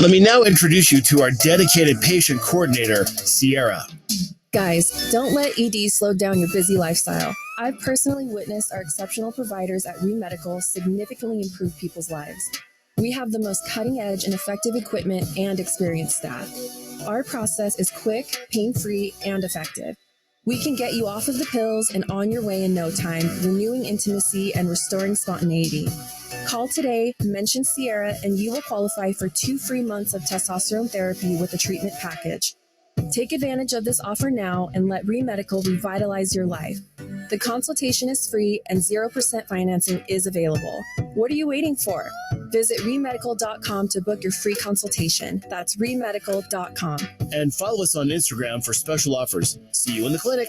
Let me now introduce you to our dedicated patient coordinator, Sierra. Guys, don't let ED slow down your busy lifestyle. I've personally witnessed our exceptional providers at Reed Medical significantly improve people's lives. We have the most cutting-edge and effective equipment and experienced staff. Our process is quick, pain-free, and effective. We can get you off of the pills and on your way in no time, renewing intimacy and restoring spontaneity. Call today, mention Sierra, and you will qualify for 2 free months of testosterone therapy with a treatment package. Take advantage of this offer now and let Reed Medical revitalize your life. The consultation is free and 0% financing is available. What are you waiting for? Visit reedmedical.com to book your free consultation. That's reedmedical.com. And follow us on Instagram for special offers. See you in the clinic.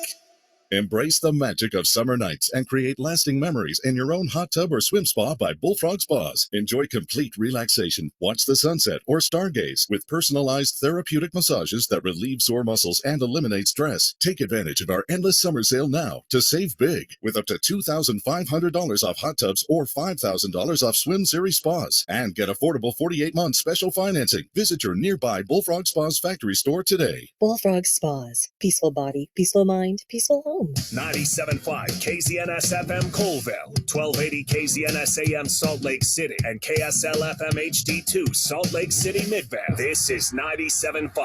Embrace the magic of summer nights and create lasting memories in your own hot tub or swim spa by Bullfrog Spas. Enjoy complete relaxation, watch the sunset, or stargaze with personalized therapeutic massages that relieve sore muscles and eliminate stress. Take advantage of our endless summer sale now to save big with up to $2,500 off hot tubs or $5,000 off swim series spas. And get affordable 48-month special financing. Visit your nearby Bullfrog Spas factory store today. Bullfrog Spas. Peaceful body, peaceful mind, peaceful home. 97.5 KZNS FM Colville, 1280 KZNS AM Salt Lake City, and KSL FM HD2 Salt Lake City Midvale. This is 97.5,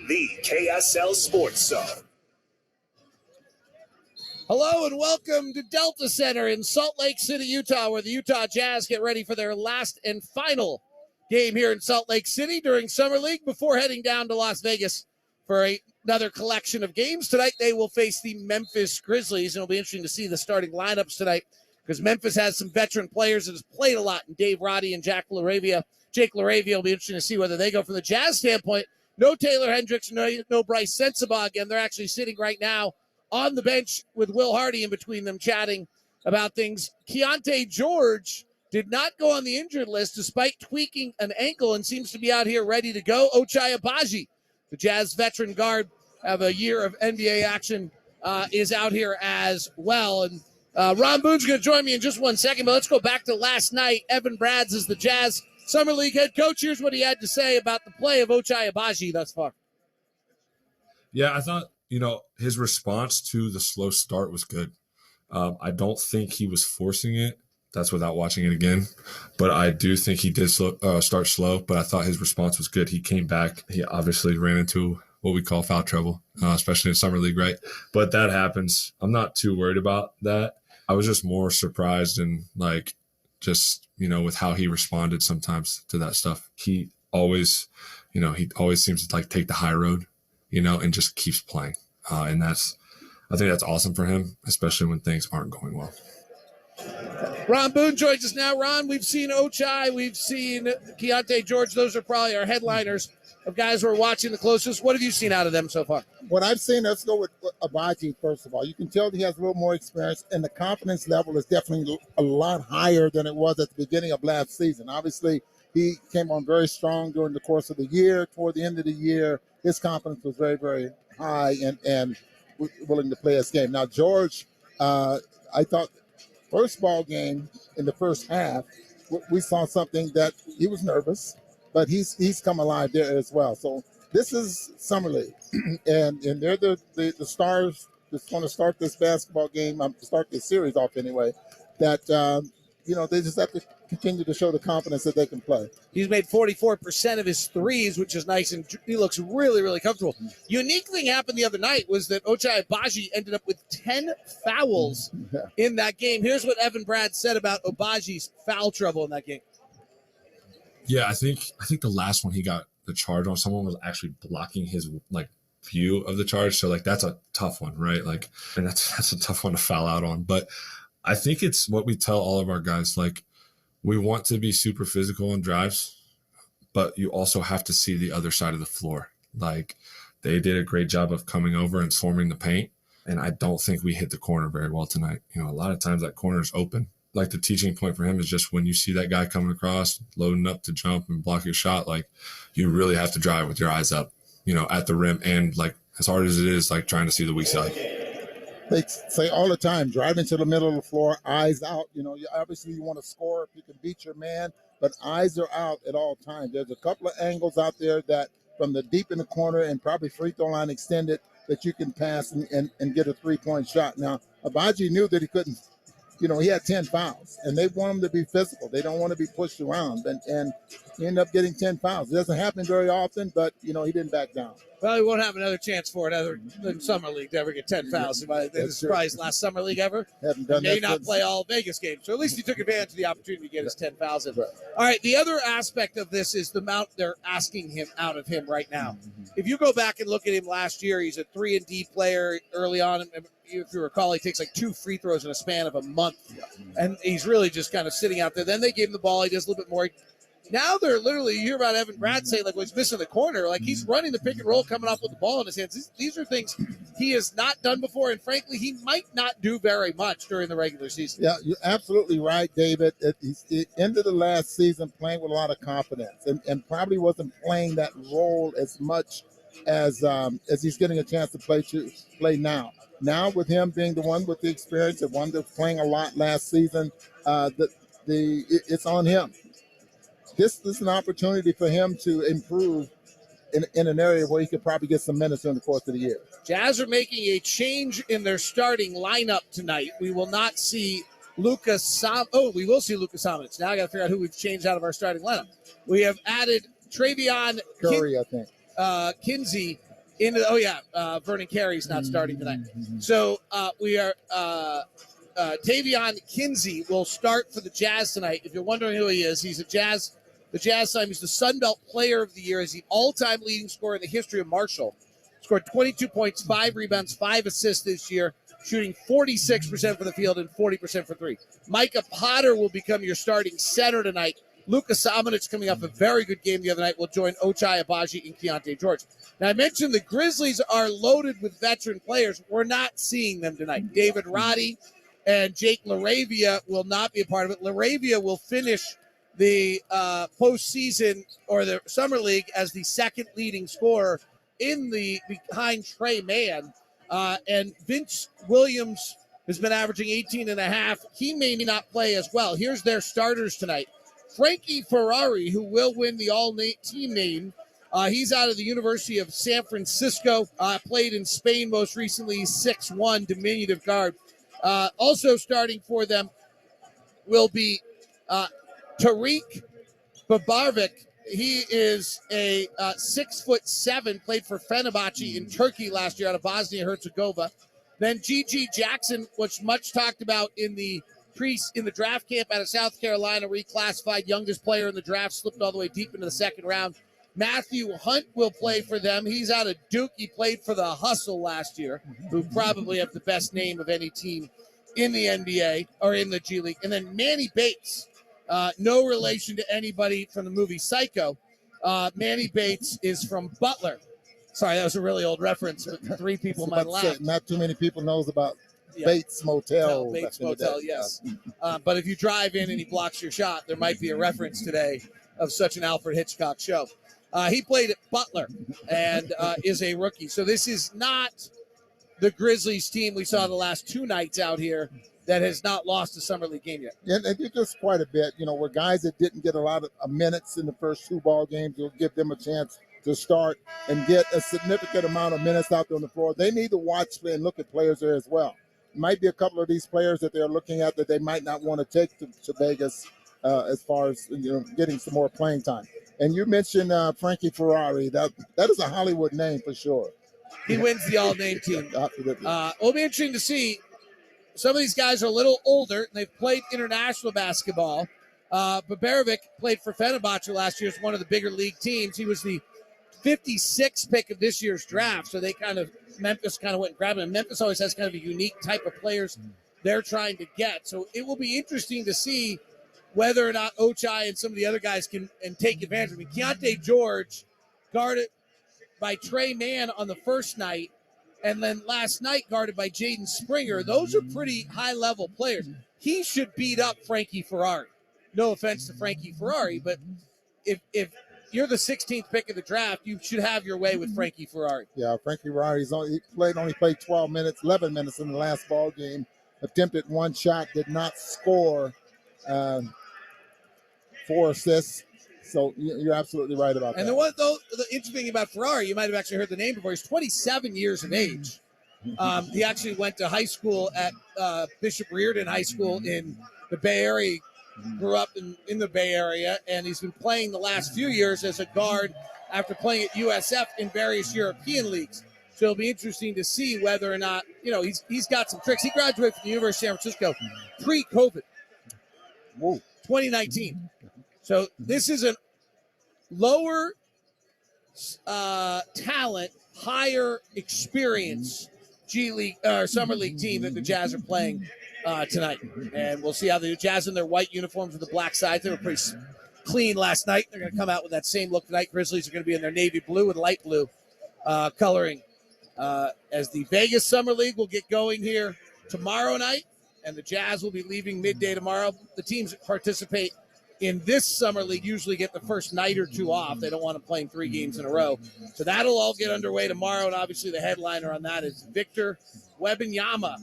the KSL Sports Zone. Hello and welcome to Delta Center in Salt Lake City, Utah, where the Utah Jazz get ready for their last and final game here in Salt Lake City during Summer League before heading down to Las Vegas for another collection of games. Tonight, they will face the Memphis Grizzlies, and it'll be interesting to see the starting lineups tonight because Memphis has some veteran players that has played a lot in Dave Roddy and Jake LaRavia. Will be interesting to see whether they go from the Jazz standpoint. No Taylor Hendricks, no Bryce Sensabaugh again. They're actually sitting right now on the bench with Will Hardy in between them chatting about things. Keontae George did not go on the injured list despite tweaking an ankle and seems to be out here ready to go. Ochai Agbaji, the Jazz veteran guard, have a year of NBA action, is out here as well. And Ron Boone's going to join me in just 1 second, but let's go back to last night. Evan Brads is the Jazz Summer League head coach. Here's what he had to say about the play of Ochai Agbaji thus far. Yeah, I thought, his response to the slow start was good. I don't think he was forcing it. That's without watching it again. But I do think he did start slow, but I thought his response was good. He came back. He obviously ran into what we call foul trouble, especially in Summer League, right? But that happens. I'm not too worried about that. I was just more surprised and with how he responded sometimes to that stuff. He always seems to take the high road, and just keeps playing. And I think that's awesome for him, especially when things aren't going well. Ron Boone joins us now. Ron, we've seen Ochai, we've seen Keontae George. Those are probably our headliners of guys we're watching the closest. What have you seen out of them so far? What I've seen, let's go with Agbaji, first of all. You can tell he has a little more experience, and the confidence level is definitely a lot higher than it was at the beginning of last season. Obviously, he came on very strong during the course of the year. Toward the end of the year, his confidence was very, very high and willing to play his game. Now, George, I thought first ball game in the first half, we saw something that he was nervous, but he's come alive there as well. So this is Summer League, and they're the stars that's going to start this basketball game, start this series off anyway, that, they just have to continue to show the confidence that they can play. He's made 44% of his threes, which is nice, and he looks really, really comfortable. Unique thing happened the other night was that Ochai Agbaji ended up with 10 fouls in that game. Here's what Evan Brad said about Agbaji's foul trouble in that game. Yeah, I think the last one he got the charge on, someone was actually blocking his view of the charge. So that's a tough one, right? And that's a tough one to foul out on. But I think it's what we tell all of our guys, we want to be super physical in drives, but you also have to see the other side of the floor. They did a great job of coming over and swarming the paint, and I don't think we hit the corner very well tonight. A lot of times that corner is open. The teaching point for him is just when you see that guy coming across, loading up to jump and block your shot, you really have to drive with your eyes up, at the rim, and as hard as it is, trying to see the weak side. They say all the time, driving to the middle of the floor, eyes out. Obviously you want to score if you can beat your man, but eyes are out at all times. There's a couple of angles out there that from the deep in the corner and probably free throw line extended that you can pass and get a 3-point shot. Now, Abaji knew that he couldn't, he had 10 fouls, and they want him to be physical. They don't want to be pushed around, and he ended up getting 10 fouls. It doesn't happen very often, but, he didn't back down. Well, he won't have another chance for it other than Summer League to ever get 10 fouls. This is probably his last Summer League ever. Haven't done May that not since. play all Vegas games. So at least he took advantage of the opportunity to get his 10 fouls in. Right. All right, the other aspect of this is the amount they're asking him out of him right now. If you go back and look at him last year, he's a 3-and-D player early on. If you recall, he takes like 2 free throws in a span of a month. And he's really just kind of sitting out there. Then they gave him the ball. He does a little bit more. Now they're literally, you hear about Evan Brad saying, like, well, he's missing the corner. Like, he's running the pick and roll, coming off with the ball in his hands. These are things he has not done before, and frankly, he might not do very much during the regular season. Yeah, you're absolutely right, David. He ended the last season playing with a lot of confidence and probably wasn't playing that role as much as he's getting a chance to play now. Now, with him being the one with the experience, the one that's playing a lot last season, it's on him. This is an opportunity for him to improve in an area where he could probably get some minutes during the course of the year. Jazz are making a change in their starting lineup tonight. We will not see Lucas Sam. Oh, we will see Lucas Samanic. Now I got to figure out who we've changed out of our starting lineup. We have added Travion Curry, I think. Kinsey into. Vernon Carey's not starting tonight. So we are. Tavion Kinsey will start for the Jazz tonight. If you're wondering who he is, he's the Jazz side. He's the Sun Belt Player of the Year. He's the all-time leading scorer in the history of Marshall. Scored 22 points, 5 rebounds, 5 assists this year, shooting 46% for the field and 40% for three. Micah Potter will become your starting center tonight. Lucas Samanic, coming off a very good game the other night, will join Ochai Agbaji and Keontae George. Now, I mentioned the Grizzlies are loaded with veteran players. We're not seeing them tonight. David Roddy and Jake LaRavia will not be a part of it. LaRavia will finish the postseason or the summer league as the second leading scorer behind Trey Mann. And Vince Williams has been averaging 18.5. He may not play as well. Here's their starters tonight. Frankie Ferrari, who will win the all-team name. He's out of the University of San Francisco. Played in Spain most recently. 6'1", diminutive guard. Also starting for them will be Tariq Babarvik. He is a 6'7", played for Fenerbahce in Turkey last year out of Bosnia-Herzegovina. Then Gigi Jackson, which much talked about in the draft camp out of South Carolina, reclassified youngest player in the draft, slipped all the way deep into the second round. Matthew Hunt will play for them. He's out of Duke. He played for the Hustle last year, who probably have the best name of any team in the NBA or in the G League. And then Manny Bates, no relation to anybody from the movie Psycho. Manny Bates is from Butler. Sorry, that was a really old reference. But 3 people might laugh. Not too many people knows about Bates Motel. No, Bates Motel, yes. But if you drive in and he blocks your shot, there might be a reference today of such an Alfred Hitchcock show. He played at Butler and is a rookie. So this is not the Grizzlies team we saw the last 2 nights out here that has not lost a summer league game yet. And they did just quite a bit. Where guys that didn't get a lot of minutes in the first 2 ball games, will give them a chance to start and get a significant amount of minutes out there on the floor. They need to watch and look at players there as well. Might be a couple of these players that they're looking at that they might not want to take to Vegas as far as getting some more playing time. And you mentioned Frankie Ferrari. That is a Hollywood name for sure. He wins the all-name team. Absolutely. It'll be interesting to see. Some of these guys are a little older, and they've played international basketball. Babarovic played for Fenerbahce last year as one of the bigger league teams. He was the 56th pick of this year's draft, so Memphis kind of went and grabbed him. Memphis always has kind of a unique type of players they're trying to get. So it will be interesting to see whether or not Ochai and some of the other guys can take advantage of it. Keontae George guarded by Trey Mann on the first night, and then last night guarded by Jaden Springer. Those are pretty high-level players. He should beat up Frankie Ferrari. No offense to Frankie Ferrari, but if you're the 16th pick of the draft, you should have your way with Frankie Ferrari. Yeah, Frankie Ferrari's only played 11 minutes in the last ball game. Attempted 1 shot, did not score. So 4 assists. So you're absolutely right about And that. the interesting thing about Ferrari, you might have actually heard the name before. He's 27 years of age. He actually went to high school at Bishop Reardon High School in the Bay Area. He grew up in the Bay Area, and he's been playing the last few years as a guard after playing at USF in various European leagues. So it'll be interesting to see whether or not, he's got some tricks. He graduated from the University of San Francisco pre-COVID, 2019. So this is a lower talent, higher experience G League or Summer League team that the Jazz are playing tonight. And we'll see how the Jazz in their white uniforms with the black sides. They were pretty clean last night. They're going to come out with that same look tonight. Grizzlies are going to be in their navy blue and light blue coloring. As the Vegas Summer League will get going here tomorrow night, and the Jazz will be leaving midday tomorrow. The teams that participate in this Summer League usually get the first night or two off. They don't want to play 3 games in a row. So that'll all get underway tomorrow, and obviously the headliner on that is Victor Wembanyama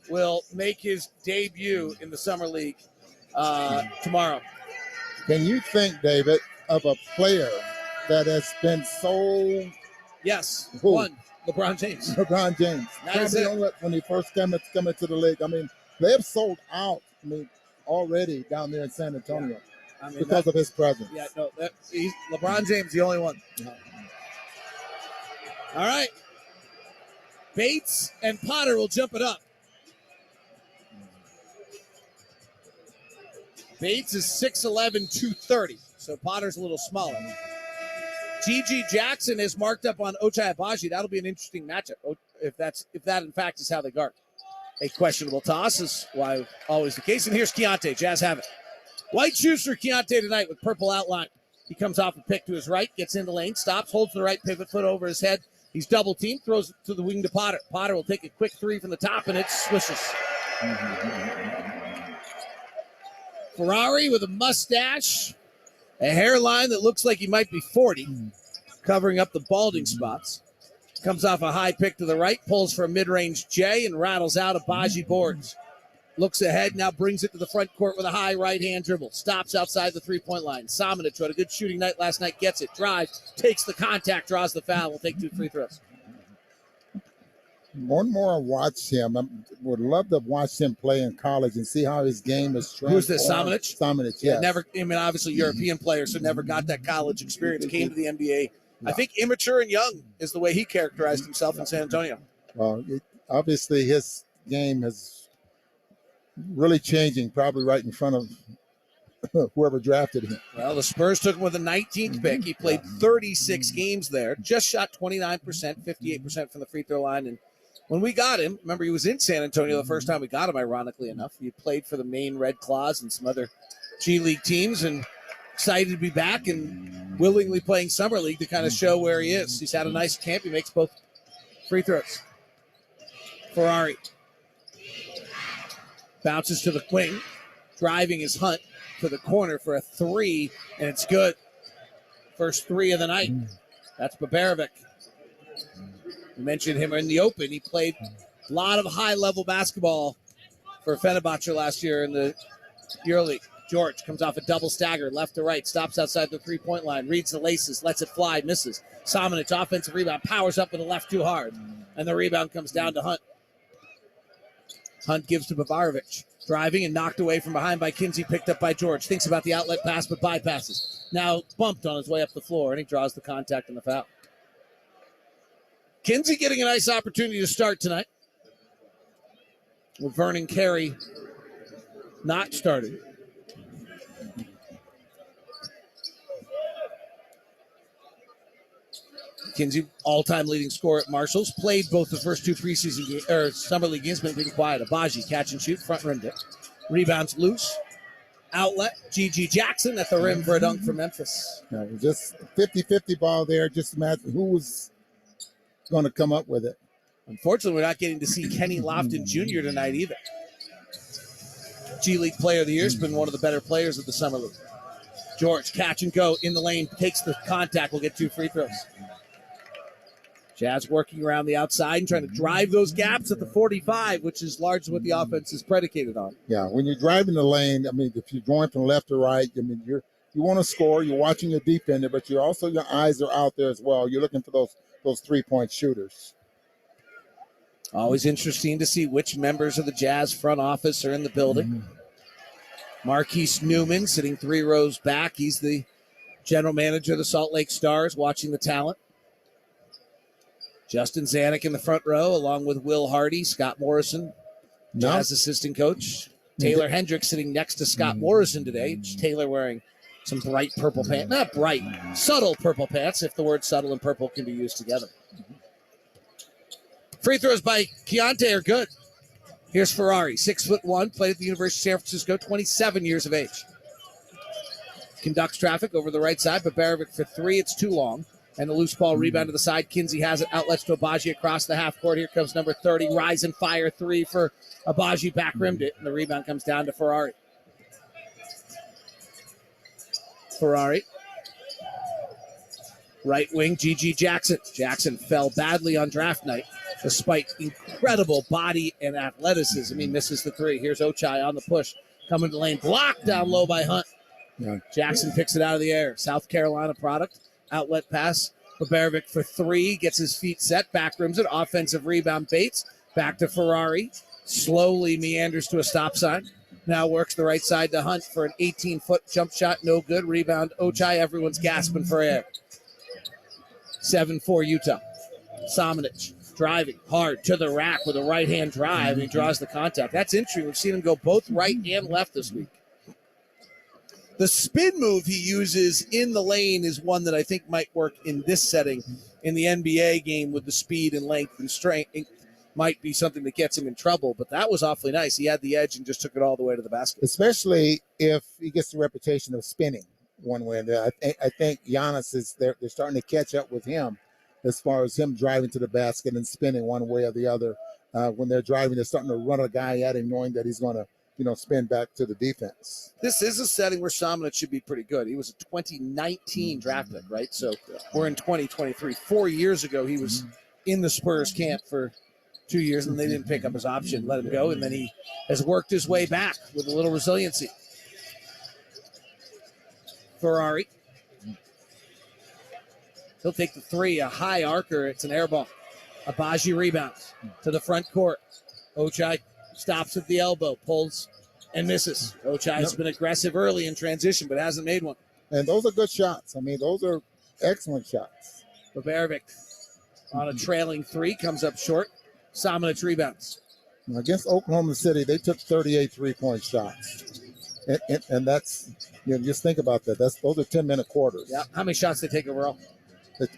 will make his debut in the Summer League tomorrow. Can you think, David, of a player that has been so... Yes, one. LeBron James. LeBron James. Probably when he first came into the league. I mean, they have sold out, already down there in San Antonio because of his presence. Yeah, no, LeBron James, the only one. All right. Bates and Potter will jump it up. Bates is 6'11", 230, so Potter's a little smaller. G.G. Jackson is marked up on Ochai Agbaji. That'll be an interesting matchup if that in fact is how they guard. A questionable toss is why always the case. And here's Keontae. Jazz have it. White shoes for Keontae tonight with purple outline. He comes off a pick to his right, gets in the lane, stops, holds the right pivot foot over his head. He's double teamed, throws it to the wing to Potter. Potter will take a quick 3 from the top, and it swishes. Ferrari with a mustache, a hairline that looks like he might be 40, covering up the balding spots. Comes off a high pick to the right, pulls for a mid-range J, and rattles out Agbaji boards. Looks ahead, now brings it to the front court with a high right-hand dribble. Stops outside the three-point line. Samanic had a good shooting night last night, gets it, drives, takes the contact, draws the foul, will take 2 free throws. More and more I watch him. I would love to watch him play in college and see how his game is transformed. Who's this, Samanic? Samanic, yes. Obviously European player, so never got that college experience, came to the NBA. I think immature and young is the way he characterized himself in San Antonio. Well, obviously his game is really changing, probably right in front of whoever drafted him. Well, the Spurs took him with a 19th pick. He played 36 games there, just shot 29%, 58% from the free throw line. And when we got him, remember he was in San Antonio the first time we got him, ironically enough. He played for the Maine Red Claws and some other G League teams, and excited to be back and willingly playing Summer League to kind of show where he is. He's had a nice camp. He makes both free throws. Ferrari bounces to the wing, driving his Hunt to the corner for a 3, and it's good. First 3 of the night. That's Babarovic. We mentioned him in the Open. He played a lot of high-level basketball for Fenerbahce last year in the EuroLeague. George comes off a double stagger, left to right, stops outside the three-point line, reads the laces, lets it fly, misses. Samanic, offensive rebound, powers up with the left too hard, and the rebound comes down to Hunt. Hunt gives to Babarovic, driving and knocked away from behind by Kinsey, picked up by George. Thinks about the outlet pass, but bypasses. Now bumped on his way up the floor, and he draws the contact and the foul. Kinsey getting a nice opportunity to start tonight, with Vernon Carey not starting. Kinsey, all-time leading scorer at Marshall's, played both the first 2 preseason Summer League games, been pretty quiet. Agbaji, catch and shoot, front rim dip. Rebounds loose. Outlet, G.G. Jackson at the rim for a dunk for Memphis. Just 50-50 ball there. Just imagine who was going to come up with it. Unfortunately, we're not getting to see Kenny Lofton Jr. tonight either. G League Player of the Year, has been one of the better players of the Summer League. George, catch and go in the lane, takes the contact, will get 2 free throws. Jazz working around the outside and trying to drive those gaps at the 45, which is largely what the offense is predicated on. Yeah, when you're driving the lane, if you're going from left to right, you're you want to score. You're watching your defender, but you're also your eyes are out there as well. You're looking for those 3-point shooters. Always interesting to see which members of the Jazz front office are in the building. Marquise Newman sitting 3 rows back. He's the general manager of the Salt Lake Stars, watching the talent. Justin Zanuck in the front row, along with Will Hardy, Scott Morrison, Jazz assistant coach. Taylor Hendricks sitting next to Scott Morrison today. Taylor wearing some bright purple pants. Not bright, subtle purple pants, if the word subtle and purple can be used together. Free throws by Keontae are good. Here's Ferrari, 6'1", played at the University of San Francisco, 27 years of age. Conducts traffic over the right side, but Baravic for 3, it's too long. And the loose ball rebound to the side. Kinsey has it, outlets to Abaji across the half court. Here comes number 30, rise and fire 3 for Abaji, back rimmed it, and the rebound comes down to Ferrari. Ferrari. Right wing, G.G. Jackson. Jackson fell badly on draft night, despite incredible body and athleticism. He misses the 3. Here's Ochai on the push. Coming to lane, blocked down low by Hunt. Yeah. Jackson picks it out of the air. South Carolina product. Outlet pass. Baravic for 3. Gets his feet set. Back rims it. Offensive rebound. Bates. Back to Ferrari. Slowly meanders to a stop sign. Now works the right side to Hunt for an 18-foot jump shot. No good. Rebound Ochai. Everyone's gasping for air. 7-4 Utah. Samanic driving hard to the rack with a right-hand drive. And he draws the contact. That's interesting. We've seen him go both right and left this week. The spin move he uses in the lane is one that I think might work in this setting. In the NBA game with the speed and length and strength, it might be something that gets him in trouble. But that was awfully nice. He had the edge and just took it all the way to the basket. Especially if he gets the reputation of spinning one way or the other. I think Giannis is they're starting to catch up with him as far as him driving to the basket and spinning one way or the other. When they're driving, they're starting to run a guy at him, knowing that he's going to spin back to the defense. This is a setting where Samanic should be pretty good. He was a 2019 draft pick, right? So we're in 2023. 4 years ago, he was in the Spurs camp for 2 years, and they didn't pick up his option, let him go, and then he has worked his way back with a little resiliency. Ferrari. He'll take the 3, a high arcer. It's an air ball. Abaji rebounds to the front court. Ochai stops at the elbow, pulls, and misses. Ochai has been aggressive early in transition, but hasn't made one. And those are good shots. I mean, those are excellent shots. Baravic on a trailing 3, comes up short. Samanic rebounds. Against Oklahoma City, they took 38 3-point shots. And that's, just think about that. Those are 10-minute quarters. Yeah. How many shots did they take overall?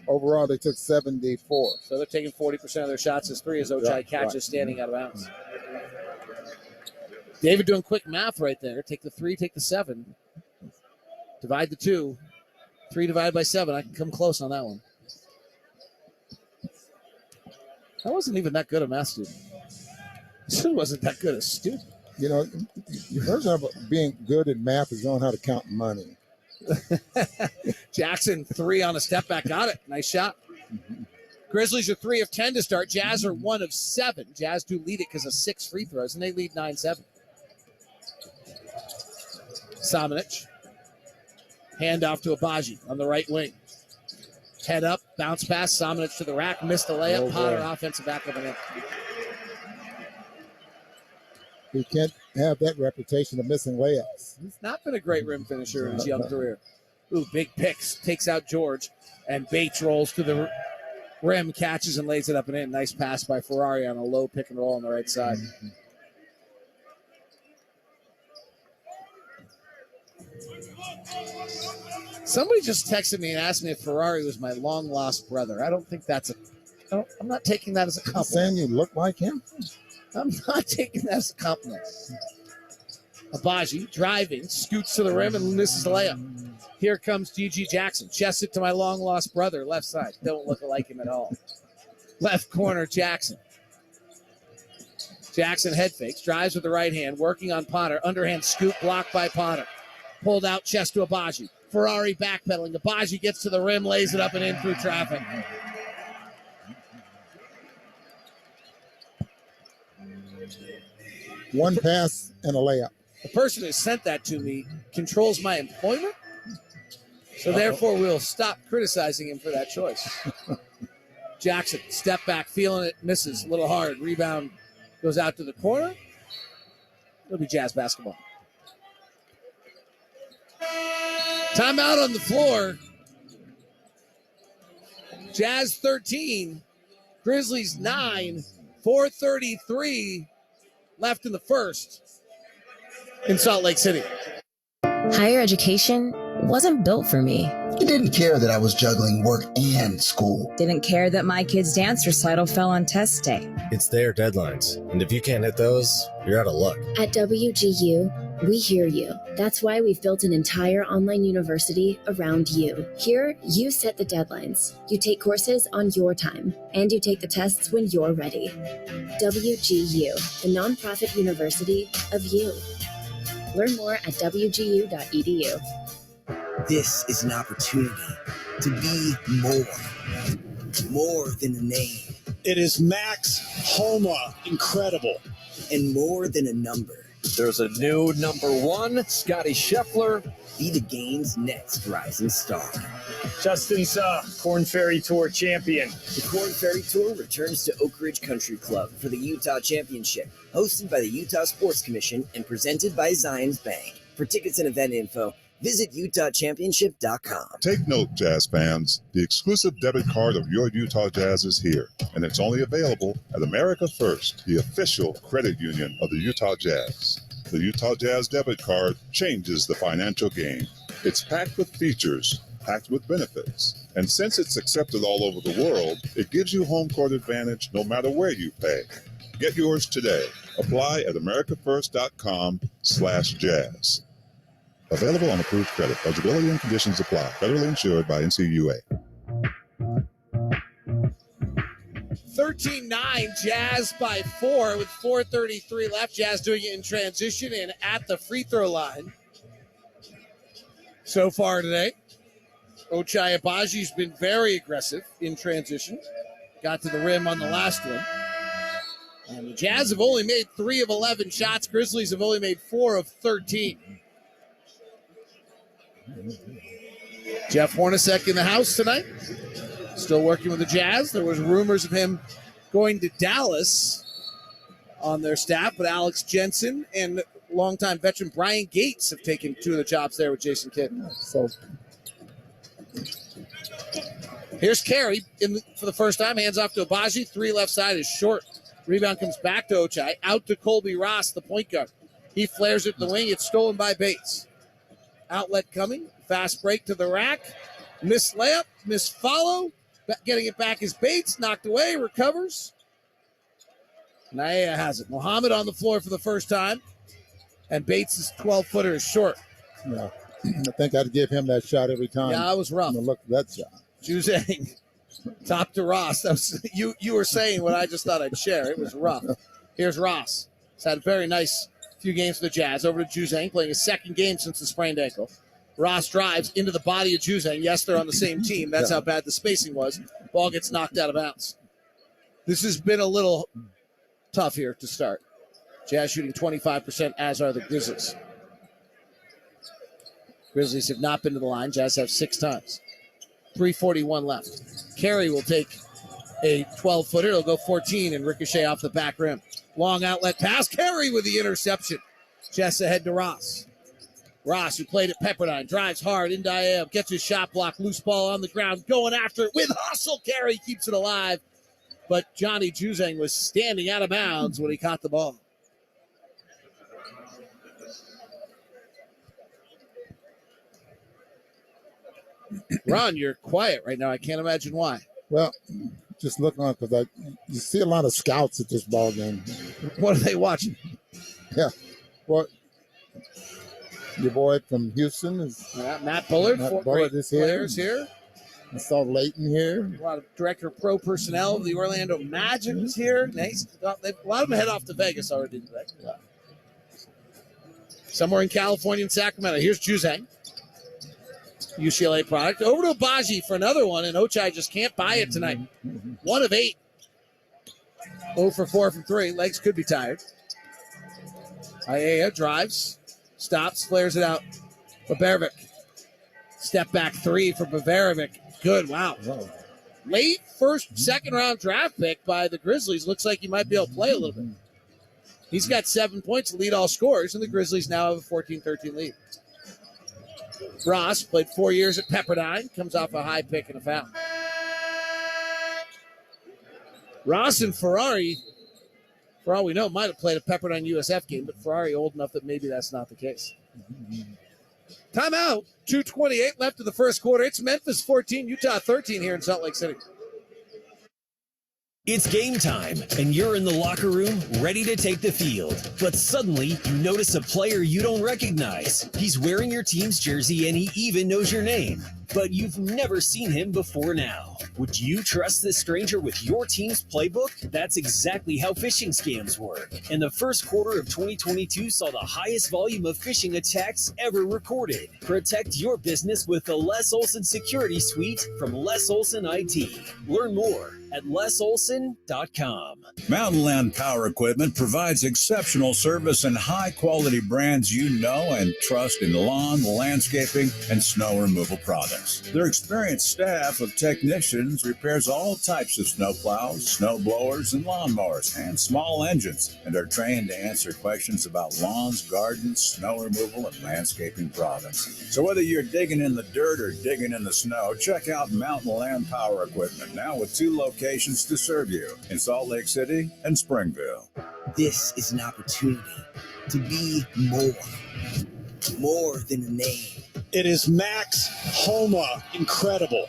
Overall, they took 74. So they're taking 40% of their shots as 3 as Ochai catches standing out of bounds. David doing quick math right there. Take the 3, take the 7. Divide the 2. 3 divided by 7. I can come close on that one. I wasn't even that good a math student. I wasn't that good a student. The version of being good at math is knowing how to count money. Jackson, 3 on a step back. Got it. Nice shot. Grizzlies are 3 of 10 to start. Jazz are 1 of 7. Jazz do lead it because of 6 free throws, and they lead 9-7. Samanic. Handoff to Abaji on the right wing. Head up, bounce pass. Samanic to the rack. Missed the layup. Potter offensive back of an in. He can't have that reputation of missing layups. He's not been a great rim finisher in his young career. Ooh, big picks. Takes out George. And Bates rolls to the rim, catches and lays it up and in. Nice pass by Ferrari on a low pick and roll on the right side. Somebody just texted me and asked me if Ferrari was my long-lost brother. I don't think that's I'm not taking that as a compliment. Saying you look like him? I'm not taking that as a compliment. Abaji driving, scoots to the rim and misses the layup. Here comes G.G. Jackson. Chest it to my long-lost brother, left side. Don't look like him at all. Left corner, Jackson. Jackson head fakes, drives with the right hand, working on Potter. Underhand scoop, blocked by Potter. Pulled out, chest to Abaji. Ferrari backpedaling. Abaji gets to the rim, lays it up and in through traffic. One pass and a layup. The person who sent that to me controls my employment. So therefore, we'll stop criticizing him for that choice. Jackson, step back, feeling it, misses, a little hard. Rebound goes out to the corner. It'll be Jazz basketball. Timeout on the floor. Jazz 13, Grizzlies 9, 4:33 left in the first in Salt Lake City. Higher education wasn't built for me. He didn't care that I was juggling work and school. Didn't care that my kid's dance recital fell on test day. It's their deadlines, and if you can't hit those, you're out of luck. At WGU, we hear you. That's why we've built an entire online university around you. Here, you set the deadlines. You take courses on your time, and you take the tests when you're ready. WGU, the nonprofit university of you. Learn more at wgu.edu. This is an opportunity to be more than a name. It is Max Homa. Incredible. And more than a number. There's a new number one, Scotty Scheffler. Be the game's next rising star. Justin Suh, Corn Ferry Tour champion. The Corn Ferry Tour returns to Oak Ridge Country Club for the Utah Championship, hosted by the Utah Sports Commission and presented by Zions Bank. For tickets and event info, visit UtahChampionship.com. Take note, Jazz fans. The exclusive debit card of your Utah Jazz is here, and it's only available at America First, the official credit union of the Utah Jazz. The Utah Jazz debit card changes the financial game. It's packed with features, packed with benefits. And since it's accepted all over the world, it gives you home court advantage no matter where you pay. Get yours today. Apply at americafirst.com/jazz. Available on approved credit. Eligibility and conditions apply. Federally insured by NCUA. 13-9, Jazz by 4 with 4:33 left. Jazz doing it in transition and at the free throw line. So far today, Ochai Agbaji's been very aggressive in transition. Got to the rim on the last one. And the Jazz have only made 3 of 11 shots. Grizzlies have only made 4 of 13. Jeff Hornacek in the house tonight. Still working with the Jazz. There was rumors of him going to Dallas on their staff, but Alex Jensen and longtime veteran Brian Gates have taken 2 of the jobs there with Jason Kidd. So here's Carey for the first time. Hands off to Agbaji. 3 left side is short. Rebound comes back to Ochai. Out to Colby Ross, the point guard. He flares it to the wing. It's stolen by Bates. Outlet coming. Fast break to the rack. Miss layup. Miss follow. Getting it back is Bates. Knocked away. Recovers. Naea has it. Muhammad on the floor for the first time. And Bates' 12-footer is short. Yeah, I think I'd give him that shot every time. Yeah, that was rough. Look at that shot. Juzang. Top to Ross. That was, you were saying what I just thought I'd share. It was rough. Here's Ross. He's had a very nice few games for the Jazz. Over to Juzang, playing his second game since the sprained ankle. Ross drives into the body of Juzang. Yes, they're on the same team. That's how bad the spacing was. Ball gets knocked out of bounds. This has been a little tough here to start. Jazz shooting 25%, as are the Grizzlies. Grizzlies have not been to the line. Jazz have 6 times. 3:41 left. Carey will take a 12-footer. It'll go 14 and ricochet off the back rim. Long outlet pass. Carey with the interception. Jazz ahead to Ross. Ross, who played at Pepperdine, drives hard. Ndiaye gets his shot block. Loose ball on the ground. Going after it with hustle. Carey keeps it alive. But Johnny Juzang was standing out of bounds when he caught the ball. Ron, you're quiet right now. I can't imagine why. Well, just looking on because you see a lot of scouts at this ball game. What are they watching? Yeah, well, your boy from Houston is Matt Bullard. Matt Bullard is here. Players here. I saw Leighton here. A lot of director of pro personnel of the Orlando Magic is here. Nice. A lot of them head off to Vegas already today. Yeah. Somewhere in California and Sacramento. Here's Juzang. UCLA product. Over to Agbaji for another one, and Ochai just can't buy it tonight. 1 of 8. 0 for 4 from 3. Legs could be tired. Aiea drives, stops, flares it out. Baberovic Step back three for Bavarovic. Good, wow. Late first, second round draft pick by the Grizzlies. Looks like he might be able to play a little bit. He's got 7 points to lead all scorers, and the Grizzlies now have a 14-13 lead. Ross played 4 years at Pepperdine, comes off a high pick and a foul. Ross and Ferrari, for all we know, might have played a Pepperdine USF game, but Ferrari old enough that maybe that's not the case. Timeout. 2:28 left in the first quarter. It's Memphis 14, Utah 13 here in Salt Lake City. It's game time, and you're in the locker room ready to take the field. But suddenly, you notice a player you don't recognize. He's wearing your team's jersey, and he even knows your name. But you've never seen him before now. Would you trust this stranger with your team's playbook? That's exactly how phishing scams work. And the first quarter of 2022 saw the highest volume of phishing attacks ever recorded. Protect your business with the Les Olson Security Suite from Les Olson IT. Learn more at lesolson.com. Mountain Land Power Equipment provides exceptional service and high-quality brands you know and trust in lawn, landscaping, and snow removal products. Their experienced staff of technicians repairs all types of snowplows, snow blowers, and lawnmowers, and small engines, and are trained to answer questions about lawns, gardens, snow removal, and landscaping products. So whether you're digging in the dirt or digging in the snow, check out Mountain Land Power Equipment, now with 2 locations to serve you, in Salt Lake City and Springville. This is an opportunity to be more than a name. It is Max Homa. Incredible.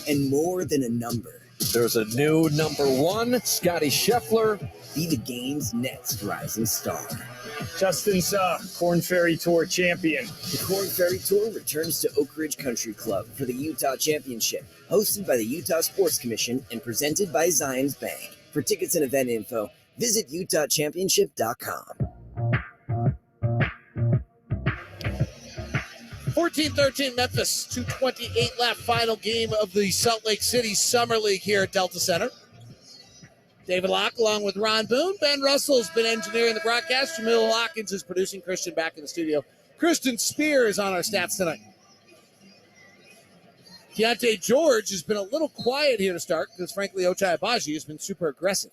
And more than a number. There's a new number 1, Scotty Scheffler. Be the game's next rising star. Justin Suh, Corn Ferry Tour champion. The Corn Ferry Tour returns to Oak Ridge Country Club for the Utah Championship, hosted by the Utah Sports Commission and presented by Zions Bank. For tickets and event info, visit utahchampionship.com. 14-13 Memphis, 2:28 left, final game of the Salt Lake City Summer League here at Delta Center. David Locke along with Ron Boone. Ben Russell's been engineering the broadcast. Jamil Hawkins is producing. Christian back in the studio. Kristen Spear is on our stats tonight. Keontae George has been a little quiet here to start because, frankly, Ochai Agbaji has been super aggressive.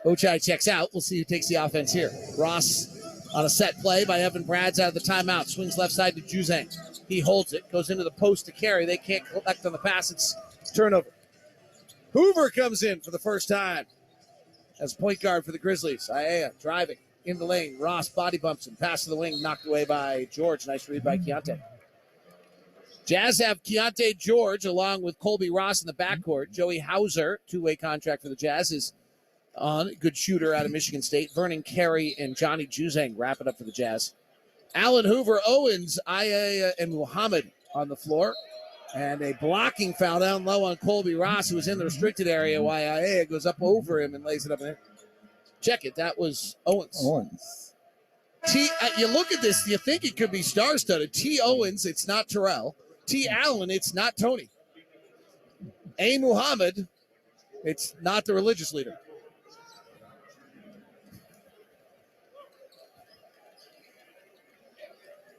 Ochai checks out. We'll see who takes the offense here. Ross on a set play by Evan Brads out of the timeout. Swings left side to Juzang. He holds it. Goes into the post to carry. They can't collect on the pass. It's turnover. Hoover comes in for the first time as point guard for the Grizzlies. Aiea driving in the lane. Ross body bumps him. Pass to the wing. Knocked away by George. Nice read by Keontae. Jazz have Keontae George along with Colby Ross in the backcourt. Joey Hauser, 2-way contract for the Jazz, is on. Good shooter out of Michigan State. Vernon Carey and Johnny Juzang wrap it up for the Jazz. Allen Hoover, Owens, Aiea, and Muhammad on the floor. And a blocking foul down low on Colby Ross, who was in the restricted area, while Aiea goes up over him and lays it up in there. Check it. That was Owens. You look at this, you think it could be star-studded. T. Owens, it's not Terrell. T. Allen, it's not Tony. A. Muhammad, it's not the religious leader.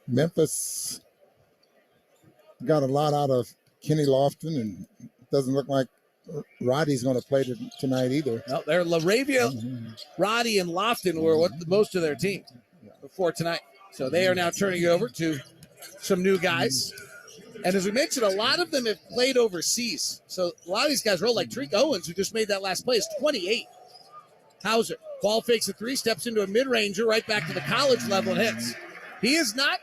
Memphis got a lot out of Kenny Lofton, and it doesn't look like Roddy's going to play tonight either. No, they're LaRavia, Roddy, and Lofton were most of their team before tonight. So they are now turning it over to some new guys. And as we mentioned, a lot of them have played overseas. So a lot of these guys roll like Tariq Owens, who just made that last play, is 28. Hauser, ball fakes a 3, steps into a mid-ranger, right back to the college level and hits. He has not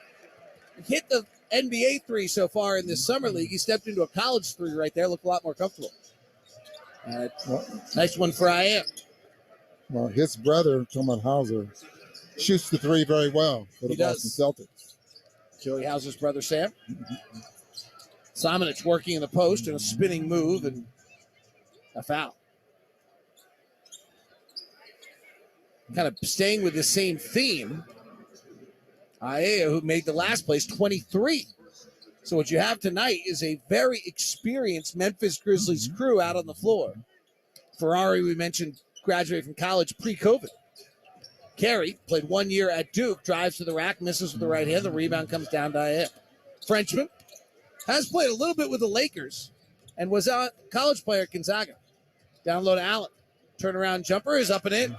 hit the NBA 3 so far in this summer league. He stepped into a college 3 right there, looked a lot more comfortable. Nice one for Aiea. Well, his brother, Thomas Hauser, shoots the 3 very well for the Boston Celtics. Joey Hauser's brother, Sam. Simonic working in the post and a spinning move and a foul. Kind of staying with the same theme. Aiea, who made the last place, 23. So what you have tonight is a very experienced Memphis Grizzlies crew out on the floor. Ferrari, we mentioned, graduated from college pre-COVID. Carey played 1 year at Duke, drives to the rack, misses with the right hand. The rebound comes down to Aiea. Frenchman Has played a little bit with the Lakers and was a college player at Gonzaga. Down low to Allen. Turnaround jumper is up and in.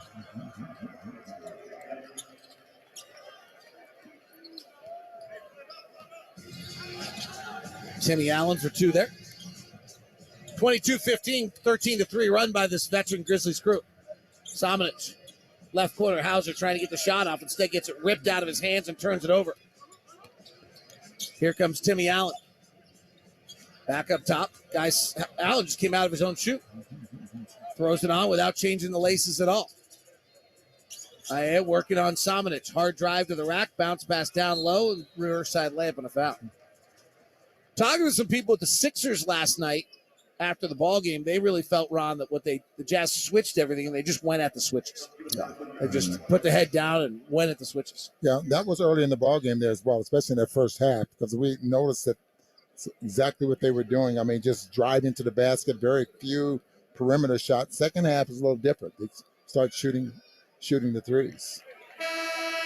Timmy Allen for two there. 22-15, 13-3 run by this veteran Grizzlies crew. Samanic, left corner. Hauser trying to get the shot off. Instead gets it ripped out of his hands and turns it over. Here comes Timmy Allen. Back up top. Guys, Allen just came out of his own shoe. Throws it on without changing the laces at all. Working on Samanic. Hard drive to the rack. Bounce pass down low. And rear side layup on a foul. Talking to some people at the Sixers last night after the ball game, they really felt, Ron, that the Jazz switched everything and they just went at the switches. Yeah. They just put the head down and went at the switches. Yeah, that was early in the ball game there as well, especially in that first half, because we noticed that exactly what they were doing. I mean, just drive into the basket, very few perimeter shots. Second half is a little different. They start shooting the threes.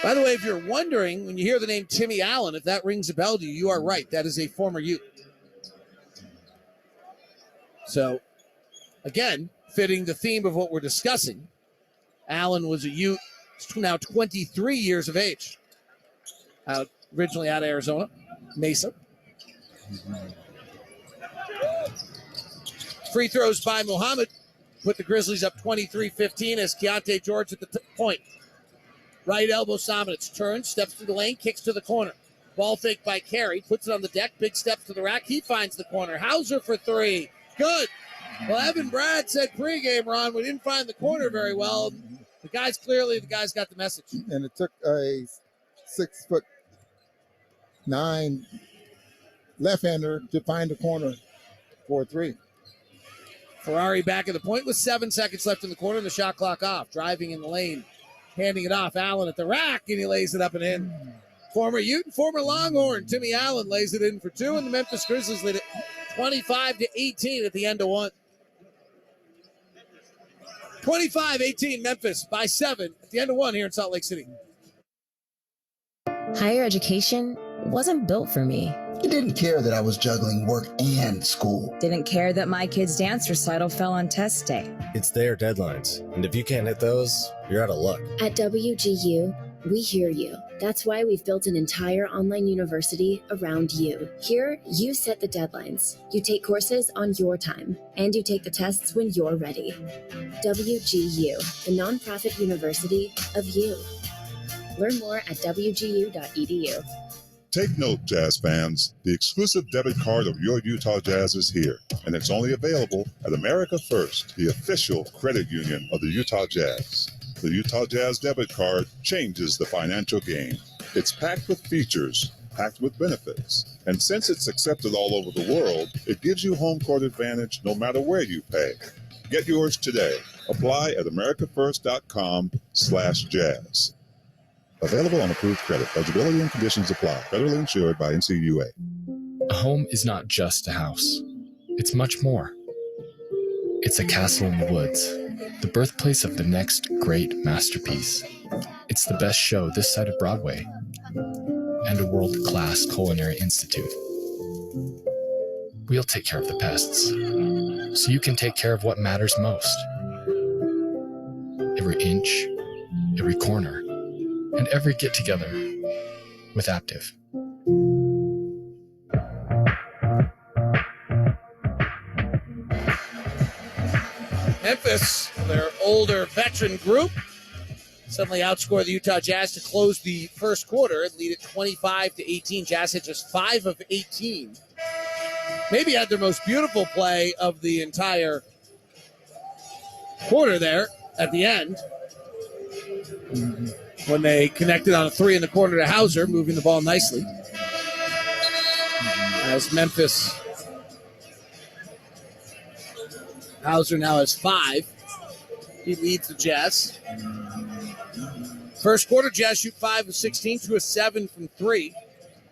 By the way, if you're wondering, when you hear the name Timmy Allen, if that rings a bell to you, you are right. That is a former Ute. So, again, fitting the theme of what we're discussing, Allen was a Ute, now 23 years of age. Originally out of Arizona, Mesa. Free throws by Muhammad put the Grizzlies up 23-15 as Keontae George at the point. Right elbow Samanic turns, steps to the lane, kicks to the corner. Ball fake by Carey, puts it on the deck, big steps to the rack. He finds the corner. Hauser for three. Good. Well, Evan Brad said pregame, Ron, we didn't find the corner very well. The guys got the message. And it took a 6'9" left-hander to find the corner for a three. Ferrari back at the point with 7 seconds left in the corner and the shot clock off. Driving in the lane, handing it off. Allen at the rack, and he lays it up and in. Former Ute and former Longhorn Timmy Allen lays it in for two, and the Memphis Grizzlies lead it 25-18 at the end of one. 25-18 Memphis by 7 at the end of one here in Salt Lake City. Higher education wasn't built for me. He didn't care that I was juggling work and school. Didn't care that my kid's dance recital fell on test day. It's their deadlines, and if you can't hit those, you're out of luck. At WGU, we hear you. That's why we've built an entire online university around you. Here, you set the deadlines. You take courses on your time, and you take the tests when you're ready. WGU, the nonprofit university of you. Learn more at wgu.edu. Take note, Jazz fans. The exclusive debit card of your Utah Jazz is here, and it's only available at America First, the official credit union of the Utah Jazz. The Utah Jazz debit card changes the financial game. It's packed with features, packed with benefits, and since it's accepted all over the world, it gives you home court advantage no matter where you pay. Get yours today. Apply at americafirst.com/jazz. Available on approved credit. Eligibility and conditions apply. Federally insured by NCUA. A home is not just a house. It's much more. It's a castle in the woods, the birthplace of the next great masterpiece. It's the best show this side of Broadway, and a world-class culinary institute. We'll take care of the pests, so you can take care of what matters most. Every inch, every corner, and every get-together with Aptiv. Memphis, their older veteran group, suddenly outscore the Utah Jazz to close the first quarter and lead it 25-18. Jazz hit just 5 of 18. Maybe had their most beautiful play of the entire quarter there at the end. When they connected on a three in the corner to Hauser, moving the ball nicely. As Memphis, Hauser now has 5. He leads the Jazz. First quarter, Jazz shoot 5 of 16, 2 of 7 from 3.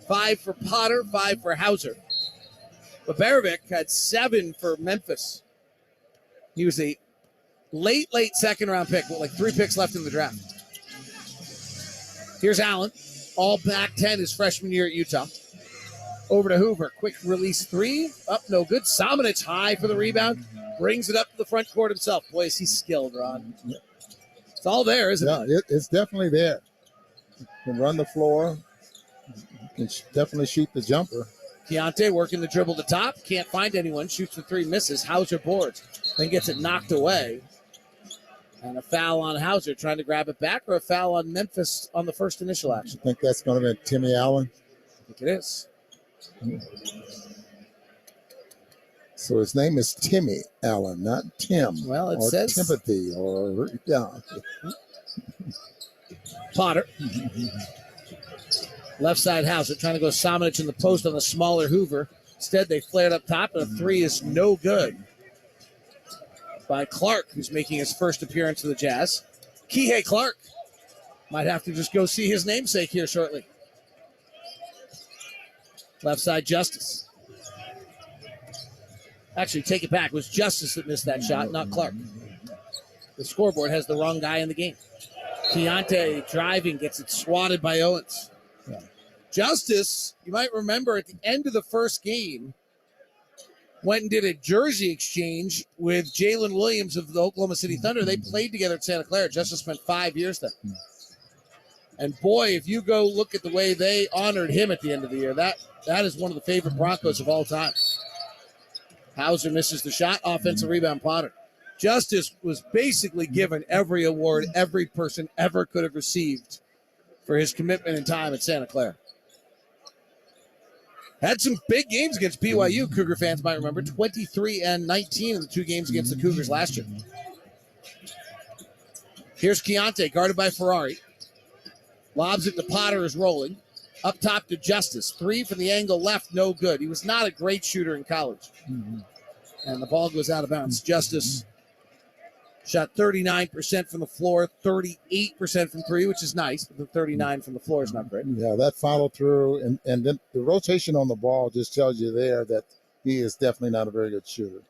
5 for Potter, 5 for Hauser. But Baravic had 7 for Memphis. He was a late second-round pick with like 3 picks left in the draft. Here's Allen, all Pac-10 his freshman year at Utah. Over to Hoover. Quick release three. Up, no good. Samanic high for the rebound. Brings it up to the front court himself. Boy, is he skilled, Ron. It's all there, isn't it? Yeah, it's definitely there. Can run the floor. Can definitely shoot the jumper. Keontae working the dribble to top. Can't find anyone. Shoots the three, misses. Hauser boards. Then gets it knocked away. And a foul on Hauser trying to grab it back, or a foul on Memphis on the first initial action. I think that's going to be Timmy Allen. I think it is. So his name is Timmy Allen, not Tim. Well, it or says Timothy or yeah. Potter. Left side Hauser trying to go Samanic in the post on the smaller Hoover. Instead, they flared up top, and a three is no good by Clark, who's making his first appearance for the Jazz. Kihei Clark might have to just go see his namesake here shortly. Left side Justice. Actually, take it back. It was Justice that missed that shot, not Clark. The scoreboard has the wrong guy in the game. Keontae driving, gets it swatted by Owens. Yeah. Justice, you might remember at the end of the first game, went and did a jersey exchange with Jalen Williams of the Oklahoma City Thunder. They played together at Santa Clara. Justice spent 5 years there. And boy, if you go look at the way they honored him at the end of the year, that is one of the favorite Broncos of all time. Hauser misses the shot. Offensive rebound, Potter. Justice was basically given every award every person ever could have received for his commitment and time at Santa Clara. Had some big games against BYU. Cougar fans might remember 23-19 in the two games against the Cougars last year. Here's Keontae, guarded by Ferrari. Lobs it to Potter, is rolling. Up top to Justice. Three from the angle left, no good. He was not a great shooter in college. And the ball goes out of bounds. Justice shot 39% from the floor, 38% from three, which is nice, but the 39 from the floor is not great. Yeah, that follow through and then the rotation on the ball just tells you there that he is definitely not a very good shooter.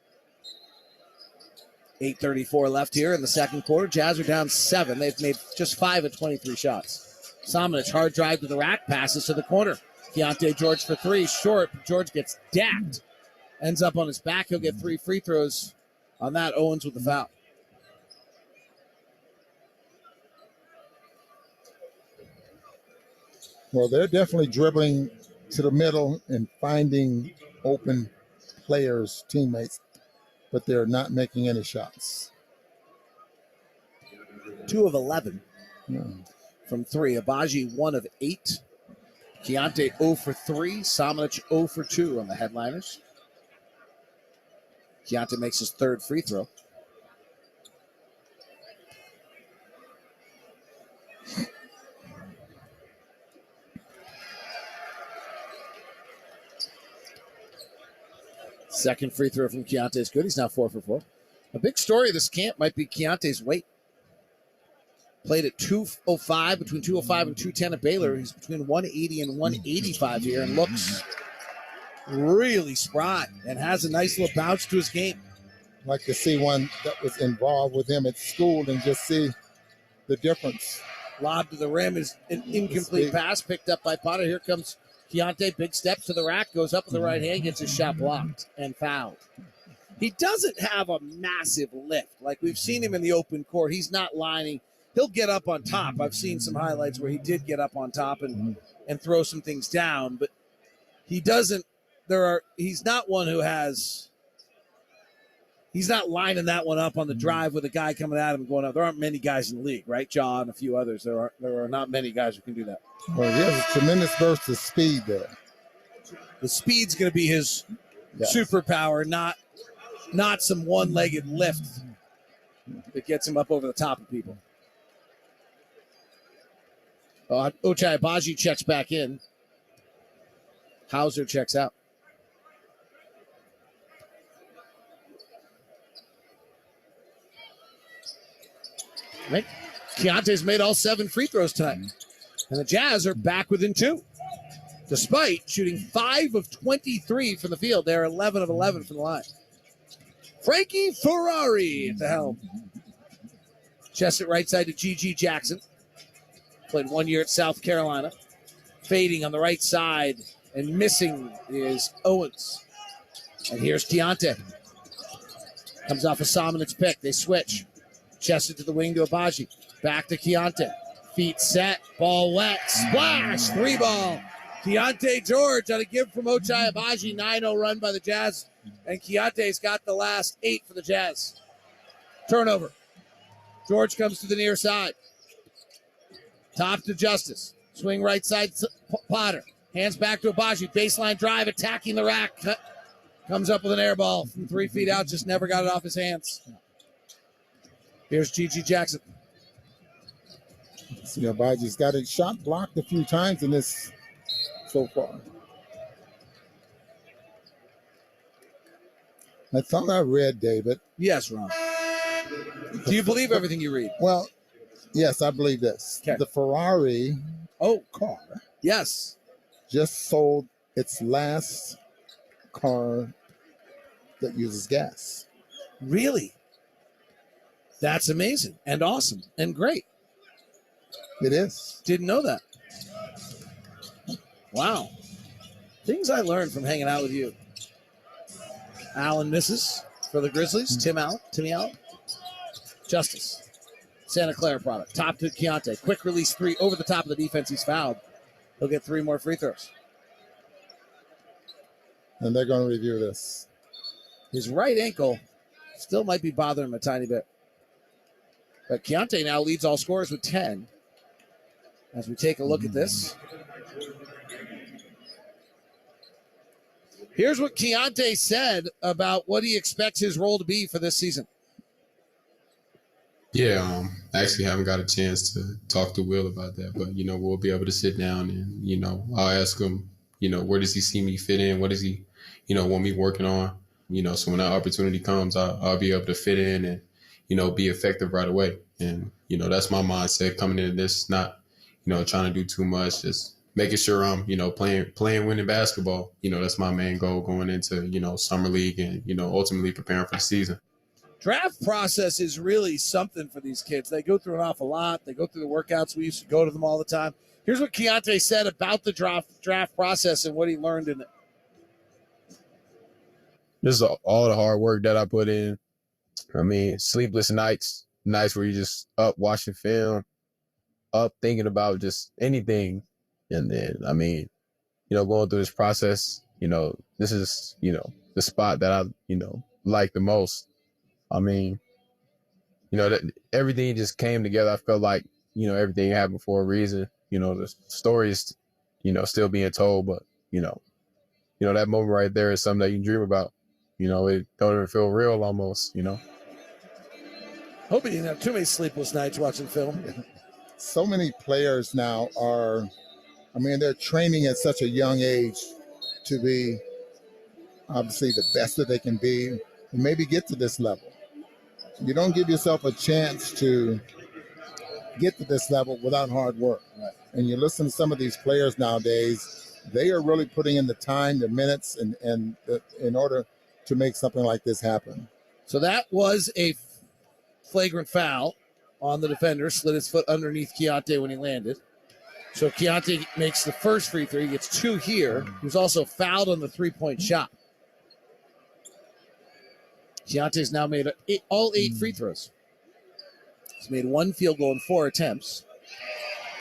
8:34 left here in the second quarter. Jazz are down 7. They've made just 5 of 23 shots. Samanic, hard drive to the rack, passes to the corner. Keontae George for three, short. George gets dacked. Ends up on his back. He'll get 3 free throws on that. Owens with the foul. Well, they're definitely dribbling to the middle and finding open players, teammates, but they're not making any shots. 2 of 11 Yeah. from 3. Abaji 1 of 8. Keontae 0 for 3. Samanic 0 for 2 on the headliners. Keontae makes his 3rd free throw. Second free throw from Keontae is good. He's now 4 for 4. A big story of this camp might be Keontae's weight. Played at 205, between 205 and 210 at Baylor. He's between 180 and 185 here and looks really spry and has a nice little bounce to his game. I'd like to see one that was involved with him at school and just see the difference. Lob to the rim is an incomplete pass picked up by Potter. Here comes Keontae, big step to the rack, goes up with the right hand, gets his shot blocked and fouled. He doesn't have a massive lift. Like we've seen him in the open court. He's not lining. He'll get up on top. I've seen some highlights where he did get up on top and throw some things down, but he doesn't. He's not one who has. He's not lining that one up on the drive with a guy coming at him and going up. There aren't many guys in the league, right, John? A few others. There are not many guys who can do that. Well, he has a tremendous burst of speed there. The speed's going to be his superpower, not some one-legged lift that gets him up over the top of people. Ochai Agbaji checks back in. Hauser checks out. Right. Keontae's made all 7 free throws tonight. And the Jazz are back within 2. Despite shooting 5 of 23 from the field. They're 11 of 11 from the line. Frankie Ferrari at the helm. Chest it right side to G.G. Jackson. Played 1 year at South Carolina. Fading on the right side And missing is Owens. And here's Keontae. Comes off a Sominic's pick. They switch. Chested to the wing to Abaji. Back to Keontae. Feet set. Ball wet. Splash. 3-ball. Keontae George on a give from Ochai Abaji. 9-0 run by the Jazz. And Keontae's got the last 8 for the Jazz. Turnover. George comes to the near side. Top to Justice. Swing right side Potter. Hands back to Abaji. Baseline drive. Attacking the rack. Comes up with an air ball from 3 feet out. Just never got it off his hands. Here's G.G. Jackson. See, Abaji's got a shot blocked a few times in this so far. I thought I read, David. Yes, Ron. Do you believe everything you read? Well, yes, I believe this. Okay. The Ferrari car yes, just sold its last car that uses gas. Really? That's amazing and awesome and great. It is. Didn't know that. Wow. Things I learned from hanging out with you. Allen misses for the Grizzlies. Timmy Allen. Justice. Santa Clara product. Top to Keontae. Quick release 3 over the top of the defense. He's fouled. He'll get 3 more free throws. And they're going to review this. His right ankle still might be bothering him a tiny bit. But Keontae now leads all scorers with 10. As we take a look at this. Here's what Keontae said about what he expects his role to be for this season. Yeah, I actually haven't got a chance to talk to Will about that, but, we'll be able to sit down and, I'll ask him, where does he see me fit in? What does he, want me working on? So when that opportunity comes, I'll be able to fit in and, be effective right away. And, that's my mindset coming into this, not, trying to do too much, just making sure I'm, playing winning basketball. That's my main goal going into, summer league and, ultimately preparing for the season. Draft process is really something for these kids. They go through an awful lot. They go through the workouts. We used to go to them all the time. Here's what Keontae said about the draft process and what he learned in it. This is all the hard work that I put in. I mean, sleepless nights where you just up watching film, up thinking about just anything. And then, going through this process, this is, the spot that I, like the most. That everything just came together. I felt like, everything happened for a reason. The story is, still being told, but, that moment right there is something that you dream about. It don't even feel real almost, Hope you didn't have too many sleepless nights watching film. So many players now they're training at such a young age to be obviously the best that they can be and maybe get to this level. You don't give yourself a chance to get to this level without hard work. Right. And you listen to some of these players nowadays, they are really putting in the time, the minutes, and in order to make something like this happen. So that was a flagrant foul on the defender, slid his foot underneath Keontae when he landed. So Keontae makes the first free throw. He gets 2 here. He was also fouled on the 3-point shot. Keontae's now made all 8 free throws. He's made 1 field goal in 4 attempts.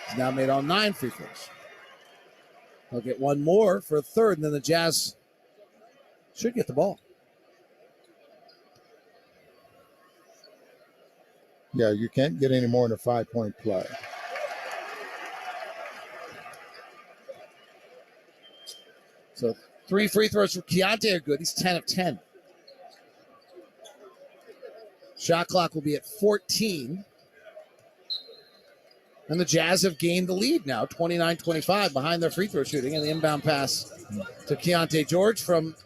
He's now made all 9 free throws. He'll get 1 more for a third, and then the Jazz should get the ball. Yeah, you can't get any more than a 5-point play. So 3 free throws for Keontae are good. He's 10 of 10. Shot clock will be at 14. And the Jazz have gained the lead now, 29-25 behind their free throw shooting. And the inbound pass to Keontae George from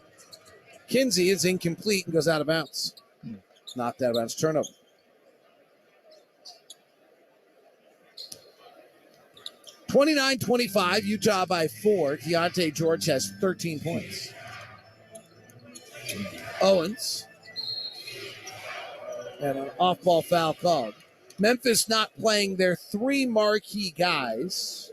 Kinsey is incomplete and goes out of bounds. Knocked out of bounds. Turnover. (29-25), Utah by 4. Keontae George has 13 points. Owens. And an off-ball foul called. Memphis not playing their 3 marquee guys.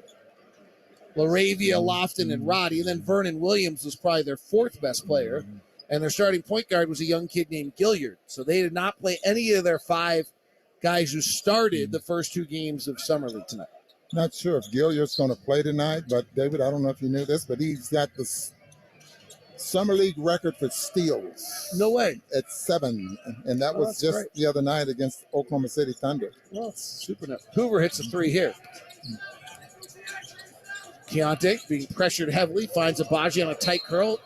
Laravia, Lofton, and Roddy. And then Vernon Williams was probably their fourth best player. And their starting point guard was a young kid named Gilliard. So they did not play any of their 5 guys who started the first 2 games of Summer League tonight. Not sure if Gilliard's going to play tonight, but David, I don't know if you knew this, but he's got the Summer League record for steals. No way. At 7, and that was just great. the other night against Oklahoma City Thunder. Well, it's super nice. Hoover hits a 3 here. Keontae being pressured heavily, finds Abaji on a tight curl,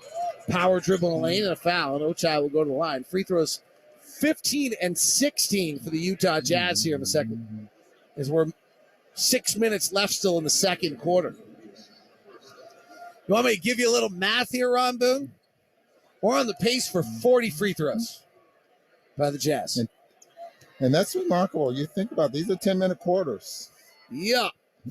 power dribble in the lane, and a foul, and Ochai will go to the line. Free throws 15 and 16 for the Utah Jazz here in the second, as we're 6 minutes left still in the second quarter. You want me to give you a little math here, Ron Boone? We're on the pace for 40 free throws by the Jazz. And that's remarkable. You think about it, these are 10-minute quarters. Yeah,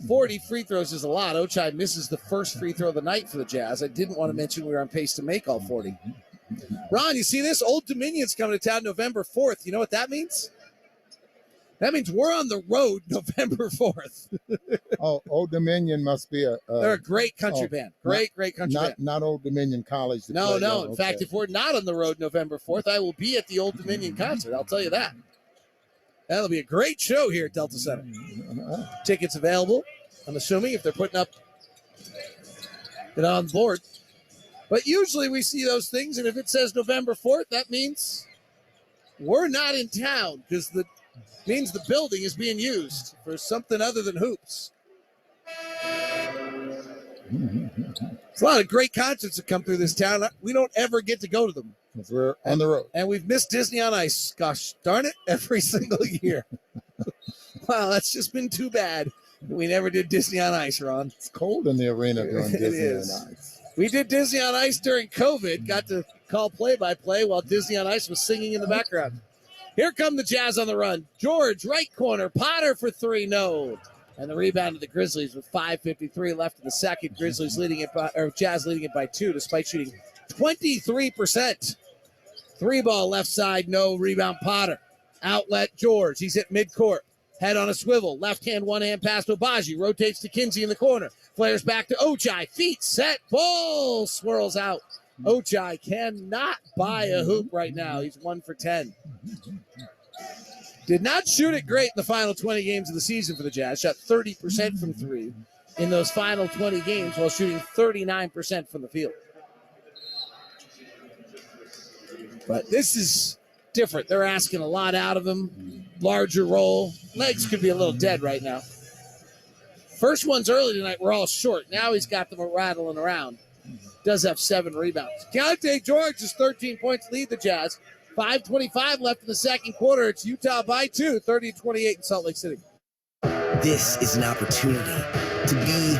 40 free throws is a lot. Ochai misses the first free throw of the night for the Jazz. I didn't want to mention we were on pace to make all 40. Ron, you see this? Old Dominion's coming to town November 4th. You know what that means? That means we're on the road November 4th. Oh, Old Dominion must be they're a great country band. Great country band. Not Old Dominion College. No. In fact, if we're not on the road November 4th, I will be at the Old Dominion concert. I'll tell you that. That'll be a great show here at Delta Center. Tickets available, I'm assuming, if they're putting up it on board. But usually we see those things, and if it says November 4th, that means we're not in town, because means the building is being used for something other than hoops. There's a lot of great concerts that come through this town. We don't ever get to go to them. Because we're on the road. And we've missed Disney on Ice, gosh darn it, every single year. Wow, that's just been too bad. We never did Disney on Ice, Ron. It's cold in the arena during Disney on Ice. We did Disney on Ice during COVID, got to call play-by-play while Disney on Ice was singing in the background. Here come the Jazz on the run. George, right corner. Potter for 3, no. And the rebound of the Grizzlies with 5:53 left in the second. Jazz leading it by 2, despite shooting 23%. 3-ball left side, no. Rebound Potter. Outlet George. He's at midcourt. Head on a swivel. Left hand, one hand pass to Abaji. Rotates to Kinsey in the corner. Flares back to Ochai. Feet set. Ball swirls out. Ochai cannot buy a hoop right now. He's 1 for 10. Did not shoot it great in the final 20 games of the season for the Jazz. Shot 30% from 3 in those final 20 games while shooting 39% from the field. But this is different. They're asking a lot out of him. Larger role. Legs could be a little dead right now. First ones early tonight were all short. Now he's got them rattling around. Does have 7 rebounds. Keontae George is 13 points, lead the Jazz. 5:25 left in the second quarter. It's Utah by 2, 30-28 in Salt Lake City. This is an opportunity to be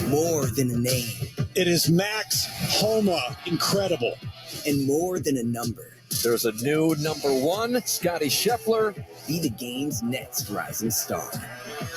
more than a name. It is Max Homa, incredible. And more than a number. There's a new number 1, Scotty Scheffler. Be the game's next rising star.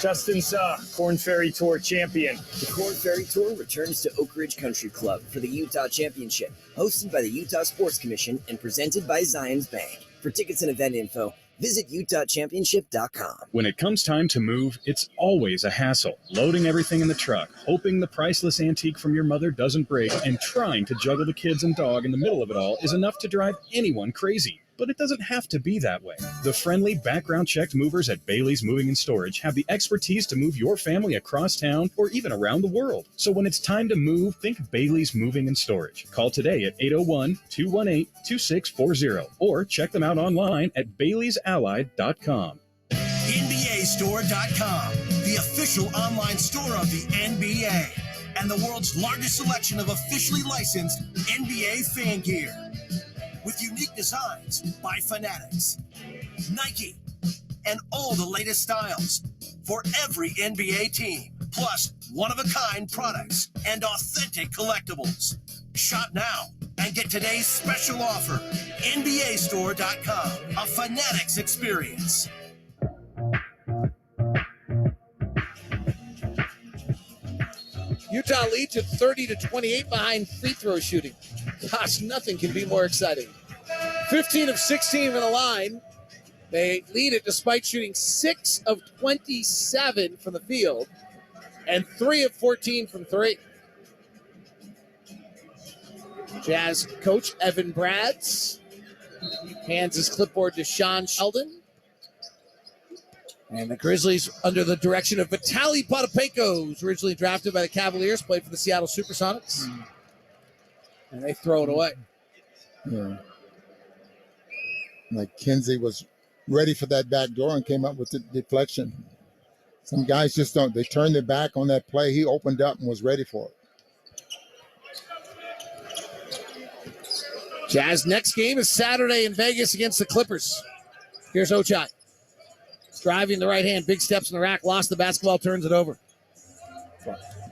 Justin Suh, Corn Ferry Tour champion. The Corn Ferry Tour returns to Oak Ridge Country Club for the Utah Championship, hosted by the Utah Sports Commission and presented by Zions Bank. For tickets and event info, visit utahchampionship.com. When it comes time to move, it's always a hassle. Loading everything in the truck, hoping the priceless antique from your mother doesn't break, and trying to juggle the kids and dog in the middle of it all is enough to drive anyone crazy. But it doesn't have to be that way. The friendly, background-checked movers at Bailey's Moving and Storage have the expertise to move your family across town or even around the world. So when it's time to move, think Bailey's Moving and Storage. Call today at 801-218-2640 or check them out online at baileysallied.com. NBAstore.com, the official online store of the NBA and the world's largest selection of officially licensed NBA fan gear. With unique designs by Fanatics, Nike, and all the latest styles for every NBA team, plus one-of-a-kind products and authentic collectibles. Shop now and get today's special offer. NBAstore.com, a Fanatics experience. Utah leads at 30-28 behind free throw shooting. Gosh, nothing can be more exciting. 15 of 16 from the line. They lead it despite shooting 6 of 27 from the field. And 3 of 14 from 3. Jazz coach Evan Brads hands his clipboard to Sean Sheldon. And the Grizzlies, under the direction of Vitaly Potapenko, who's originally drafted by the Cavaliers, played for the Seattle Supersonics. And they throw it away. Yeah. Like Kinsey was ready for that back door and came up with the deflection. Some guys just don't. They turned their back on that play. He opened up and was ready for it. Jazz next game is Saturday in Vegas against the Clippers. Here's Ochai. Driving the right hand, big steps in the rack, lost the basketball, turns it over.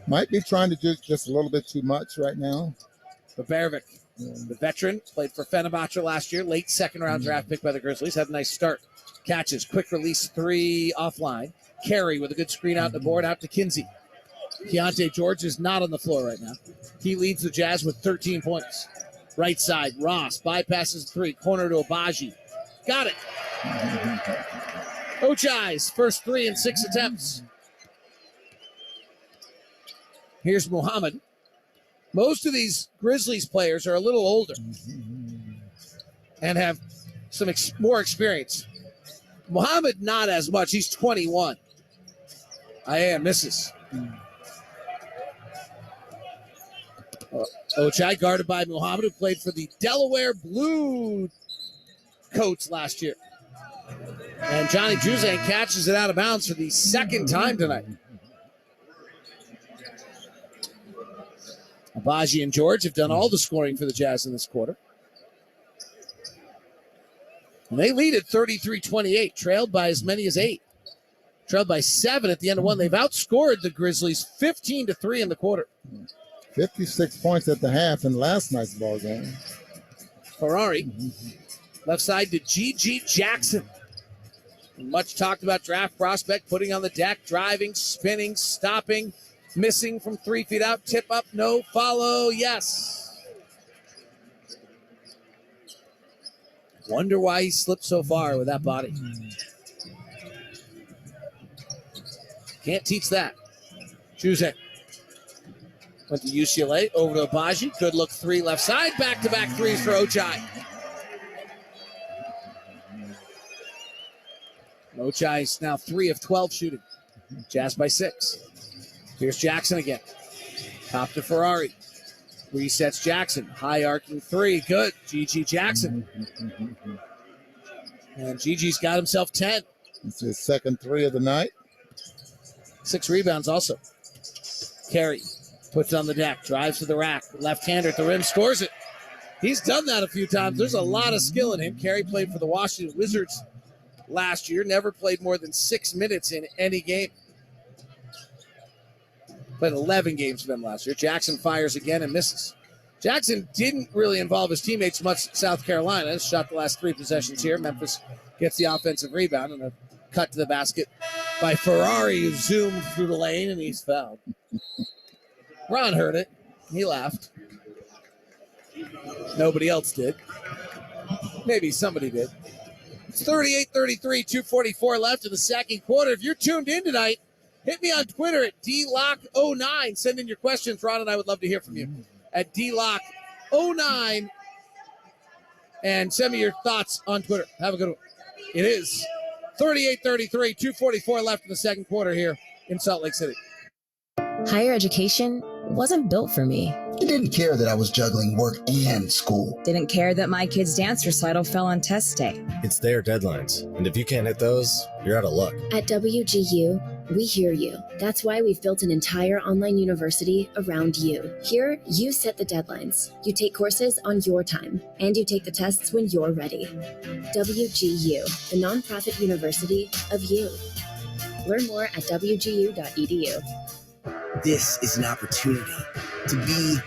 Might be trying to do just a little bit too much right now. Baberovic, the veteran, played for Fenerbahce last year, late second-round draft pick by the Grizzlies. Had a nice start. Catches, quick release, 3 offline. Carey with a good screen out the board, out to Kinsey. Keontae George is not on the floor right now. He leads the Jazz with 13 points. Right side, Ross bypasses 3, corner to Abaji. Got it. Ochai's first 3 in 6 attempts. Here's Muhammad. Most of these Grizzlies players are a little older and have some more experience. Muhammad, not as much. He's 21. Misses. Ochai guarded by Muhammad, who played for the Delaware Blue Coats last year. And Johnny Juzang catches it out of bounds for the second time tonight. Abaji and George have done all the scoring for the Jazz in this quarter. And they lead at 33-28, trailed by as many as 8. Trailed by 7 at the end of 1. They've outscored the Grizzlies 15-3 in the quarter. 56 points at the half in last night's ball game. Ferrari, left side to G.G. Jackson. Much talked about draft prospect, putting on the deck, driving, spinning, stopping, missing from 3 feet out, tip up, no, follow, yes. Wonder why he slipped so far with that body. Can't teach that. Juzang went to UCLA, over to Abaji. Good look 3 left side, back-to-back 3s for Ochai. Ochai's now 3 of 12 shooting. Jazz by 6. Here's Jackson again. Top to Ferrari. Resets Jackson. High arcing 3. Good. G.G. Jackson. And Gigi's got himself 10. It's his second 3 of the night. 6 rebounds also. Carey puts it on the deck. Drives to the rack. Left-hander at the rim. Scores it. He's done that a few times. There's a lot of skill in him. Carey played for the Washington Wizards last year. Never played more than 6 minutes in any game. Played 11 games for them last year. Jackson fires again and misses. Jackson didn't really involve his teammates much at South Carolina. Shot the last 3 possessions here. Memphis gets the offensive rebound and a cut to the basket by Ferrari, who zoomed through the lane, and he's fouled. Ron heard it. He laughed. Nobody else did. Maybe somebody did. It's 38-33, 2:44 left in the second quarter. If you're tuned in tonight, hit me on Twitter at DLock09. Send in your questions. Ron and I would love to hear from you at DLock09. And send me your thoughts on Twitter. Have a good one. It is 38-33, 2:44 left in the second quarter here in Salt Lake City. Higher education wasn't built for me. He didn't care that I was juggling work and school. Didn't care that my kid's dance recital fell on test day. It's their deadlines, and if you can't hit those, you're out of luck. At WGU, we hear you. That's why we've built an entire online university around you. Here, you set the deadlines. You take courses on your time, and you take the tests when you're ready. WGU, the nonprofit university of you. Learn more at wgu.edu. This is an opportunity to be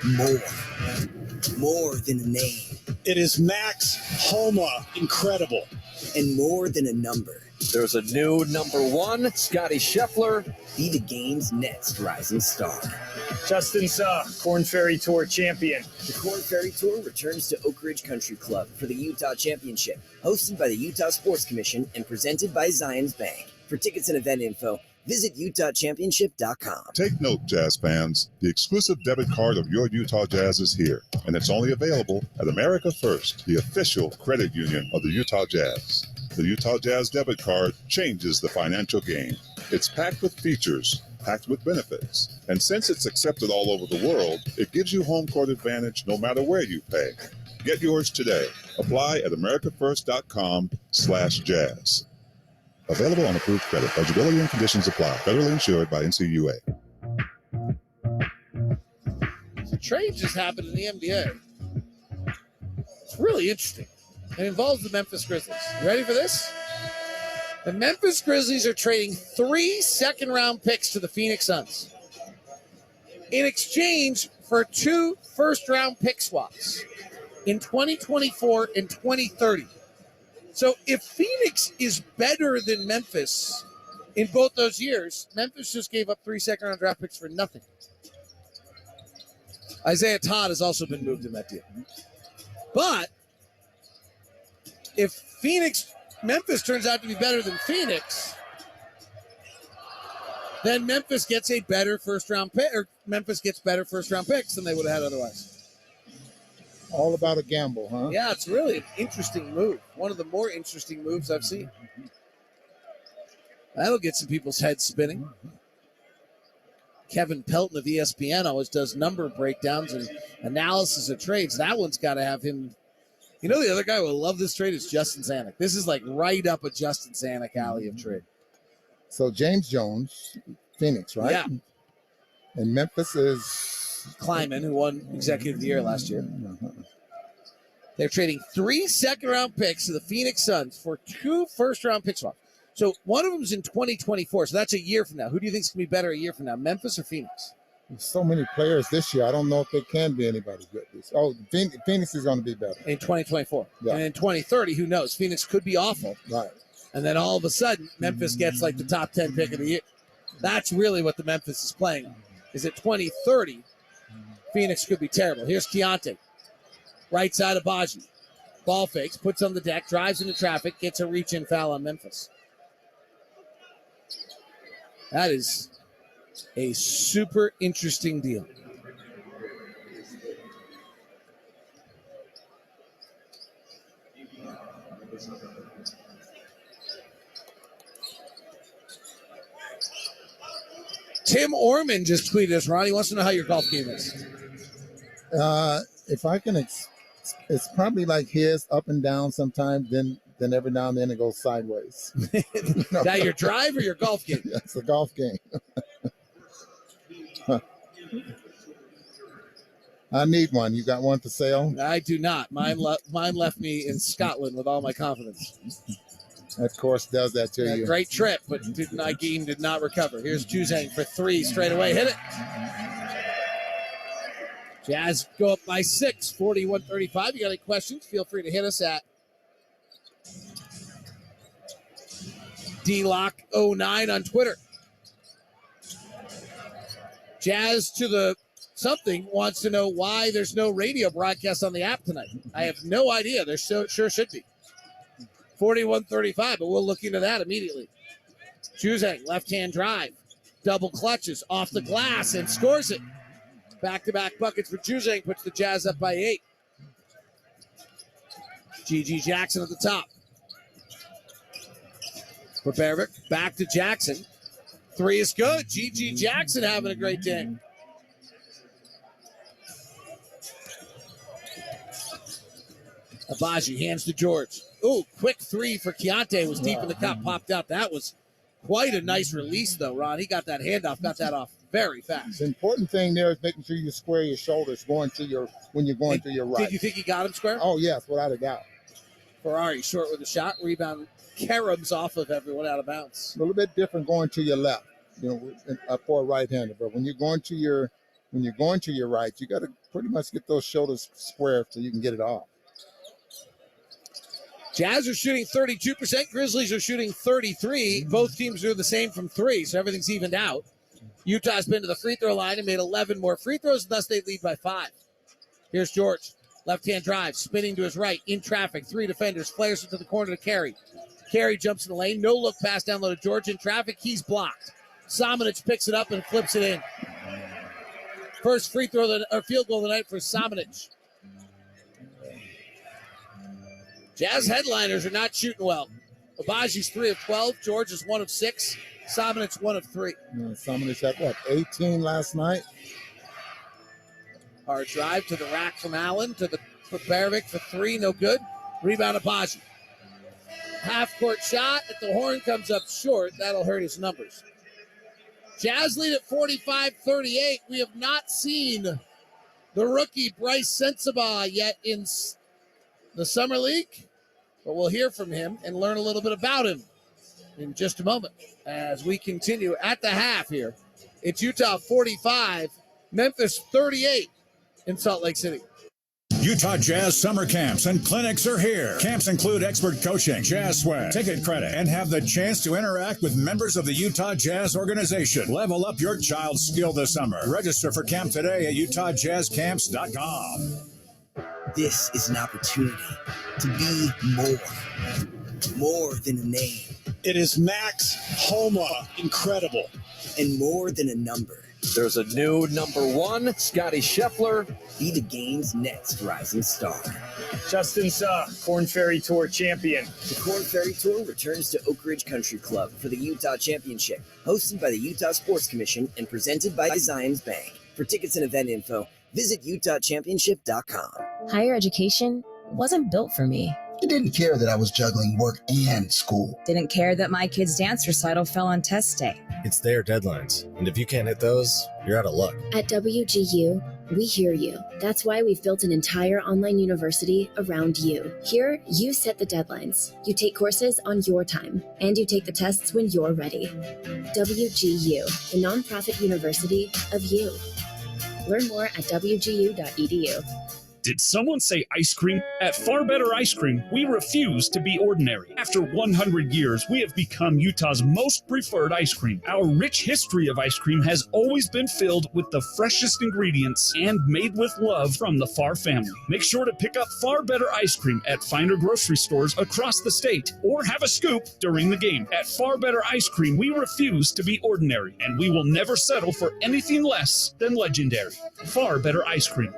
more than a name. It is Max Homa. Incredible. And more than a number. There's a new number 1, Scotty Scheffler. Be the game's next rising star. Justin Suh, Corn Ferry Tour champion. The Corn Ferry Tour returns to Oak Ridge Country Club for the Utah Championship, hosted by the Utah Sports Commission and presented by Zions Bank. For tickets and event info, Visit UtahChampionship.com. Take note, Jazz fans. The exclusive debit card of your Utah Jazz is here, and it's only available at America First, the official credit union of the Utah Jazz. The Utah Jazz debit card changes the financial game. It's packed with features, packed with benefits, and since it's accepted all over the world, it gives you home court advantage no matter where you pay. Get yours today. Apply at americafirst.com/jazz. Available on approved credit. Eligibility and conditions apply. Federally insured by NCUA. The trade just happened in the NBA. It's really interesting. It involves the Memphis Grizzlies. You ready for this? The Memphis Grizzlies are trading 3 second-round picks to the Phoenix Suns in exchange for 2 first-round pick swaps in 2024 and 2030. So if Phoenix is better than Memphis in both those years, Memphis just gave up 3 second-round draft picks for nothing. Isaiah Todd has also been moved in that deal. But if Memphis turns out to be better than Phoenix, then Memphis gets a better first-round pick, or Memphis gets better first-round picks than they would have had otherwise. All about a gamble, huh? Yeah, it's really an interesting move. One of the more interesting moves I've seen. That'll get some people's heads spinning. Kevin Pelton of ESPN always does number breakdowns and analysis of trades. That one's got to have him. You know, the other guy who will love this trade is Justin Zanuck. This is like right up a Justin Zanuck alley of trade. So James Jones, Phoenix, right? Yeah. And Memphis is Kleiman, who won Executive of the Year last year. They're trading 3 second-round picks to the Phoenix Suns for 2 first-round pick swaps. So one of them is in 2024, so that's a year from now. Who do you think is going to be better a year from now, Memphis or Phoenix? There's so many players this year. I don't know if they can be anybody good. Oh, Phoenix is going to be better. In 2024. Yeah. And in 2030, who knows? Phoenix could be awful. Right. And then all of a sudden, Memphis gets like the top 10 pick of the year. That's really what the Memphis is playing on. Is at 2030, Phoenix could be terrible. Here's Keontae. Right side of Baji. Ball fakes, puts on the deck, drives into traffic, gets a reach-in foul on Memphis. That is a super interesting deal. Tim Orman just tweeted us, Ron. He wants to know how your golf game is. If I can, it's probably like his, up and down sometimes, then every now and then it goes sideways. Is that your drive or your golf game? It's a golf game. I need one. You got one for sale? I do not. Mine left me in Scotland with all my confidence. That course does that to you. Great trip, but game did not recover. Here's Juzang for 3 straight away. Hit it. Jazz go up by 6, 41-35. You got any questions? Feel free to hit us at DLock09 on Twitter. Jazz to the something wants to know why there's no radio broadcast on the app tonight. I have no idea. There sure should be. 41-35, but we'll look into that immediately. Juzang, left-hand drive. Double clutches off the glass and scores it. Back-to-back buckets for Juzang, puts the Jazz up by 8. G.G. Jackson at the top. Barbaric, back to Jackson. 3 is good. G.G. Jackson having a great day. Abaji hands to George. Ooh, quick 3 for Keontae was deep in the cup, popped out. That was quite a nice release, though, Ron. He got that handoff, got that off very fast. The important thing there is making sure you square your shoulders when you're going to your right. Did you think he got him square? Oh, yes, without a doubt. Ferrari short with a shot, rebound caroms off of everyone out of bounds. A little bit different going to your left, for a right-hander. But when you're going to your right, you got to pretty much get those shoulders square so you can get it off. Jazz are shooting 32%. Grizzlies are shooting 33%. Both teams are the same from 3, so everything's evened out. Utah's been to the free throw line and made 11 more free throws, thus they lead by 5. Here's George. Left-hand drive, spinning to his right, in traffic. 3 defenders, flares it to the corner to Carey. Carey jumps in the lane. No look pass down low to George in traffic. He's blocked. Samanic picks it up and flips it in. First field goal of the night for Samanic. Jazz headliners are not shooting well. Abaji's 3 of 12. George is 1 of 6. Samanic 1 of 3. Samanic had what, 18 last night? Hard drive to the rack from Allen to the Barovic for 3, no good. Rebound Abaji. Half-court shot at the horn comes up short. That'll hurt his numbers. Jazz lead at 45-38. We have not seen the rookie Bryce Sensabaugh yet in the Summer League, but we'll hear from him and learn a little bit about him in just a moment as we continue at the half here. It's Utah 45, Memphis 38 in Salt Lake City. Utah Jazz summer camps and clinics are here. Camps include expert coaching, Jazz swag, ticket credit, and have the chance to interact with members of the Utah Jazz organization. Level up your child's skill this summer. Register for camp today at utahjazzcamps.com. This is an opportunity to be more than a name. It is Max Homa. Incredible. And more than a number. There's a new number 1, Scotty Scheffler. Be the game's next rising star. Justin Suh, Corn Ferry Tour champion. The Corn Ferry Tour returns to Oak Ridge Country Club for the Utah Championship, hosted by the Utah Sports Commission and presented by Zions Bank. For tickets and event info, visit utahchampionship.com. Higher education wasn't built for me. He didn't care that I was juggling work and school. Didn't care that my kid's dance recital fell on test day. It's their deadlines, and if you can't hit those, you're out of luck. At WGU, we hear you. That's why we've built an entire online university around you. Here, you set the deadlines. You take courses on your time, and you take the tests when you're ready. WGU, the nonprofit university of you. Learn more at wgu.edu. Did someone say ice cream? At Far Better Ice Cream, we refuse to be ordinary. After 100 years, we have become Utah's most preferred ice cream. Our rich history of ice cream has always been filled with the freshest ingredients and made with love from the Far family. Make sure to pick up Far Better Ice Cream at finer grocery stores across the state or have a scoop during the game. At Far Better Ice Cream, we refuse to be ordinary, and we will never settle for anything less than legendary. Far Better Ice Cream.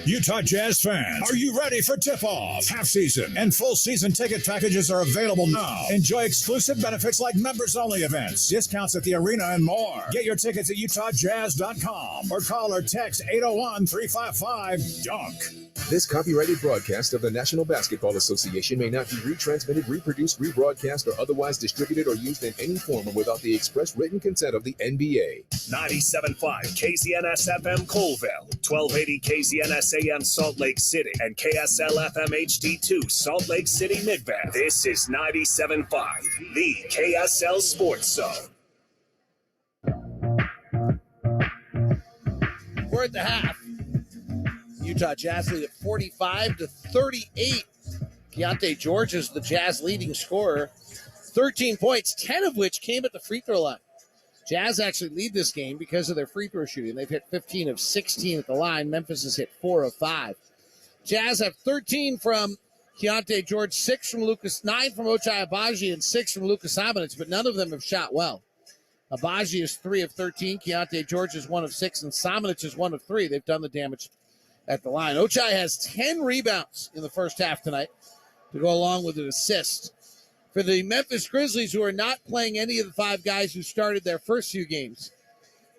Utah Jazz fans, are you ready for tip-off? Half-season and full-season ticket packages are available now. Enjoy exclusive benefits like members-only events, discounts at the arena, and more. Get your tickets at utahjazz.com or call or text 801-355-DUNK. This copyrighted broadcast of the National Basketball Association may not be retransmitted, reproduced, rebroadcast, or otherwise distributed or used in any form without the express written consent of the NBA. 97.5 KZNS-FM Colville, 1280 KZNS-AM Salt Lake City, and KSL-FM HD2 Salt Lake City Midvale. This is 97.5, the KSL Sports Zone. We're at the half. Utah Jazz lead at 45-38. Keontae George is the Jazz leading scorer. 13 points, 10 of which came at the free throw line. Jazz actually lead this game because of their free throw shooting. They've hit 15 of 16 at the line. Memphis has hit 4 of 5. Jazz have 13 from Keontae George, 6 from Lucas, 9 from Ochai Agbaji, and 6 from Lucas Samanic, but none of them have shot well. Agbaji is 3 of 13. Keontae George is 1 of 6, and Samanic is 1 of 3. They've done the damage at the line. Ochai has 10 rebounds in the first half tonight to go along with an assist. For the Memphis Grizzlies, who are not playing any of the 5 guys who started their first few games,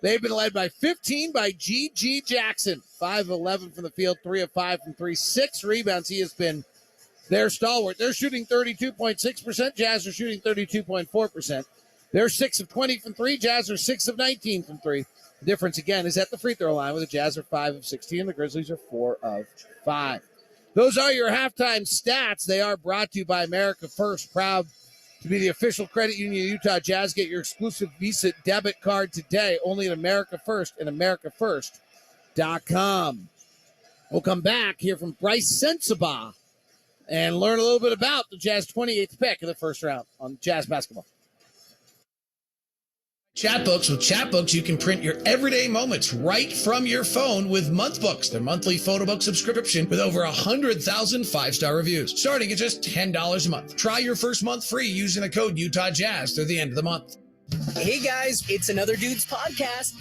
they've been led by 15 by G.G. Jackson. 5 of 11 from the field, 3 of 5 from 3, 6 rebounds. He has been their stalwart. They're shooting 32.6%. Jazz are shooting 32.4%. They're 6 of 20 from 3. Jazz are 6 of 19 from 3. The difference, again, is at the free throw line, where the Jazz are 5 of 16, the Grizzlies are 4 of 5. Those are your halftime stats. They are brought to you by America First, proud to be the official credit union of Utah Jazz. Get your exclusive Visa debit card today, only at America First and AmericaFirst.com. We'll come back here from Bryce Sensabaugh and learn a little bit about the Jazz 28th pick in the first round on Jazz basketball. Chatbooks. With Chatbooks, you can print your everyday moments right from your phone with MonthBooks, their monthly photo book subscription with over 100,000 5-star reviews, starting at just $10 a month. Try your first month free using the code UtahJazz through the end of the month. Hey guys, it's Another Dude's Podcast.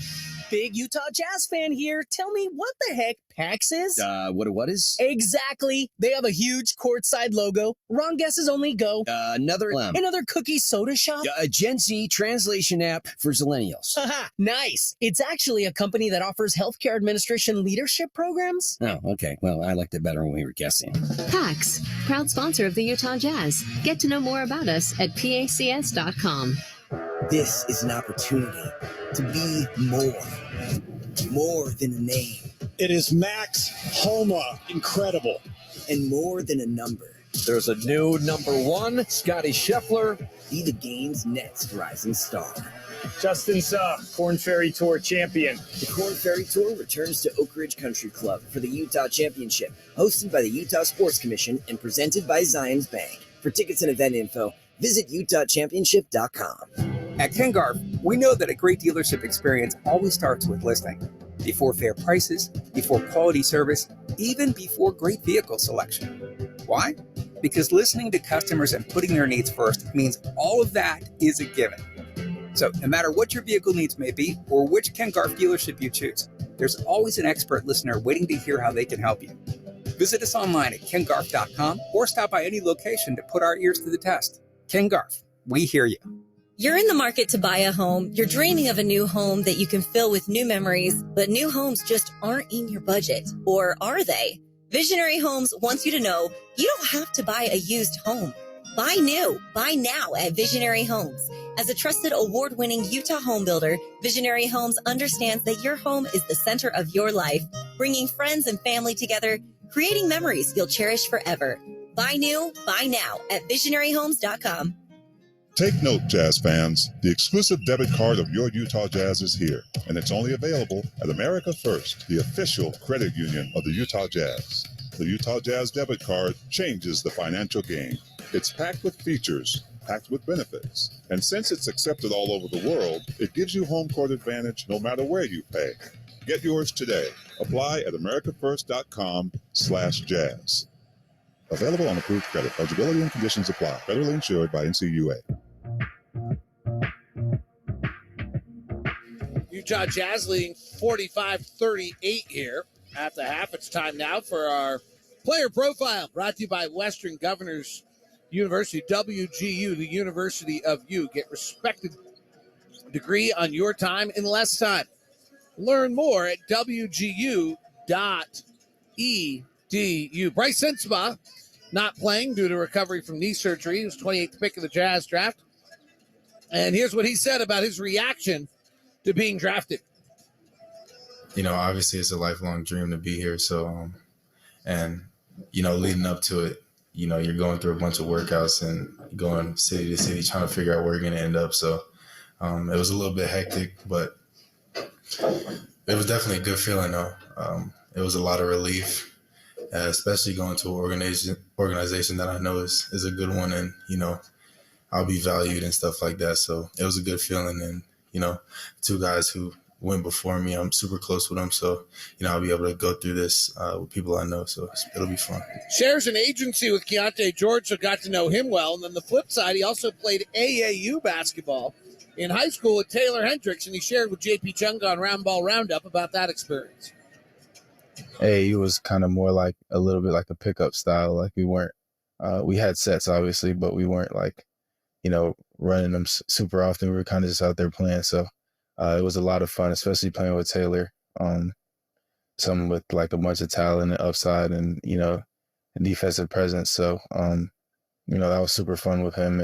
Big Utah Jazz fan here. Tell me, what the heck PAX is? What is? Exactly. They have a huge courtside logo. Wrong guesses only go. Another cookie soda shop? a Gen Z translation app for Zillennials. Haha, nice. It's actually a company that offers healthcare administration leadership programs. Oh, okay. Well, I liked it better when we were guessing. PAX, proud sponsor of the Utah Jazz. Get to know more about us at PACS.com. This is an opportunity to be more than a name. It is Max Homa. Incredible. And more than a number. There's a new number one, Scotty Scheffler. Be the game's next rising star. Justin Suh, Corn Ferry Tour champion. The Corn Ferry Tour returns to Oak Ridge Country Club for the Utah Championship, hosted by the Utah Sports Commission and presented by Zions Bank. For tickets and event info, visit utahchampionship.com. At Kengarf, we know that a great dealership experience always starts with listening. Before fair prices, before quality service, even before great vehicle selection. Why? Because listening to customers and putting their needs first means all of that is a given. So no matter what your vehicle needs may be or which Kengarf dealership you choose, there's always an expert listener waiting to hear how they can help you. Visit us online at kengarf.com or stop by any location to put our ears to the test. Kengarf, we hear you. You're in the market to buy a home. You're dreaming of a new home that you can fill with new memories, but new homes just aren't in your budget. Or are they? Visionary Homes wants you to know you don't have to buy a used home. Buy new. Buy now at Visionary Homes. As a trusted award-winning Utah home builder, Visionary Homes understands that your home is the center of your life, bringing friends and family together, creating memories you'll cherish forever. Buy new. Buy now at visionaryhomes.com. Take note, Jazz fans. The exclusive debit card of your Utah Jazz is here, and it's only available at America First, the official credit union of the Utah Jazz. The Utah Jazz debit card changes the financial game. It's packed with features, packed with benefits, and since it's accepted all over the world, it gives you home court advantage no matter where you pay. Get yours today. Apply at americafirst.com/jazz. Available on approved credit. Eligibility and conditions apply. Federally insured by NCUA. Utah Jazz leading 45-38 here at the half. It's time now for our player profile, brought to you by Western Governors University, WGU, the University of You. Get respected degree on your time in less time. Learn more at wgu.edu. Bryce Sensma not playing due to recovery from knee surgery. He was 28th pick of the Jazz draft. And here's what he said about his reaction to being drafted. You know, obviously it's a lifelong dream to be here. So, and, you know, leading up to it, you know, you're going through a bunch of workouts and going city to city, trying to figure out where you're going to end up. So it was a little bit hectic, but it was definitely a good feeling though. It was a lot of relief, especially going to an organization that I know is a good one, and, you know, I'll be valued and stuff like that. So it was a good feeling. And, you know, two guys who went before me, I'm super close with them. So, you know, I'll be able to go through this with people I know. So it'll be fun. Shares an agency with Keontae George, so got to know him well. And then the flip side, he also played AAU basketball in high school with Taylor Hendricks, and he shared with JP Chung on Round Ball Roundup about that experience. AAU was kind of more like a little bit like a pickup style. Like we weren't, we had sets obviously, but we weren't like, you know, running them super often. We were kind of just out there playing. So it was a lot of fun, especially playing with Taylor, someone with like a bunch of talent and upside and, you know, and defensive presence. So, you know, that was super fun with him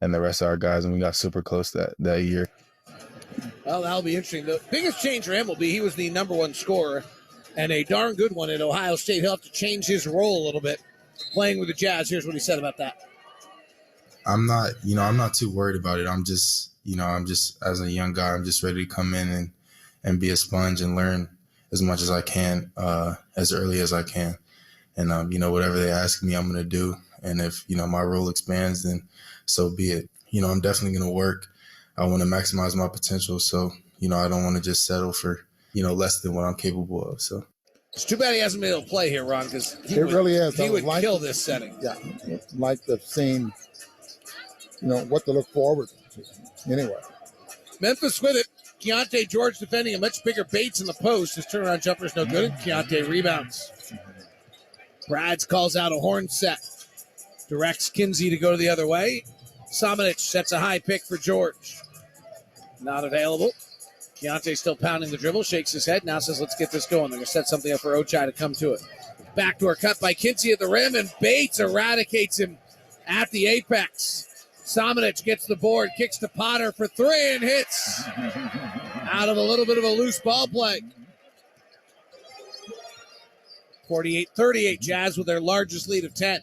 and the rest of our guys. And we got super close that year. Well, that'll be interesting. The biggest change for him will be he was the number one scorer and a darn good one at Ohio State. He'll have to change his role a little bit playing with the Jazz. Here's what he said about that. I'm not too worried about it. I'm just as a young guy, I'm just ready to come in and be a sponge and learn as much as I can, as early as I can. And, you know, whatever they ask me, I'm going to do. And if, you know, my role expands, then so be it. You know, I'm definitely going to work. I want to maximize my potential. So, you know, I don't want to just settle for, you know, less than what I'm capable of. So it's too bad he hasn't been able to play here, Ron, because he really is. He would kill this setting. Yeah, like the scene, you know, what to look forward to. Anyway, Memphis with it. Keontae George defending a much bigger Bates in the post. His turnaround jumper is no good, and Keontae rebounds. Brads calls out a horn set. Directs Kinsey to go to the other way. Samanic sets a high pick for George. Not available. Keontae still pounding the dribble, shakes his head, now says, let's get this going. They're going to set something up for Ochai to come to it. Backdoor cut by Kinsey at the rim, and Bates eradicates him at the apex. Samanic gets the board, kicks to Potter for three, and hits out of a little bit of a loose ball play. 48-38, Jazz with their largest lead of 10.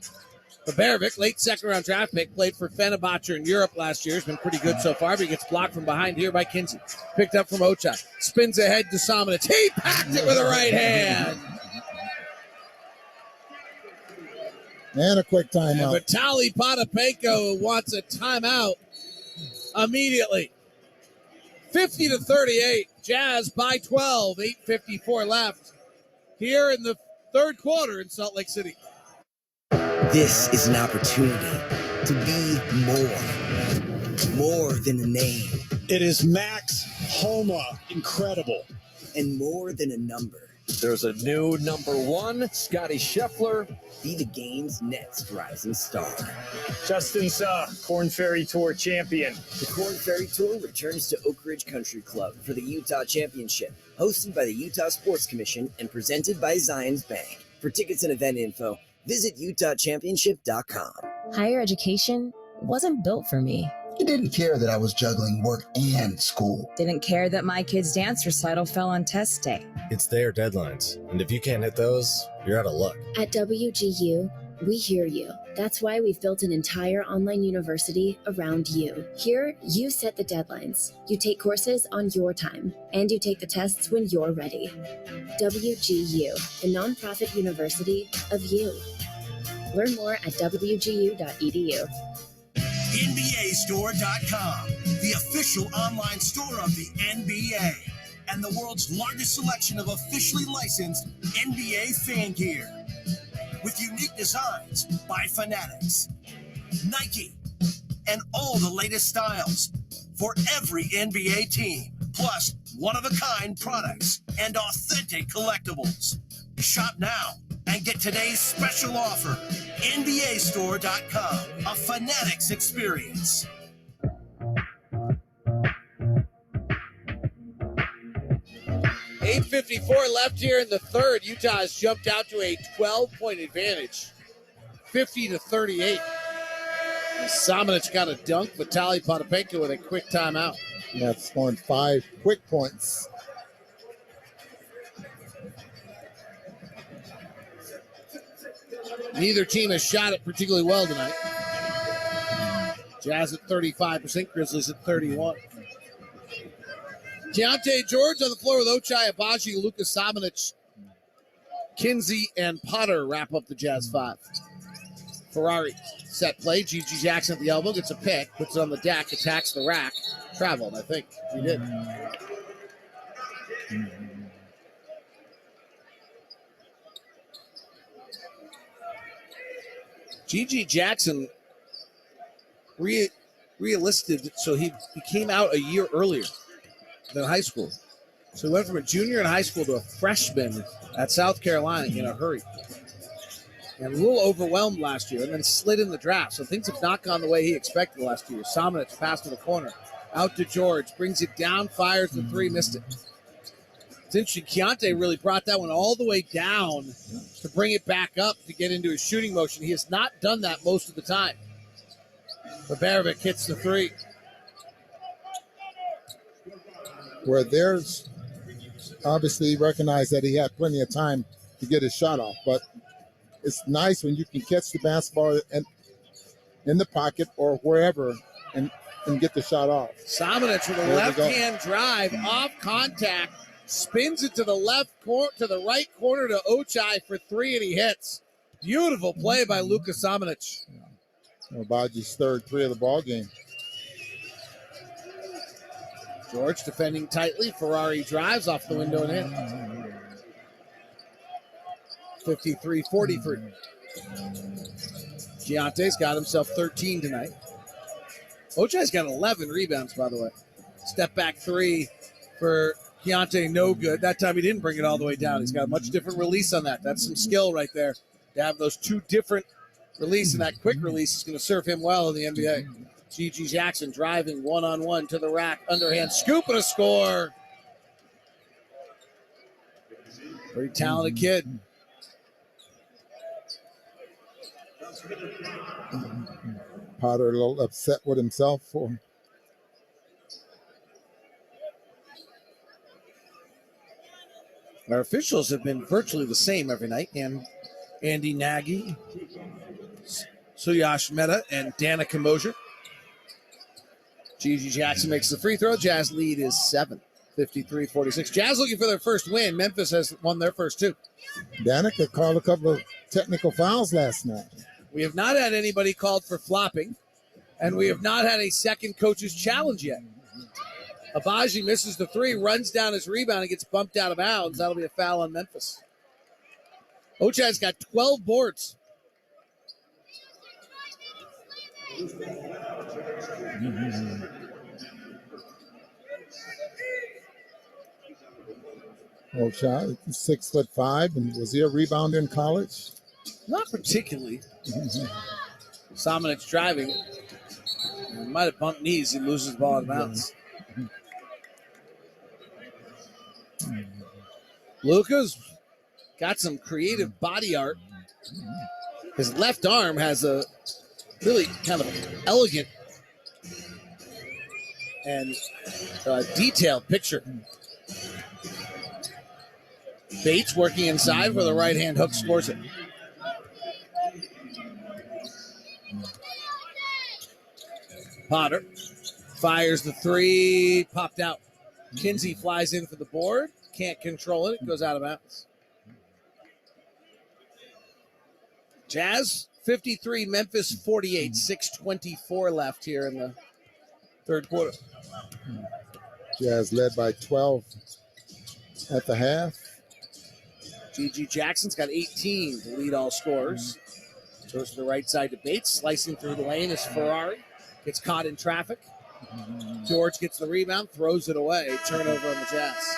Baberovic, late second-round draft pick, played for Fenerbahce in Europe last year. Has been pretty good so far, but he gets blocked from behind here by Kinsey. Picked up from Ochai. Spins ahead to Samanic. He packed it with a right hand. And a quick timeout. And Vitaly Potapenko wants a timeout immediately. 50-38. Jazz by 12. 8:54 left here in the third quarter in Salt Lake City. This is an opportunity to be more than a name. It is Max Homa. Incredible. And more than a number. There's a new number 1, Scotty Scheffler. Be the game's next rising star. Justin Suh, Corn Ferry Tour champion. The Corn Ferry Tour returns to Oak Ridge Country Club for the Utah Championship, hosted by the Utah Sports Commission and presented by Zions Bank. For tickets and event info, visit UtahChampionship.com. Higher education wasn't built for me. He didn't care that I was juggling work and school. Didn't care that my kid's dance recital fell on test day. It's their deadlines, and if you can't hit those, you're out of luck. At WGU, we hear you. That's why we've built an entire online university around you. Here, you set the deadlines. You take courses on your time, and you take the tests when you're ready. WGU, the nonprofit university of you. Learn more at wgu.edu. NBAstore.com, the official online store of the NBA, and the world's largest selection of officially licensed NBA fan gear. With unique designs by Fanatics, Nike, and all the latest styles for every NBA team, plus one-of-a-kind products and authentic collectibles. Shop now and get today's special offer. NBAstore.com, a Fanatics experience. $8:54 left here in the third. Utah has jumped out to a 12-point advantage, 50-38. Samanic got a dunk. Vitaly Potapenko with a quick timeout. That's scoring 5 quick points. Neither team has shot it particularly well tonight. Jazz at 35%, Grizzlies at 31%. Keontae George on the floor with Ochai Agbaji, Luka Samanic, Kinsey, and Potter wrap up the Jazz 5. Ferrari set play. G.G. Jackson at the elbow, gets a pick, puts it on the deck, attacks the rack. Traveled, I think. He did. G.G. Jackson re-enlisted, so he came out a year earlier than high school. So he went from a junior in high school to a freshman at South Carolina in a hurry. And a little overwhelmed last year and then slid in the draft. So things have not gone the way he expected the last 2 years. Samanic pass to the corner. Out to George. Brings it down. Fires the three. Missed it. It's interesting. Keontae really brought that one all the way down to bring it back up to get into his shooting motion. He has not done that most of the time. Baberovic hits the three. Where there's obviously recognized that he had plenty of time to get his shot off, but it's nice when you can catch the basketball in the pocket or wherever and get the shot off. Samanic with a left-hand drive off contact, spins it to the right corner to Ochai for three, and he hits. Beautiful play by Luka Samanic. Agbaji's third three of the ball game. George defending tightly. Ferrari drives off the window and in. 53-43. Keontae's got himself 13 tonight. Ochai's got 11 rebounds, by the way. Step back three for Keontae, no good. That time he didn't bring it all the way down. He's got a much different release on that. That's some skill right there. To have those two different release, and that quick release is going to serve him well in the NBA. G.G. Jackson driving one-on-one to the rack. Underhand scoop and a score. Very talented kid. Potter a little upset with himself for Our officials have been virtually the same every night. And Andy Nagy, Suyash Mehta, and Danica Mosier. G.G. Jackson makes the free throw. Jazz lead is 7, 53-46. Jazz looking for their first win. Memphis has won their first two. Danica called a couple of technical fouls last night. We have not had anybody called for flopping, and we have not had a second coach's challenge yet. Abaji misses the three, runs down his rebound, and gets bumped out of bounds. That'll be a foul on Memphis. Ochai's got 12 boards. Ochai, 6'5", and was he a rebounder in college? Not particularly. Someone's driving. He might have bumped knees. He loses the ball out of bounds. Luka's got some creative body art. His left arm has a really kind of elegant and detailed picture. Bates working inside for the right-hand hook, scores it. Potter fires the three, popped out. Kinsey flies in for the board, can't control it, it goes out of bounds. Jazz 53, Memphis 48, 6:24 left here in the third quarter. Jazz led by 12 at the half. G.G. Jackson's got 18 to lead all scorers. Goes to the right side to Bates. Slicing through the lane is Ferrari. Gets caught in traffic. George gets the rebound, throws it away. Turnover on the Jazz.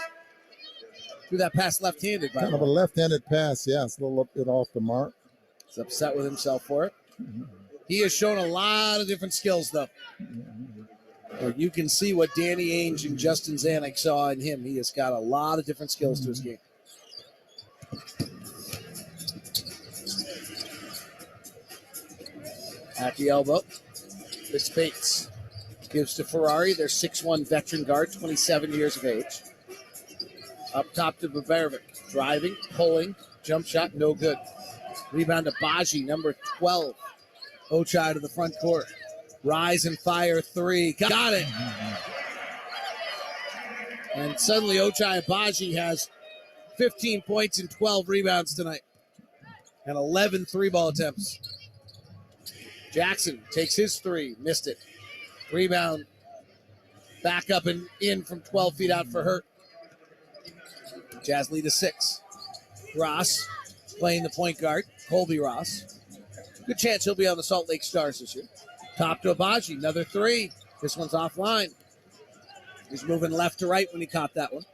Threw that pass left-handed, by the way. Kind of a left-handed pass, yes. A little bit off the mark. He's upset with himself for it. He has shown a lot of different skills, though. You can see what Danny Ainge and Justin Zanuck saw in him. He has got a lot of different skills to his game. At the elbow, it's Bates. Gives to Ferrari, their 6'1" veteran guard, 27 years of age. Up top to Bavarovic. Driving, pulling, jump shot, no good. Rebound to Baji, number 12. Ochai to the front court. Rise and fire three. Got it. And suddenly Ochai Abaji has 15 points and 12 rebounds tonight. And 11 three-ball attempts. Jackson takes his three. Missed it. Rebound. Back up and in from 12 feet out for Hurt. Jazz lead is 6. Ross playing the point guard. Colby Ross. Good chance he'll be on the Salt Lake Stars this year. Top to Abaji. Another three. This one's offline. He's moving left to right when he caught that one.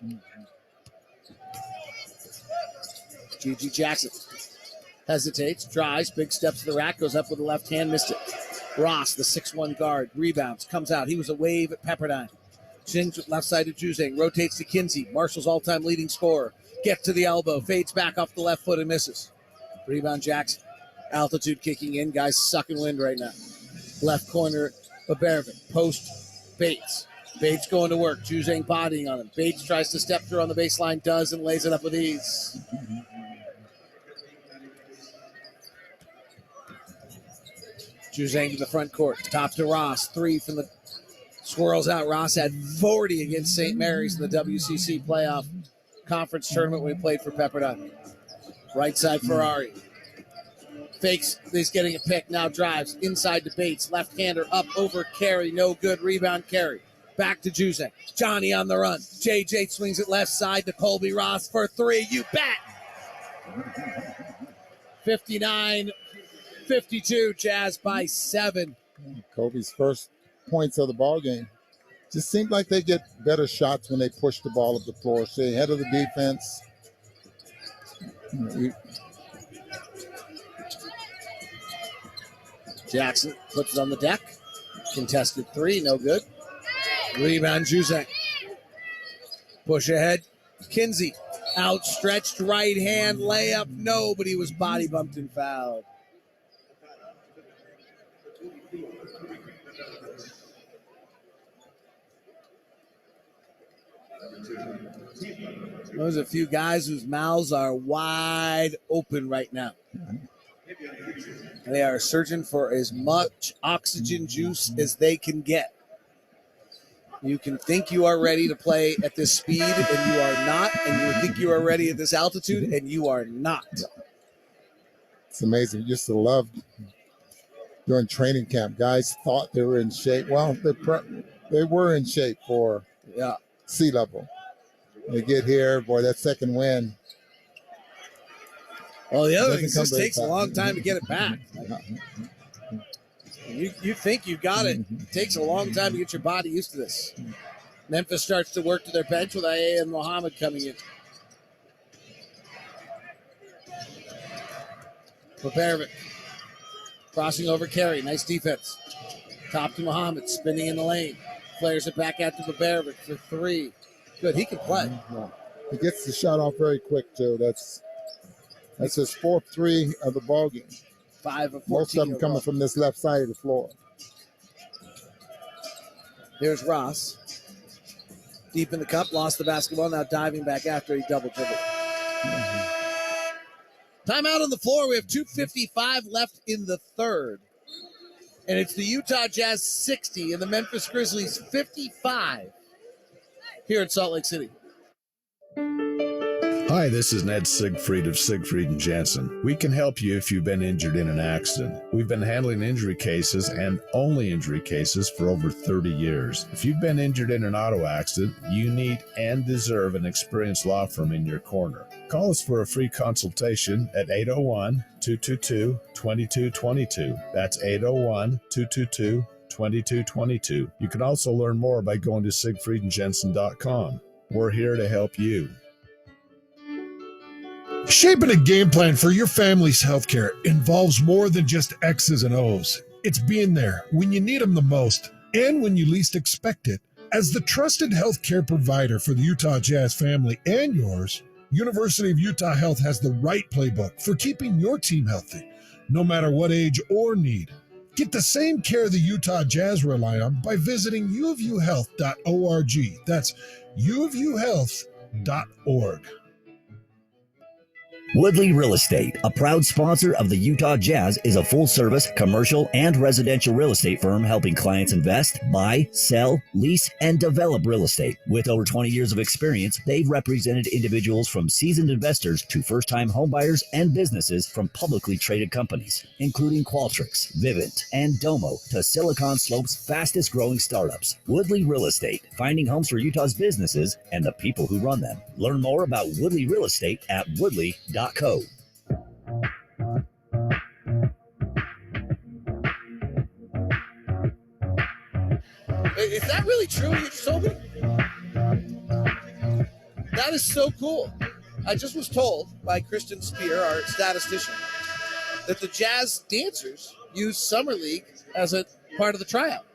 G.G. Jackson hesitates, drives, big steps to the rack, goes up with the left hand, missed it. Ross, the 6'1" guard, rebounds, comes out. He was a wave at Pepperdine. Chings left side to Juzang, rotates to Kinsey. Marshall's all-time leading scorer. Get to the elbow, fades back off the left foot and misses. Rebound Jackson. Altitude kicking in. Guys sucking wind right now. Left corner, Bavarovic. Post, Bates. Bates going to work. Juzang bodying on him. Bates tries to step through on the baseline, does, and lays it up with ease. Juzang to the front court. Top to Ross. Three from the swirls out. Ross had 40 against St. Mary's in the WCC playoff conference tournament when he played for Pepperdine. Right side Ferrari. Fakes. He's getting a pick. Now drives. Inside to Bates. Left-hander up over Carey. No good. Rebound Carey. Back to Juzang. Johnny on the run. JJ swings it left side to Colby Ross for three. You bet. 59-52. Jazz by 7. Kobe's first points of the ball game. Just seems like they get better shots when they push the ball up the floor. Stay ahead of the defense. Jackson puts it on the deck. Contested three, no good. Rebound, Juzek. Push ahead, Kinsey. Outstretched right hand layup, no, but he was body bumped and fouled. There's a few guys whose mouths are wide open right now. They are searching for as much oxygen juice as they can get. You can think you are ready to play at this speed, and you are not. And you think you are ready at this altitude, and you are not. It's amazing. Used to love during training camp. Guys thought they were in shape. Well, they were in shape for sea level. They get here, boy, that second win. Well, the other thing is this takes a long time to get it back. You think you got it. It takes a long time to get your body used to this. Memphis starts to work to their bench with Aya and Muhammad coming in. Baberovic crossing over Carey. Nice defense. Top to Muhammad, spinning in the lane. Flares it back out to Baberovic for three. Good, he can play. He gets the shot off very quick, too. That's his fourth three of the ball game. 5 of 14. Most of them coming from this left side of the floor. Here's Ross. Deep in the cup, lost the basketball, now diving back after he double dribbled. Timeout on the floor. We have 2:55 left in the third. And it's the Utah Jazz 60 and the Memphis Grizzlies 55 here in Salt Lake City. Hi, this is Ned Siegfried of Siegfried and Jansen. We can help you if you've been injured in an accident. We've been handling injury cases and only injury cases for over 30 years. If you've been injured in an auto accident, you need and deserve an experienced law firm in your corner. Call us for a free consultation at 801-222-2222. That's 801-222-2222. You can also learn more by going to siegfriedandjensen.com. We're here to help you. Shaping a game plan for your family's healthcare involves more than just X's and O's. It's being there when you need them the most and when you least expect it. As the trusted healthcare provider for the Utah Jazz family and yours, University of Utah Health has the right playbook for keeping your team healthy, no matter what age or need. Get the same care the Utah Jazz rely on by visiting uofuhealth.org. That's uofuhealth.org. Woodley Real Estate, a proud sponsor of the Utah Jazz, is a full-service commercial and residential real estate firm helping clients invest, buy, sell, lease, and develop real estate. With over 20 years of experience, they've represented individuals from seasoned investors to first-time homebuyers and businesses from publicly traded companies, including Qualtrics, Vivint, and Domo, to Silicon Slope's fastest-growing startups. Woodley Real Estate, finding homes for Utah's businesses and the people who run them. Learn more about Woodley Real Estate at woodley.co. Is that really true? You just told me? That is so cool. I just was told by Christian Spear, our statistician, that the Jazz dancers use Summer League as a part of the tryout.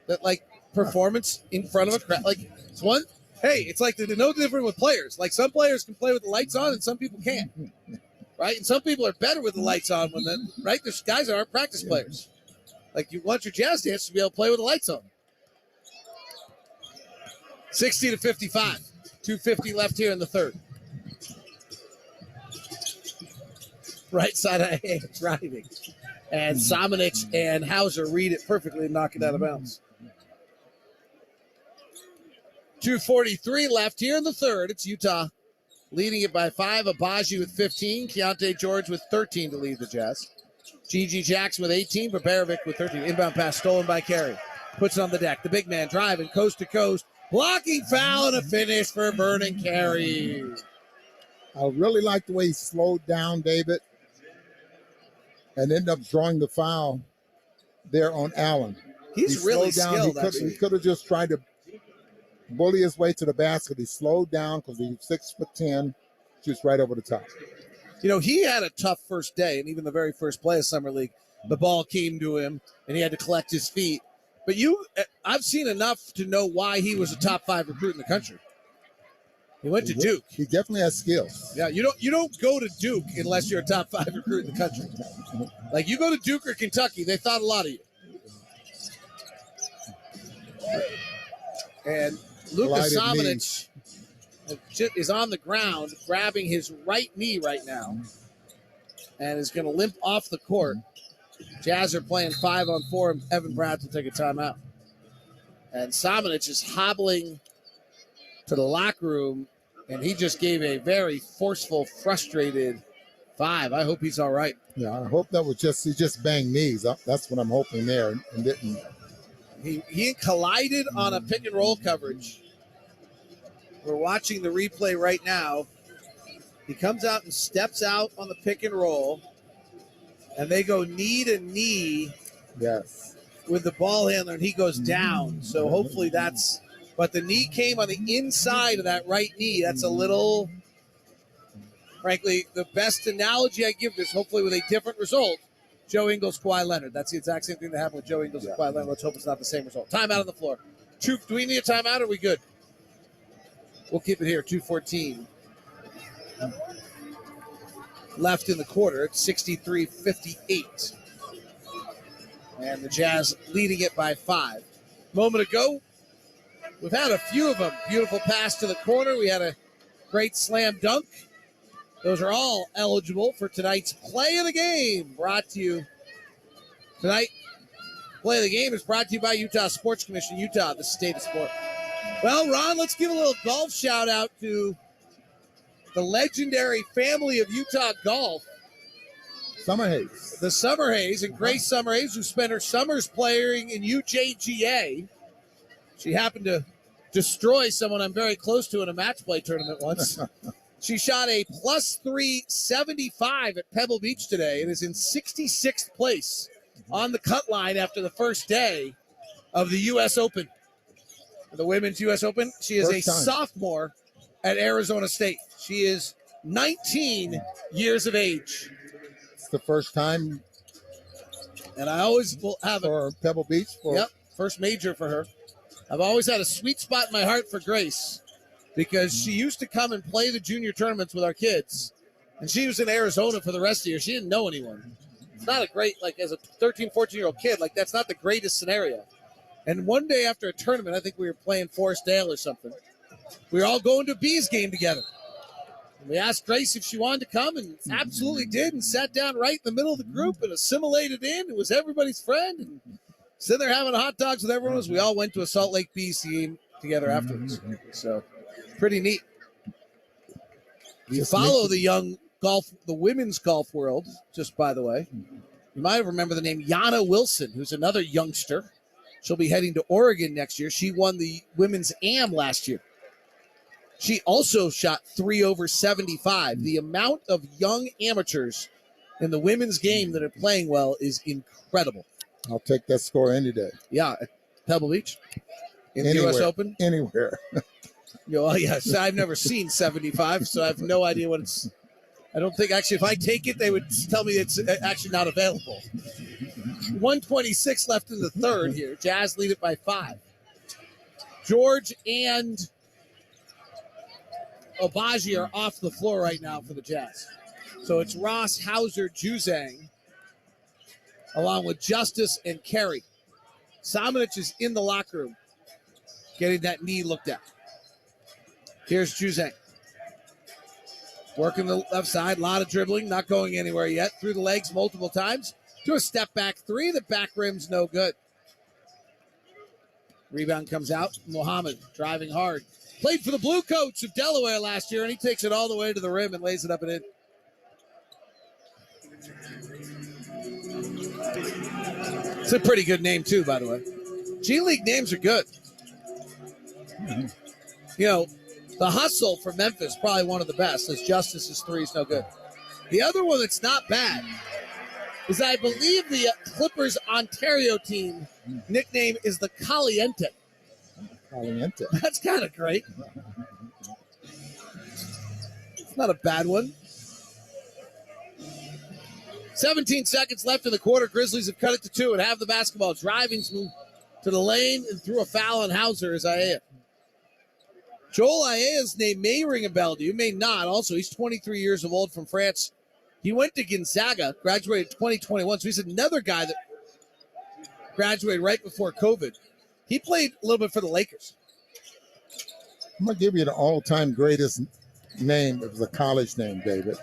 That, like, performance in front of a crowd. Like, it's one... Hey, it's like they're no different with players. Like, some players can play with the lights on and some people can't. Right? And some people are better with the lights on right? There's guys that aren't practice players. Like, you want your Jazz dancers to be able to play with the lights on. 60-55. 2:50 left here in the third. Right side of hand driving. And Samanic and Hauser read it perfectly and knock it out of bounds. 2:43 left here in the third. It's Utah leading it by 5. Abaji with 15. Keontae George with 13 to lead the Jazz. Gigi Jackson with 18. Baberovic with 13. Inbound pass stolen by Carey. Puts it on the deck. The big man driving coast to coast. Blocking foul and a finish for Vernon Carey. I really like the way he slowed down, David, and ended up drawing the foul there on Allen. He's really slowed down. skilled, He actually. could have just tried to bully his way to the basket. He slowed down because he's 6'10", shoots right over the top. You know, he had a tough first day, and even the very first play of Summer League, the ball came to him, and he had to collect his feet. But I've seen enough to know why he was a top 5 recruit in the country. He went to Duke. He definitely has skills. Yeah, you don't go to Duke unless you're a top 5 recruit in the country. Like, you go to Duke or Kentucky, they thought a lot of you. And Luka Samanic is on the ground, grabbing his right knee right now, and is going to limp off the court. Jazz are playing 5-on-4, and Evan Pratt will take a timeout. And Samanic is hobbling to the locker room, and he just gave a very forceful, frustrated 5. I hope he's all right. Yeah, I hope that was he just banged knees. That's what I'm hoping there, and didn't. He collided on a pick and roll coverage. We're watching the replay right now. He comes out and steps out on the pick and roll, and they go knee to knee. Yes. With the ball handler, and he goes down. So hopefully but the knee came on the inside of that right knee. That's a little, frankly, the best analogy I give this, hopefully with a different result, Joe Ingles, Kawhi Leonard. That's the exact same thing that happened with Joe Ingles and Kawhi Leonard. Let's hope it's not the same result. Timeout on the floor. Do we need a timeout or are we good? We'll keep it here, 2:14. Left in the quarter at 63-58. And the Jazz leading it by 5. Moment ago, we've had a few of them. Beautiful pass to the corner. We had a great slam dunk. Those are all eligible for tonight's play of the game. Brought to you tonight. Play of the game is brought to you by Utah Sports Commission. Utah, the state of sport. Well, Ron, let's give a little golf shout out to the legendary family of Utah golf. Summerhays. The Summerhays, and Grace Summerhays, who spent her summers playing in UJGA. She happened to destroy someone I'm very close to in a match play tournament once. She shot a plus 375 at Pebble Beach today and is in 66th place on the cut line after the first day of the U.S. Open. The Women's U.S. Open. She is a sophomore at Arizona State. She is 19 years of age. It's the first time. And I always will have for Pebble Beach. Yep, first major for her. I've always had a sweet spot in my heart for Grace because she used to come and play the junior tournaments with our kids. And she was in Arizona for the rest of the year. She didn't know anyone. It's not a great, as a 13, 14-year-old kid, that's not the greatest scenario. And one day after a tournament, I think we were playing Forest Dale or something, we were all going to a Bees game together. And we asked Grace if she wanted to come, and absolutely did, and sat down right in the middle of the group and assimilated in and was everybody's friend. And sitting there having hot dogs with everyone as we all went to a Salt Lake Bees game together afterwards. So, pretty neat. You follow the women's golf world, just by the way. You might remember the name Yana Wilson, who's another youngster. She'll be heading to Oregon next year. She won the women's AM last year. She also shot 3 over 75. The amount of young amateurs in the women's game that are playing well is incredible. I'll take that score any day. Yeah, at Pebble Beach. In the U.S. Open? Anywhere. Well, yes, I've never seen 75, so I have no idea what it's. I don't think, actually, if I take it, they would tell me it's actually not available. 1:26 left in the third here. Jazz lead it by 5. George and Obaji are off the floor right now for the Jazz. So it's Ross, Hauser, Juzang, along with Justice and Carey. Samanic is in the locker room getting that knee looked at. Here's Juzang. Working the left side, a lot of dribbling, not going anywhere yet. Through the legs multiple times to a step back 3. The back rim's no good. Rebound comes out. Muhammad driving hard. Played for the Blue Coats of Delaware last year, and he takes it all the way to the rim and lays it up and in. It's a pretty good name, too, by the way. G League names are good. You know, the Hustle for Memphis, probably one of the best, as Justice's 3 is no good. The other one that's not bad is I believe the Clippers Ontario team nickname is the Caliente. Caliente. That's kind of great. It's not a bad one. 17 seconds left in the quarter. Grizzlies have cut it to 2 and have the basketball. Driving to the lane and threw a foul on Hauser as Aiea. Joel Aieia's name may ring a bell to you, may not. Also, he's 23 years old from France. He went to Gonzaga, graduated 2021. So he's another guy that graduated right before COVID. He played a little bit for the Lakers. I'm going to give you the all-time greatest name. It was a college name, David.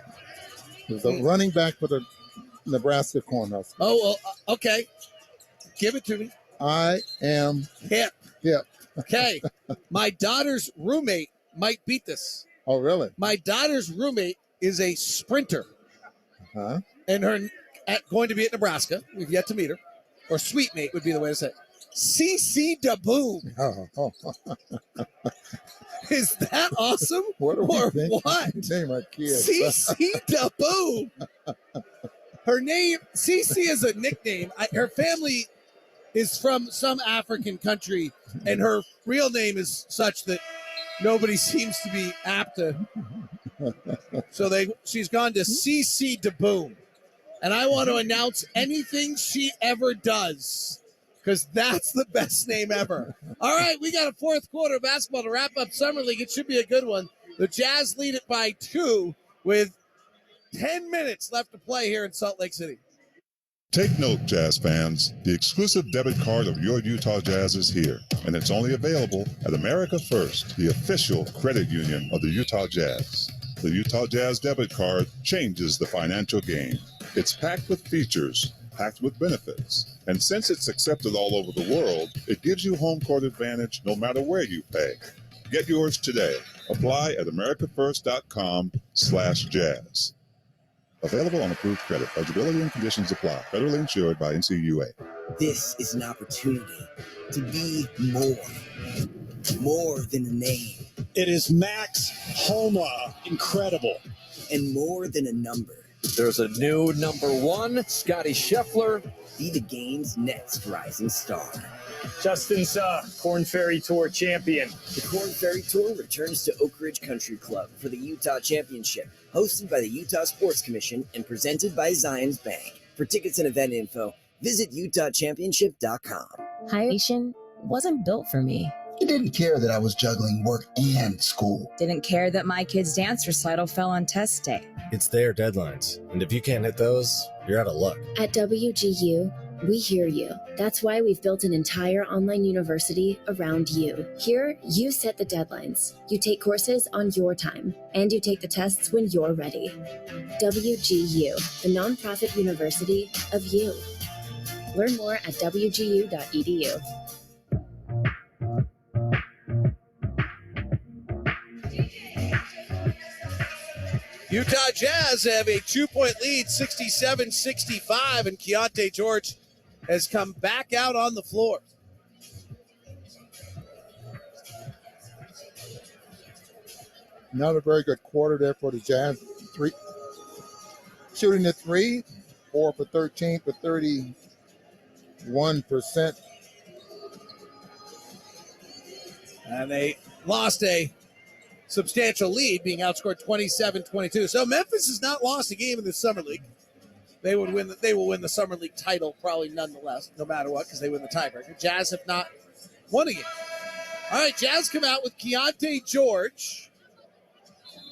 It was a running back for the Nebraska Cornhuskers. Oh, well, okay. Give it to me. I am hip. Hip. Okay. My daughter's roommate might beat this. Oh, really? My daughter's roommate is a sprinter. Huh? And her going to be at Nebraska. We've yet to meet her. Or sweet mate would be the way to say it. CC DeBoom. Oh. Is that awesome? What are we or thinking? what? Name our kids. CC DeBoom. Her name, CC is a nickname. Her family is from some African country, and her real name is such that nobody seems to be apt to. So she's gone to CC DeBoom. And I want to announce anything she ever does, because that's the best name ever. All right, we got a fourth quarter of basketball to wrap up Summer League. It should be a good one. The Jazz lead it by 2 with 10 minutes left to play here in Salt Lake City. Take note, Jazz fans. The exclusive debit card of your Utah Jazz is here, and it's only available at America First, the official credit union of the Utah Jazz. The Utah Jazz debit card changes the financial game. It's packed with features, packed with benefits. And since it's accepted all over the world, it gives you home court advantage no matter where you pay. Get yours today. Apply at americafirst.com/jazz. Available on approved credit. Eligibility and conditions apply. Federally insured by NCUA. This is an opportunity to be more than a name. It is Max Homa. Incredible. And more than a number. There's a new number 1, Scotty Scheffler. Be the game's next rising star. Justin Suh, Corn Ferry Tour champion. The Corn Ferry Tour returns to Oak Ridge Country Club for the Utah Championship, hosted by the Utah Sports Commission and presented by Zions Bank. For tickets and event info, visit utahchampionship.com. Hydration wasn't built for me. He didn't care that I was juggling work and school. Didn't care that my kid's dance recital fell on test day. It's their deadlines, and if you can't hit those, you're out of luck. At WGU, we hear you. That's why we've built an entire online university around you. Here, you set the deadlines. You take courses on your time, and you take the tests when you're ready. WGU, the nonprofit university of you. Learn more at wgu.edu. Utah Jazz have a 2-point lead, 67-65, and Keontae George has come back out on the floor. Another very good quarter there for the Jazz. Shooting the 3, 4 for 13 for 31%. And they lost a substantial lead, being outscored 27-22. So Memphis has not lost a game in the Summer League. They will win the Summer League title probably nonetheless, no matter what, because they win the tiebreaker. Jazz have not won a game. All right, Jazz come out with Keontae George,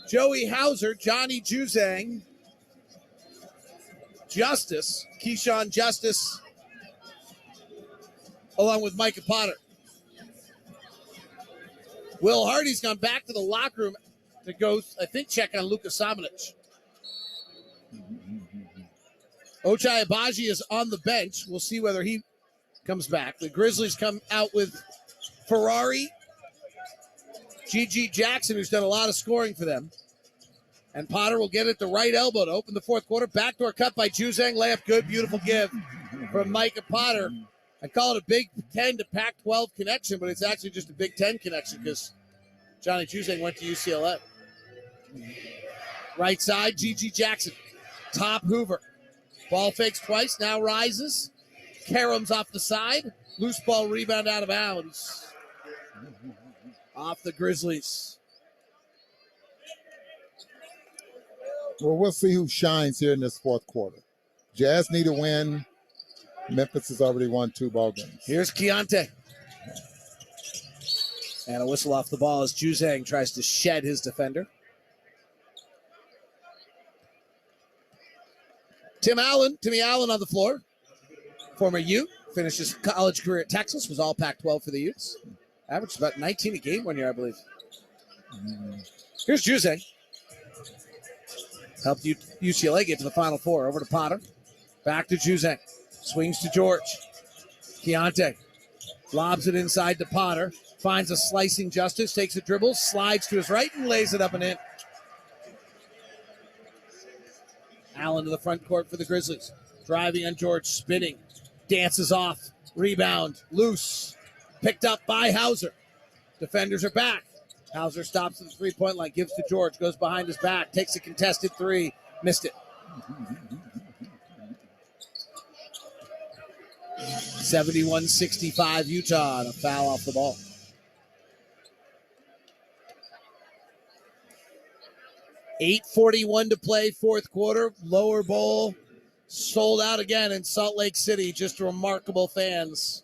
Joey Hauser, Johnny Juzang, Keyshawn Justice, along with Micah Potter. Will Hardy's gone back to the locker room to go, I think, check on Luka Samanic. Ochai Agbaji is on the bench. We'll see whether he comes back. The Grizzlies come out with Ferrari, G.G. Jackson, who's done a lot of scoring for them. And Potter will get it at the right elbow to open the fourth quarter. Backdoor cut by Juzang. Layup good. Beautiful give from Micah Potter. I call it a Big 10 to Pac-12 connection, but it's actually just a Big 10 connection because Johnny Juzang went to UCLA. Right side, G.G. Jackson. Top Hoover. Ball fakes twice, now rises. Karams off the side. Loose ball rebound out of bounds. Off the Grizzlies. Well, we'll see who shines here in this fourth quarter. Jazz need a win. Memphis has already won 2 ball games. Here's Keontae. And a whistle off the ball as Juzang tries to shed his defender. Timmy Allen on the floor. Former Ute, finished his college career at Texas, was all Pac-12 for the Utes. Averaged about 19 a game one year, I believe. Here's Juzang. Helped UCLA get to the Final Four. Over to Potter. Back to Juzang. Swings to George. Keontae lobs it inside to Potter. Finds a slicing Justice. Takes a dribble. Slides to his right and lays it up and in. Allen to the front court for the Grizzlies. Driving on George. Spinning. Dances off. Rebound. Loose. Picked up by Hauser. Defenders are back. Hauser stops at the three-point line. Gives to George. Goes behind his back. Takes a contested three. Missed it. 71-65 Utah and a foul off the ball. $8:41 to play, fourth quarter. Lower bowl sold out again in Salt Lake City. Just remarkable fans.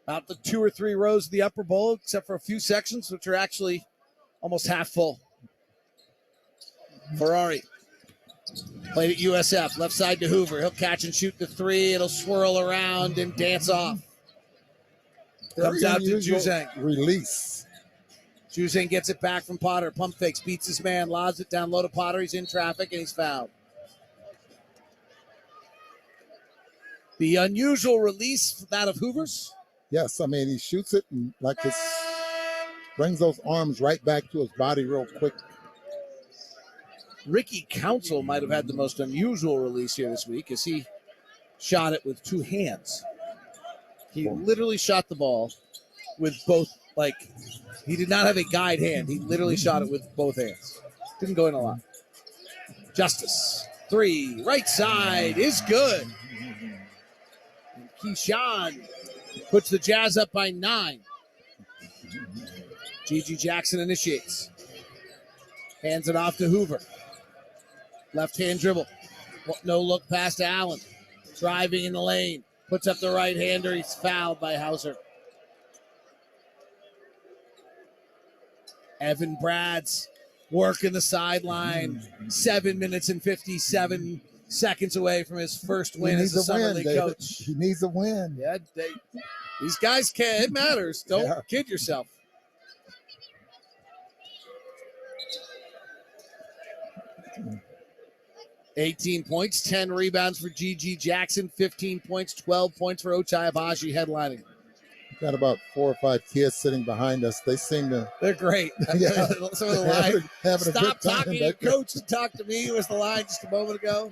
About the 2 or 3 rows of the upper bowl, except for a few sections, which are actually almost half full. Ferrari played at USF, left side to Hoover. He'll catch and shoot the three. It'll swirl around and dance off. Comes out to Juzang. Release. Juzang gets it back from Potter. Pump fakes, beats his man, lobs it down low to Potter. He's in traffic and he's fouled. The unusual release, that of Hoover's. Yes, I mean, he shoots it and brings those arms right back to his body real quick. Ricky Council might have had the most unusual release here this week as he shot it with 2 hands. He literally shot the ball with both, he did not have a guide hand. He literally shot it with both hands. Didn't go in a lot. Justice. 3, right side is good. And Keyshawn puts the Jazz up by 9. G.G. Jackson initiates. Hands it off to Hoover. Left-hand dribble. No look pass to Allen. Driving in the lane. Puts up the right-hander. He's fouled by Hauser. Evan Brad's working the sideline. 7 minutes and 57 seconds away from his first win as a summer league coach. He needs a win. Yeah, these guys can. It matters. Don't kid yourself. $18 points, 10 rebounds for G.G. Jackson, 15 points, 12 points for Ochai Agbaji headlining. Got about 4 or 5 kids sitting behind us. They seem to. They're great. Yeah. Some of the line. Stop talking to coach and talk to me was the line just a moment ago.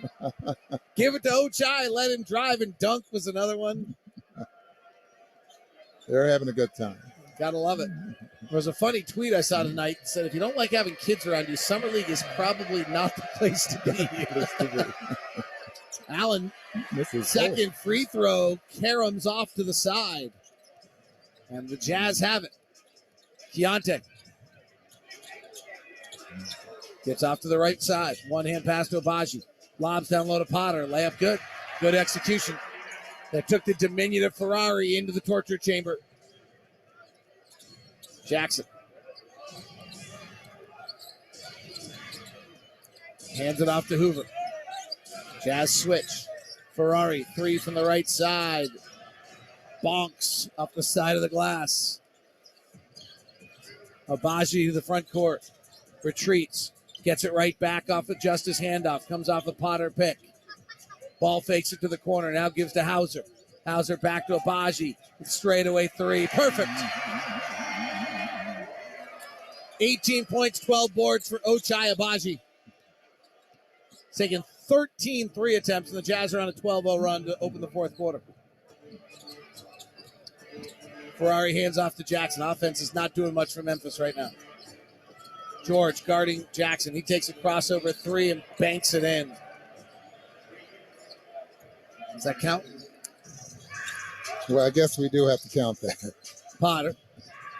Give it to Ochai. Let him drive and dunk was another one. They're having a good time. Gotta love it. There was a funny tweet I saw tonight that said, if you don't like having kids around you, Summer League is probably not the place to be. Allen, second free throw, Karams off to the side. And the Jazz have it. Keontae gets off to the right side. One-hand pass to Agbaji. Lobs down low to Potter. Layup good. Good execution. That took the diminutive Ferrari into the torture chamber. Jackson. Hands it off to Hoover. Jazz switch. Ferrari, 3 from the right side. Bonks up the side of the glass. Agbaji to the front court. Retreats. Gets it right back off the Justice handoff. Comes off a Potter pick. Ball fakes it to the corner. Now gives to Hauser. Hauser back to Agbaji. Straightaway 3. Perfect. 18 points, 12 boards for Ochai Agbaji. Taking 13 3 attempts, and the Jazz are on a 12-0 run to open the fourth quarter. Ferrari hands off to Jackson. Offense is not doing much for Memphis right now. George guarding Jackson. He takes a crossover 3 and banks it in. Does that count? Well, I guess we do have to count that. Potter,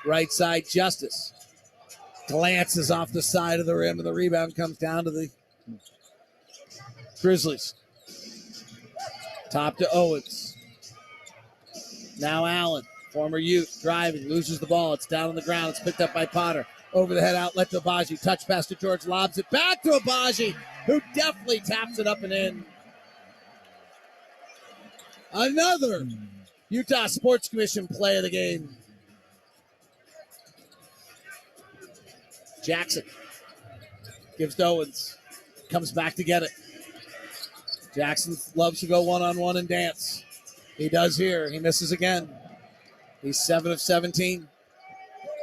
right side, Justice. Glances off the side of the rim, and the rebound comes down to the Grizzlies. Top to Owens. Now Allen, former Ute, driving, loses the ball. It's down on the ground. It's picked up by Potter. Over the head outlet to Abaji. Touch pass to George, lobs it back to Abaji, who definitely taps it up and in. Another Utah Sports Commission play of the game. Jackson gives to Owens. Comes back to get it. Jackson loves to go one-on-one and dance. He does here. He misses again. He's 7 of 17.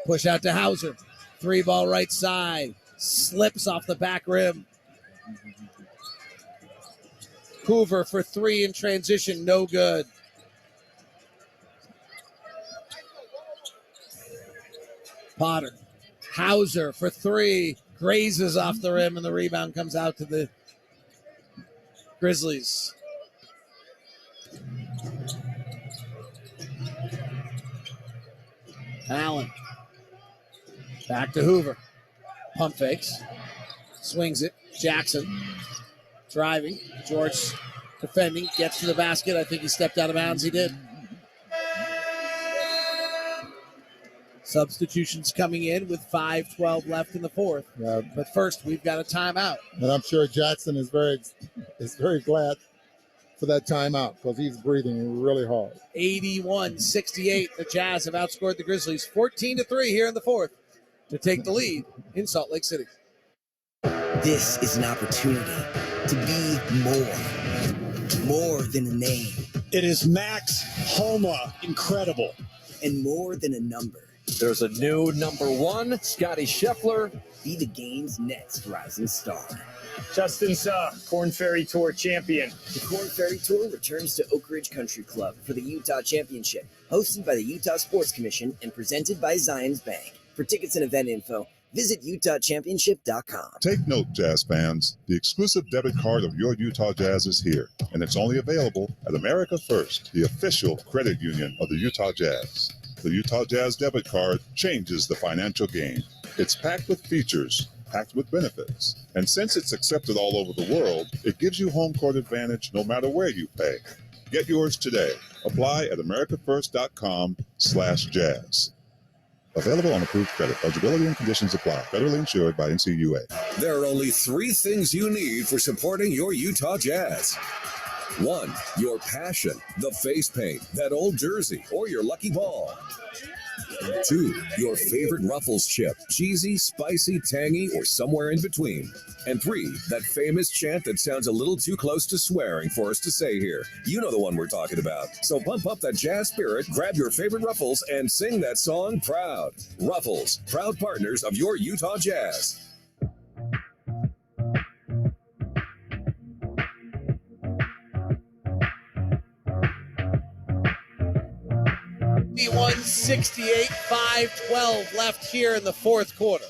Push out to Hauser. 3-ball right side. Slips off the back rim. Hoover for 3 in transition. No good. Potter. Hauser for 3. Grazes off the rim, and the rebound comes out to the Grizzlies. Allen. Back to Hoover. Pump fakes. Swings it. Jackson. Driving. George defending. Gets to the basket. I think he stepped out of bounds. He did. Substitutions coming in with 5:12 left in the fourth. Yeah. But first, we've got a timeout. And I'm sure Jackson is very glad for that timeout because he's breathing really hard. 81-68. The Jazz have outscored the Grizzlies 14-3 here in the fourth to take the lead in Salt Lake City. This is an opportunity to be more than a name. It is Max Homa. Incredible. And more than a number. There's a new number 1, Scotty Scheffler. Be the game's next rising star. Justin Suh, Corn Ferry Tour champion. The Corn Ferry Tour returns to Oak Ridge Country Club for the Utah Championship, hosted by the Utah Sports Commission and presented by Zions Bank. For tickets and event info, visit UtahChampionship.com. Take note, Jazz fans. The exclusive debit card of your Utah Jazz is here, and it's only available at America First, the official credit union of the Utah Jazz. The Utah Jazz debit card changes the financial game. It's packed with features, packed with benefits. And since it's accepted all over the world, it gives you home court advantage no matter where you pay. Get yours today. Apply at americafirst.com/jazz. Available on approved credit. Eligibility and conditions apply. Federally insured by NCUA. There are only 3 things you need for supporting your Utah Jazz. 1, your passion, the face paint, that old jersey, or your lucky ball. 2, your favorite Ruffles chip, cheesy, spicy, tangy, or somewhere in between. And 3, that famous chant that sounds a little too close to swearing for us to say here. You know the one we're talking about. So pump up that jazz spirit, grab your favorite Ruffles, and sing that song proud. Ruffles, proud partners of your Utah Jazz. 61-68, 5:12 left here in the fourth quarter.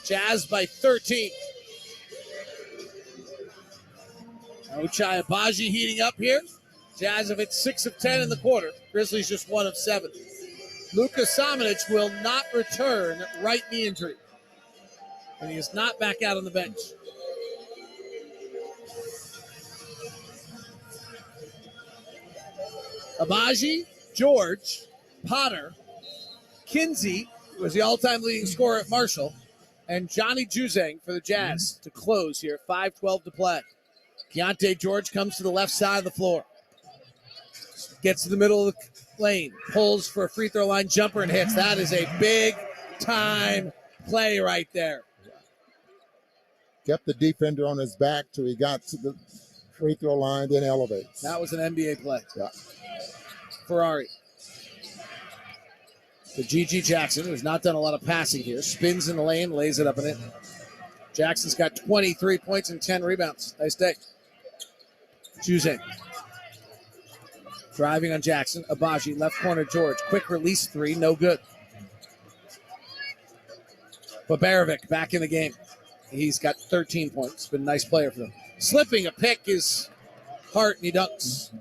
Jazz by 13. Ochai Agbaji heating up here. Jazz have hit 6 of 10 in the quarter. Grizzlies just 1 of 7. Luka Samanic will not return right knee injury. And he is not back out on the bench. Agbaji, George, Potter, Kinsey, who was the all-time leading scorer at Marshall, and Johnny Juzang for the Jazz to close here. 5:12 to play. Keontae George comes to the left side of the floor. Gets to the middle of the lane. Pulls for a free throw line jumper and hits. That is a big-time play right there. Kept the defender on his back till he got to the free throw line, then elevates. That was an NBA play. Yeah. Ferrari. To G.G. Jackson, who's not done a lot of passing here. Spins in the lane, lays it up and in. Jackson's got 23 points and 10 rebounds. Nice day. Juzang. Driving on Jackson. Agbaji, left corner George. Quick release 3, no good. Babarovic back in the game. He's got 13 points. Been a nice player for them. Slipping a pick is Hurt, and he dunks.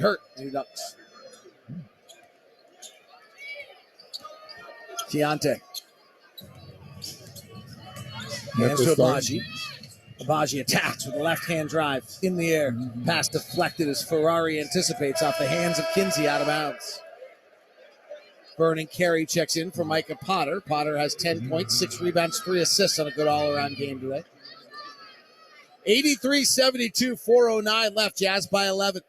Hurt, and he dunks. Keontae. Hands to Abaji. Abaji attacks with a left-hand drive in the air. Pass deflected as Ferrari anticipates off the hands of Kinsey out of bounds. Vernon Carey checks in for Micah Potter. Potter has 10 points, 6 rebounds, 3 assists on a good all-around game today. 83-72, 4:09 left. Jazz by 11.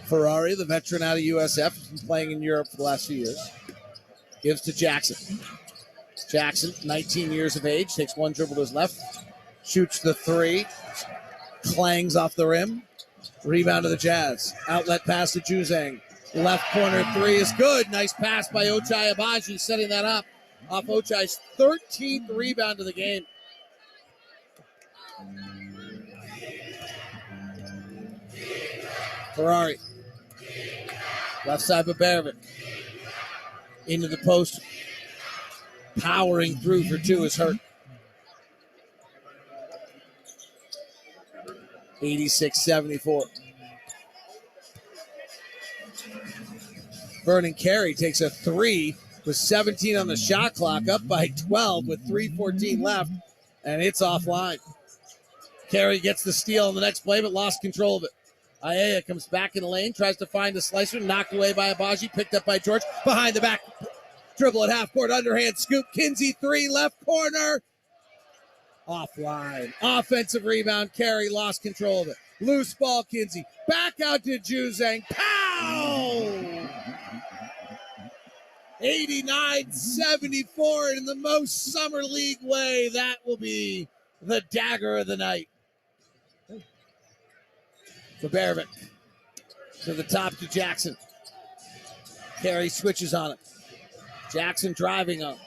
Ferrari, the veteran out of USF, has been playing in Europe for the last few years. Gives to Jackson. Jackson, 19 years of age, takes one dribble to his left, shoots the three, clangs off the rim, rebound to the Jazz. Outlet pass to Juzang. Left corner three is good. Nice pass by Ochai Abaji, setting that up off Ochai's 13th rebound of the game. Ferrari. Left side Baberovic. Into the post. Powering through for two is Hurt. 86-74. Vernon Carey takes a three with 17 on the shot clock, up by 12 with 3:14 left, and it's offline. Carey gets the steal on the next play, but lost control of it. Ayaya comes back in the lane, tries to find the slicer, knocked away by Abaji, picked up by George, behind the back, dribble at half court, underhand scoop, Kinsey three, left corner, offline. Offensive rebound, Carey lost control of it. Loose ball, Kinsey, back out to Juzang, pow! 89-74 in the most Summer League way. That will be the dagger of the night. Baberovic to the top to Jackson. Carey switches on him. Jackson driving him.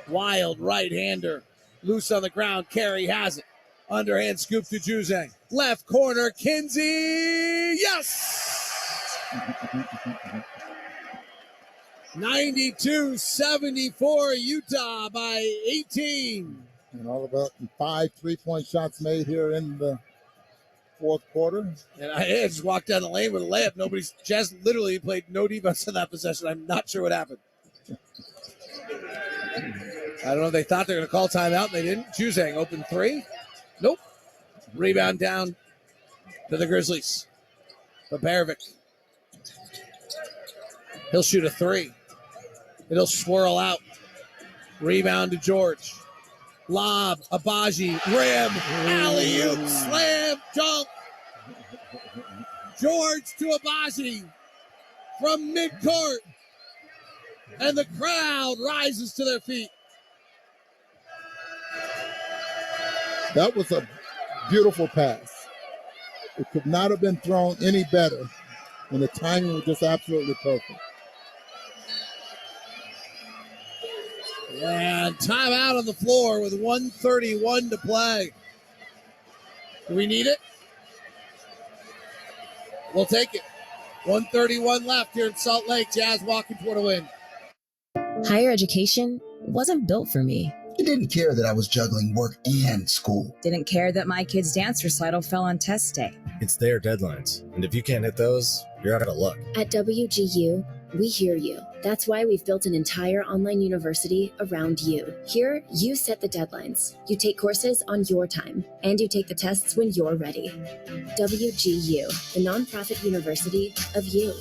Wild right-hander. Loose on the ground. Carey has it. Underhand scoop to Juzang. Left corner. Kinsey. Yes! 92-74. Utah by 18. And all about 5 3-point shots made here in the fourth quarter. And I just walked down the lane with a layup. Jazz literally played no defense in that possession. I'm not sure what happened. I don't know if they thought they were going to call timeout and they didn't. Juzang open three. Nope. Rebound down to the Grizzlies. Baberovic. He'll shoot a three. It'll swirl out. Rebound to George. Lob, Abaji, rim, alley-oop, slam, dunk. George to Abaji from midcourt. And the crowd rises to their feet. That was a beautiful pass. It could not have been thrown any better. And the timing was just absolutely perfect. And timeout on the floor with 1:31 to play. Do we need it? We'll take it. 1:31 left here in Salt Lake. Jazz walking toward a win. Higher education wasn't built for me. He didn't care that I was juggling work and school. Didn't care that my kid's dance recital fell on test day. It's their deadlines, and if you can't hit those, you're out of luck. At WGU, we hear you. That's why we've built an entire online university around you. Here, you set the deadlines. You take courses on your time, and you take the tests when you're ready. WGU, the nonprofit university of you.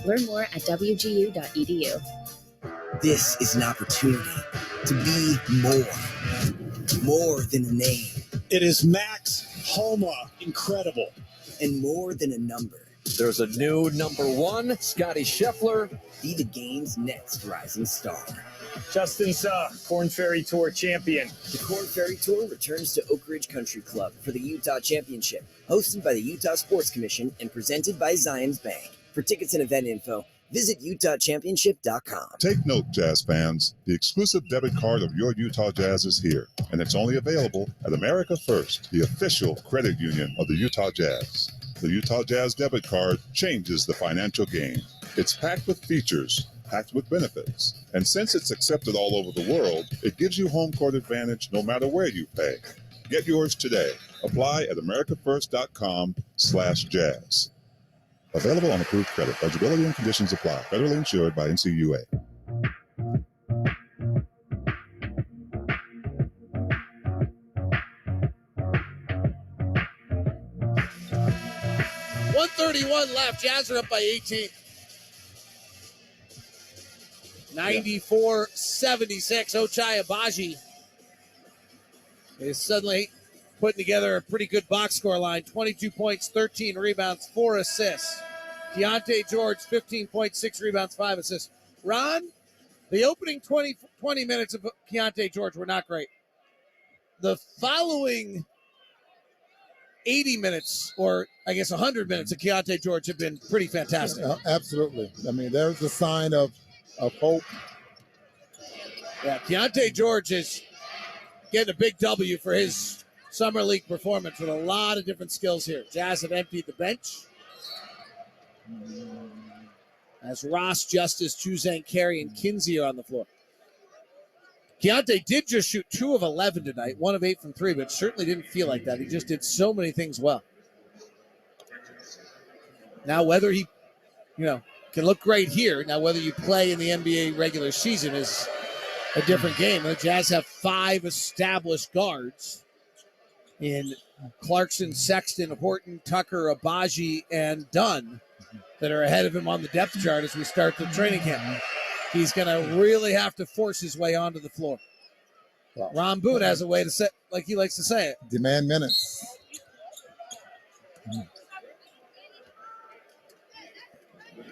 Learn more at wgu.edu. This is an opportunity to be more than a name. It is Max Homa. Incredible. And more than a number. There's a new number one, Scotty Scheffler. Be the game's next rising star. Justin Suh, Corn Ferry Tour champion. The Corn Ferry Tour returns to Oak Ridge Country Club for the Utah Championship, hosted by the Utah Sports Commission and presented by Zions Bank. For tickets and event info, visit utahchampionship.com. Take note, Jazz fans. The exclusive debit card of your Utah Jazz is here, and it's only available at America First, the official credit union of the Utah Jazz. The Utah Jazz debit card changes the financial game. It's packed with features, packed with benefits. And since it's accepted all over the world, it gives you home court advantage no matter where you pay. Get yours today. Apply at americafirst.com/jazz. Available on approved credit. Eligibility and conditions apply. Federally insured by NCUA. .131 left. Jazz are up by 18. 94-76. Ochai Agbaji is suddenly putting together a pretty good box score line. 22 points, 13 rebounds, 4 assists. Keontae George, 15.6 rebounds, 5 assists. Ron, the opening 20 minutes of Keontae George were not great. The following 80 minutes, or I guess 100 minutes of Keontae George have been pretty fantastic. Absolutely. I mean, there's a sign of hope. Yeah, Keontae George is getting a big W for his summer league performance with a lot of different skills here. Jazz have emptied the bench as Ross, Justice, Juzang, Carey, and Kinsey are on the floor. Keontae did just shoot 2 of 11 tonight, 1 of 8 from 3, but certainly didn't feel like that. He just did so many things well. Now, whether he, can look great here, now whether you play in the NBA regular season is a different game. The Jazz have 5 established guards in Clarkson, Sexton, Horton, Tucker, Agbaji, and Dunn that are ahead of him on the depth chart as we start the training camp. He's going to really have to force his way onto the floor. Ron Boone has a way to say, like he likes to say it. Demand minutes.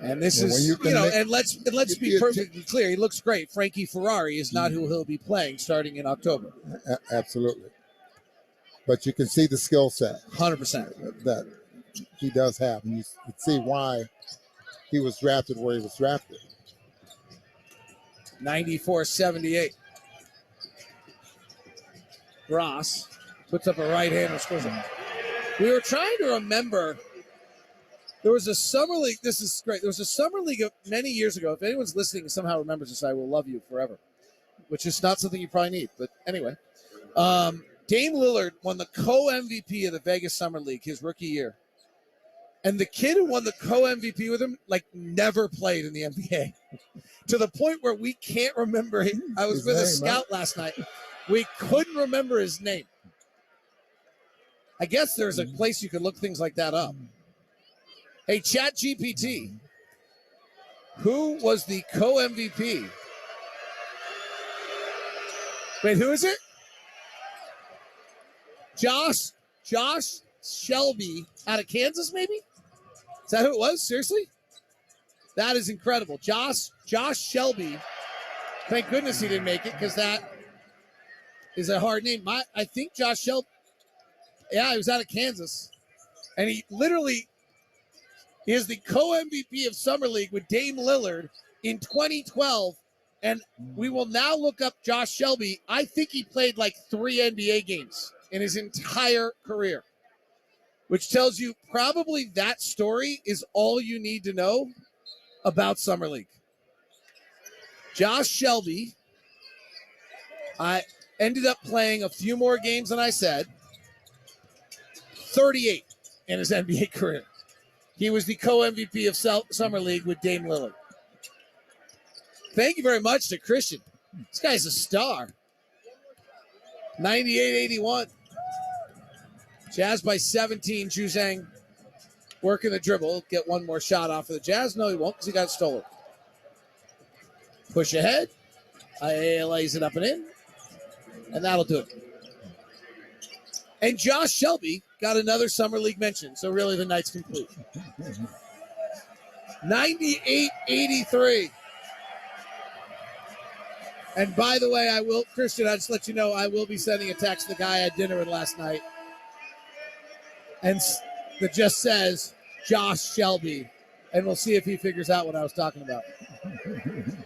And this is, and let's be perfectly clear. He looks great. Frankie Ferrari is not who he'll be playing starting in October. Absolutely. But you can see the skill set. 100%. That he does have. And you can see why he was drafted where he was drafted. 94-78. Ross puts up a right-hander, scores it. We were trying to remember, there was a summer league. This is great. There was a summer league many years ago. If anyone's listening and somehow remembers this, I will love you forever, which is not something you probably need. But anyway, Dame Lillard won the co-MVP of the Vegas Summer League his rookie year. And the kid who won the co-MVP with him, never played in the NBA. To the point where we can't remember him. I was with a scout last night. We couldn't remember his name. I guess there's a place you could look things like that up. Hey, ChatGPT, who was the co-MVP? Wait, who is it? Josh Shelby out of Kansas, maybe? Is that who it was? Seriously? That is incredible. Josh Shelby. Thank goodness he didn't make it, because that is a hard name. I think Josh Shelby, he was out of Kansas. And he literally is the co-MVP of Summer League with Dame Lillard in 2012. And we will now look up Josh Shelby. I think he played 3 NBA games in his entire career, which tells you probably that story is all you need to know about Summer League. Josh Shelby, I ended up playing a few more games than I said. 38 in his NBA career. He was the co-MVP of Summer League with Dame Lillard. Thank you very much to Christian. This guy's a star. 98-81. Jazz by 17. Juzang working the dribble. Get one more shot off of the Jazz. No, he won't, because he got stolen. Push ahead. IA lays it up and in. And that'll do it. And Josh Shelby got another Summer League mention. So really the night's complete. 98-83. And by the way, Christian, I'll just let you know, I will be sending a text to the guy I had dinner with last night. And that just says Josh Shelby. And we'll see if he figures out what I was talking about.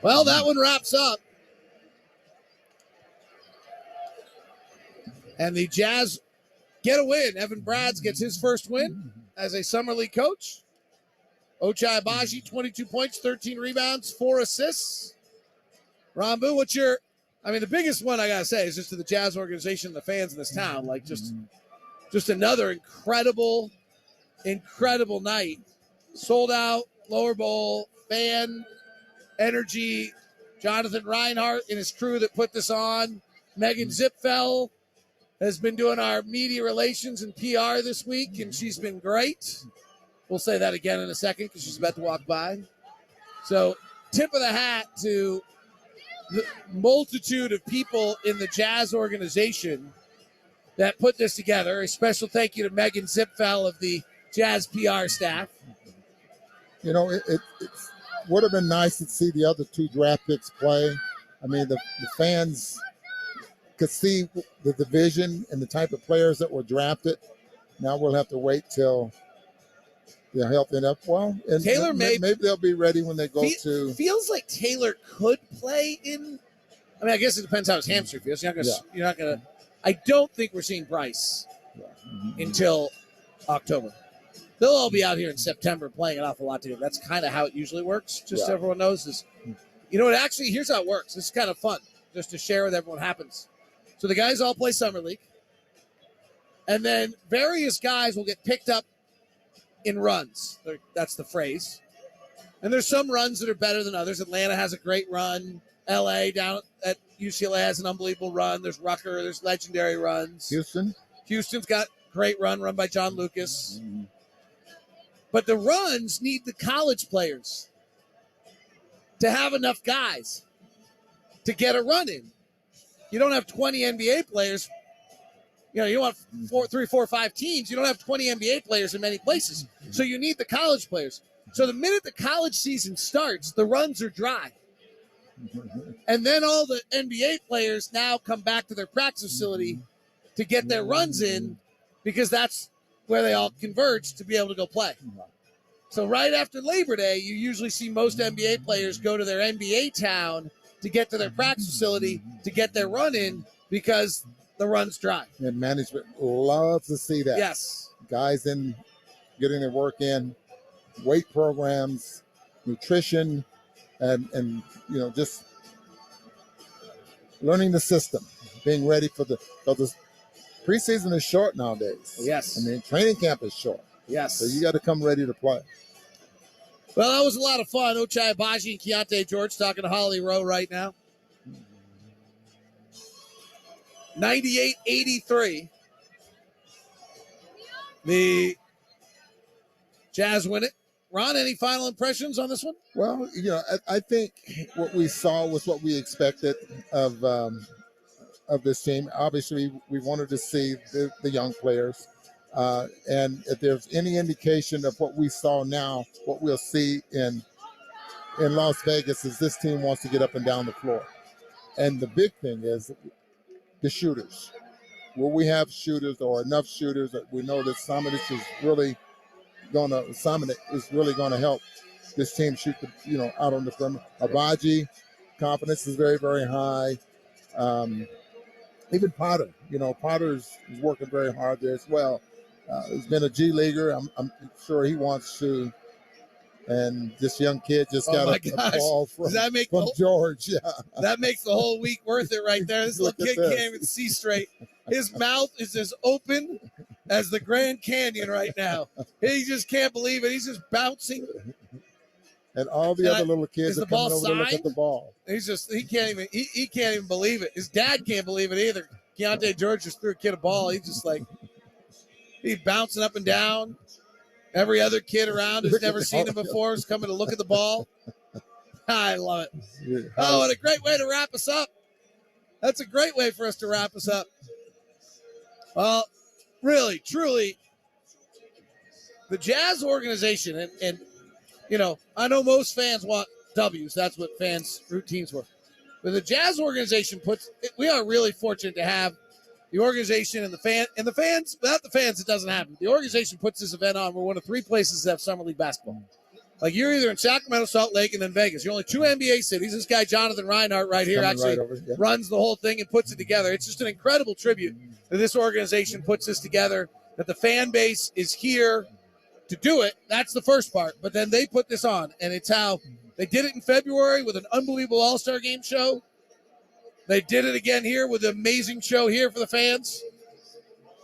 Well, that one wraps up. And the Jazz get a win. Evan Bradds gets his first win as a Summer League coach. Ochai Agbaji, 22 points, 13 rebounds, 4 assists. Rambu, the biggest one I got to say is just to the Jazz organization and the fans in this town. Like, just another incredible night. Sold out, lower bowl, fan, energy. Jonathan Reinhart and his crew that put this on. Megan Zipfel has been doing our media relations and PR this week, and she's been great. We'll say that again in a second because she's about to walk by. So, tip of the hat to the multitude of people in the Jazz organization that put this together. A special thank you to Megan Zipfel of the Jazz PR staff. It would have been nice to see the other 2 draft picks play. I mean, the fans could see the division and the type of players that were drafted. Now we'll have to wait till they're healthy enough. Well, and Taylor maybe they'll be ready when they go to. Feels like Taylor could play in. I guess it depends how his hamstring feels. You're not gonna. I don't think we're seeing Bryce until October. They'll all be out here in September playing an awful lot together. That's kind of how it usually works. Just so everyone knows this. Actually, here's how it works. It's kind of fun just to share with everyone what happens. So the guys all play Summer League. And then various guys will get picked up in runs. That's the phrase. And there's some runs that are better than others. Atlanta has a great run. LA down at UCLA has an unbelievable run. There's Rucker. There's legendary runs. Houston's got a great run by John Lucas. But the runs need the college players to have enough guys to get a run in. You don't have 20 NBA players. You want 3, 4, 5 teams. You don't have 20 NBA players in many places. So you need the college players. So the minute the college season starts, the runs are dry. And then all the NBA players now come back to their practice facility to get their runs in because that's where they all converge to be able to go play. So right after Labor Day, you usually see most NBA players go to their NBA town to get to their practice facility to get their run in because the run's dry. And management loves to see that. Yes. Guys in getting their work in, weight programs, nutrition, and just learning the system, being ready for the preseason is short nowadays. Yes. Training camp is short. Yes. So you got to come ready to play. Well, that was a lot of fun. Ochai Agbaji and Keontae George talking to Holly Rowe right now. 98-83. The Jazz win it. Ron, any final impressions on this one? Well, I think what we saw was what we expected of this team. Obviously, we wanted to see the young players. And if there's any indication of what we saw now, what we'll see in Las Vegas is this team wants to get up and down the floor. And the big thing is the shooters. Will we have shooters or enough shooters that we know that Simon is really going to help this team shoot out on the perimeter. Agbaji, confidence is very, very high. Even Potter, Potter's working very hard there as well. He's been a G leaguer. I'm sure he wants to. And this young kid just got a ball from George. Yeah. That makes the whole week worth it right there. This little kid can't even see straight. His mouth is as open as the Grand Canyon right now. He just can't believe it. He's just bouncing. And all the other little kids are coming over to look at the ball. He can't even believe it. His dad can't believe it either. Keontae George just threw a kid a ball. He's just like, he's bouncing up and down. Every other kid around who's never seen him before is coming to look at the ball. I love it. Yeah. Oh, what a great way to wrap us up. That's a great way for us to wrap us up. Well, really, truly, the Jazz organization, and I know most fans want W's. That's what fans' routines were. But the Jazz organization we are really fortunate to have the organization and the fans. Without the fans, it doesn't happen. The organization puts this event on. We're one of 3 places that have Summer League basketball. Like, you're either in Sacramento, Salt Lake, and then Vegas. You're only 2 NBA cities. This guy, Jonathan Reinhart, right here, actually runs the whole thing and puts it together. It's just an incredible tribute that this organization puts this together, that the fan base is here to do it. That's the first part. But then they put this on, and it's how they did it in February with an unbelievable All-Star Game show. They did it again here with an amazing show here for the fans.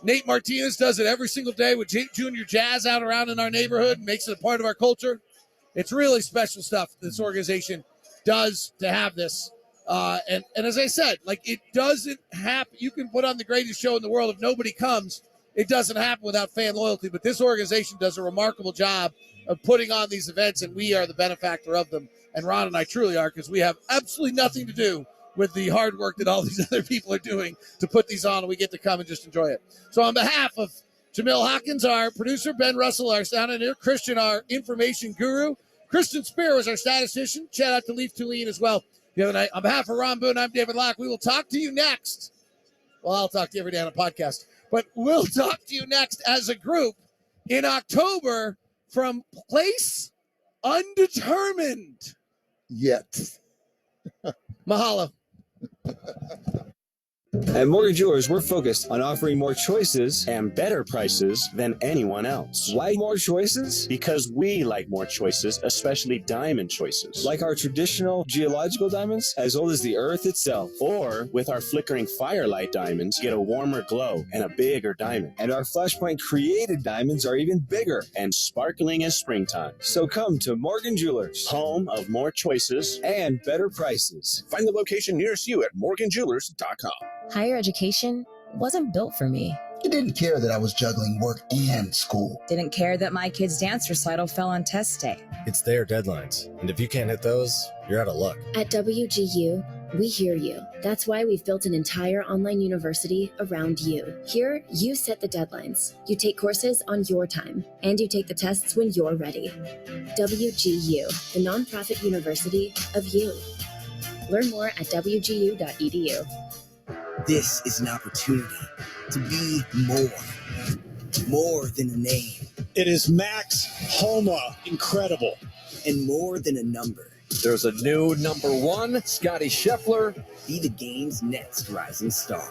Nate Martinez does it every single day with junior jazz out around in our neighborhood and makes it a part of our culture. It's really special stuff this organization does to have this. And as I said, like, it doesn't happen. You can put on the greatest show in the world. If nobody comes, it doesn't happen without fan loyalty. But this organization does a remarkable job of putting on these events, and we are the benefactor of them. And Ron and I truly are, because we have absolutely nothing to do with the hard work that all these other people are doing to put these on, and we get to come and just enjoy it. So on behalf of Jamil Hawkins, our producer, Ben Russell, our sound engineer, Christian, our information guru, Kristen Spear was our statistician. Shout out to Leaf Tulane as well. The other night, on behalf of Ron Boone, I'm David Locke. We will talk to you next. Well, I'll talk to you every day on a podcast, but we'll talk to you next as a group in October from place undetermined. Yet. Mahalo. At Morgan Jewelers, we're focused on offering more choices and better prices than anyone else. Why more choices? Because we like more choices, especially diamond choices. Like our traditional geological diamonds, as old as the earth itself. Or with our flickering firelight diamonds, get a warmer glow and a bigger diamond. And our Flashpoint created diamonds are even bigger and sparkling as springtime. So come to Morgan Jewelers, home of more choices and better prices. Find the location nearest you at morganjewelers.com. Higher education wasn't built for me. I didn't care that I was juggling work and school. Didn't care that my kid's dance recital fell on test day. It's their deadlines, and if you can't hit those, you're out of luck. At WGU, we hear you. That's why we've built an entire online university around you. Here, you set the deadlines. You take courses on your time, and you take the tests when you're ready. WGU, the nonprofit university of you. Learn more at wgu.edu. This is an opportunity to be more than a name. It is Max Homa. Incredible. And more than a number. There's a new number one, Scotty Scheffler. Be the game's next rising star.